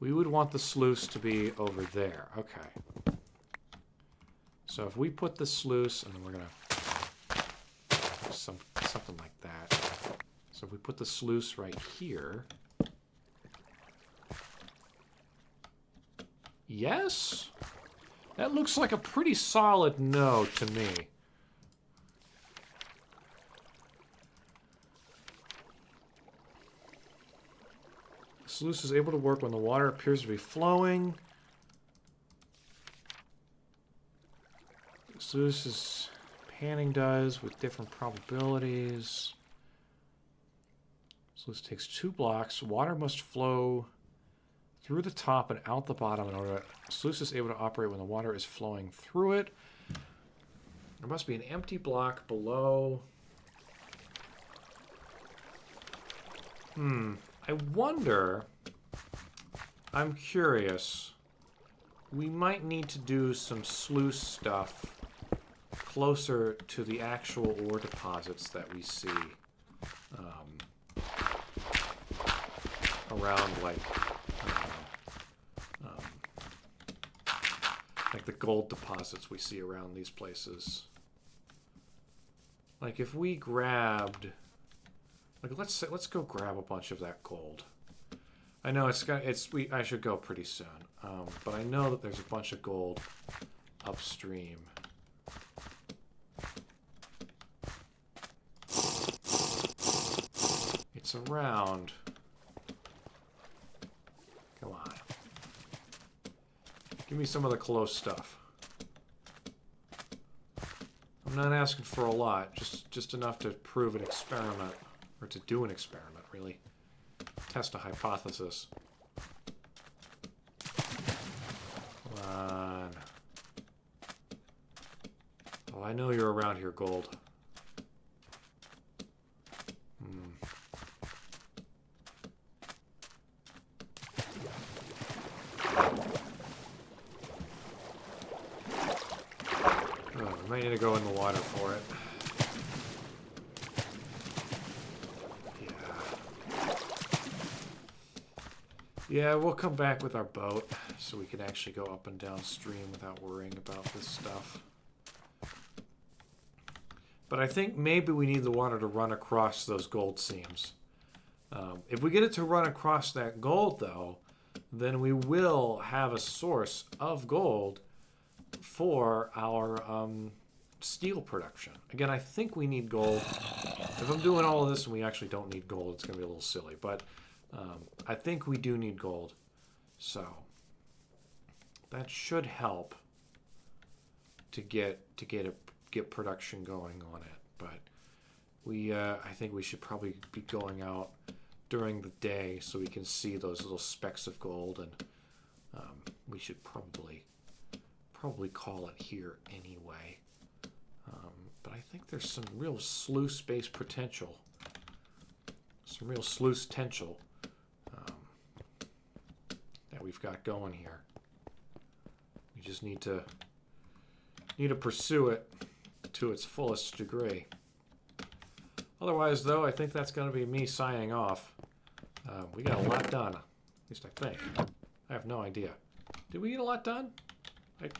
We would want the sluice to be over there. Okay. So if we put the sluice, and then we're going to... something like that. So if we put the sluice right here... Yes? That looks like a pretty solid no to me. Sluice is able to work when the water appears to be flowing. Sluice's panning does with different probabilities. Sluice takes 2 blocks. Water must flow through the top and out the bottom in order. Sluice is able to operate when the water is flowing through it. There must be an empty block below. I wonder, I'm curious, we might need to do some sluice stuff closer to the actual ore deposits that we see around, like the gold deposits we see around these places. Like if we grabbed... Like let's go grab a bunch of that gold. I know I should go pretty soon, but I know that there's a bunch of gold upstream. It's around. Come on, give me some of the close stuff. I'm not asking for a lot, just enough to prove an experiment. Or to do an experiment, really. Test a hypothesis. Come on. Oh, I know you're around here, gold. Oh, we might need to go in the water for it. Yeah, we'll come back with our boat so we can actually go up and downstream without worrying about this stuff. But I think maybe we need the water to run across those gold seams. If we get it to run across that gold, though, then we will have a source of gold for our steel production. Again, I think we need gold. If I'm doing all of this and we actually don't need gold, it's going to be a little silly. But I think we do need gold. So that should help to get production going on it. But I think we should probably be going out during the day so we can see those little specks of gold, and we should probably call it here anyway. But I think there's some real sluice-based potential. Some real sluice potential that we've got going here. We just need to pursue it to its fullest degree. Otherwise, though, I think that's going to be me signing off. We got a lot done, at least I think. I have no idea. Did we get a lot done?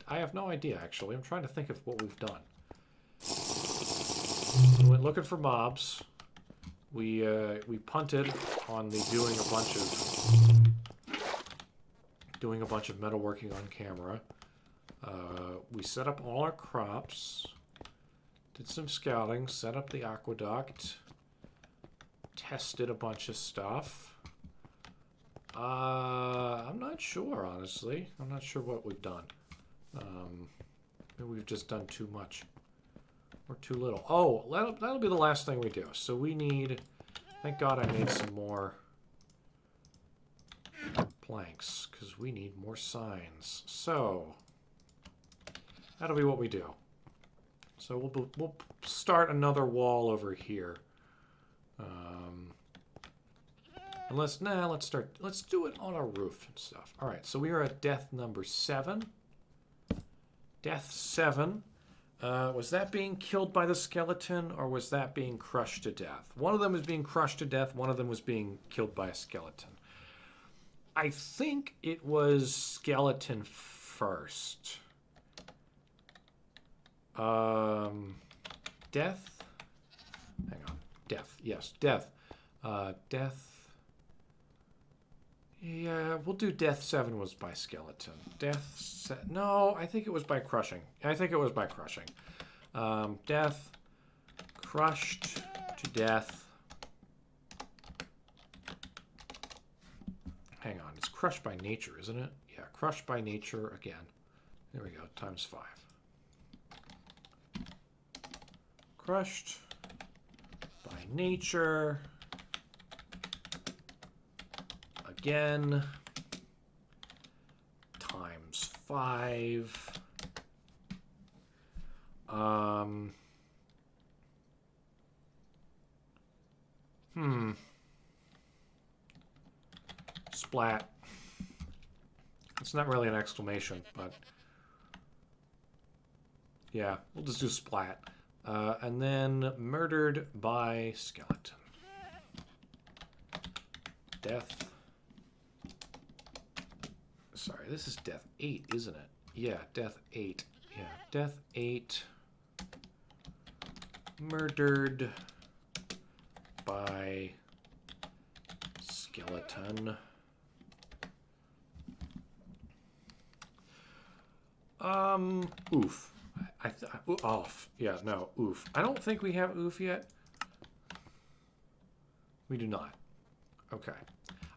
I have no idea, actually. I'm trying to think of what we've done. We went looking for mobs. We punted on the doing a bunch of metalworking on camera. We set up all our crops. Did some scouting. Set up the aqueduct. Tested a bunch of stuff. I'm not sure, honestly. I'm not sure what we've done. Maybe we've just done too much. Or too little. Oh, that'll be the last thing we do. So we need... Thank God I made some more planks, because we need more signs. So, that'll be what we do. So we'll start another wall over here. Let's do it on a roof and stuff. All right, so we are at death number 7. Death 7. Was that being killed by the skeleton, or was that being crushed to death? One of them was being crushed to death. One of them was being killed by a skeleton. I think it was skeleton first. Death? Hang on. Death. Yes, death. Death. Yeah, we'll do death 7 was by skeleton. No, I think it was by crushing. Death. Crushed to death. Hang on, it's crushed by nature, isn't it? Yeah, crushed by nature again. There we go, times 5. Crushed by nature. Again, times 5. Splat. It's not really an exclamation, but yeah, we'll just do splat. And then murdered by skeleton. Death. Sorry, this is death 8, isn't it? Yeah, death 8. Yeah, death 8. Murdered by skeleton. Oof. Off. Yeah, no, oof. I don't think we have oof yet. We do not. Okay.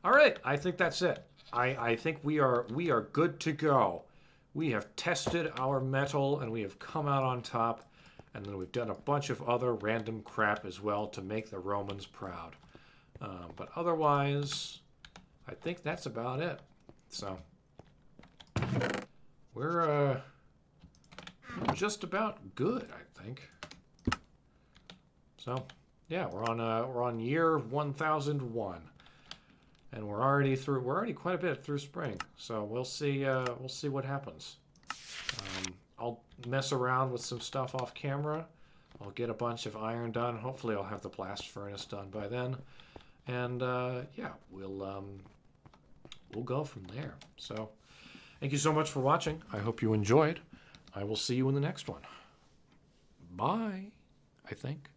All right, I think that's it. I think we are good to go. We have tested our metal and we have come out on top, and then we've done a bunch of other random crap as well to make the Romans proud. But otherwise, I think that's about it. So we're just about good, I think. So yeah, we're on year 1001. And we're already quite a bit through spring, so we'll see what happens. I'll mess around with some stuff off camera. I'll get a bunch of iron done. Hopefully I'll have the blast furnace done by then. And yeah, we'll go from there. So thank you so much for watching. I hope you enjoyed. I will see you in the next one. Bye, I think.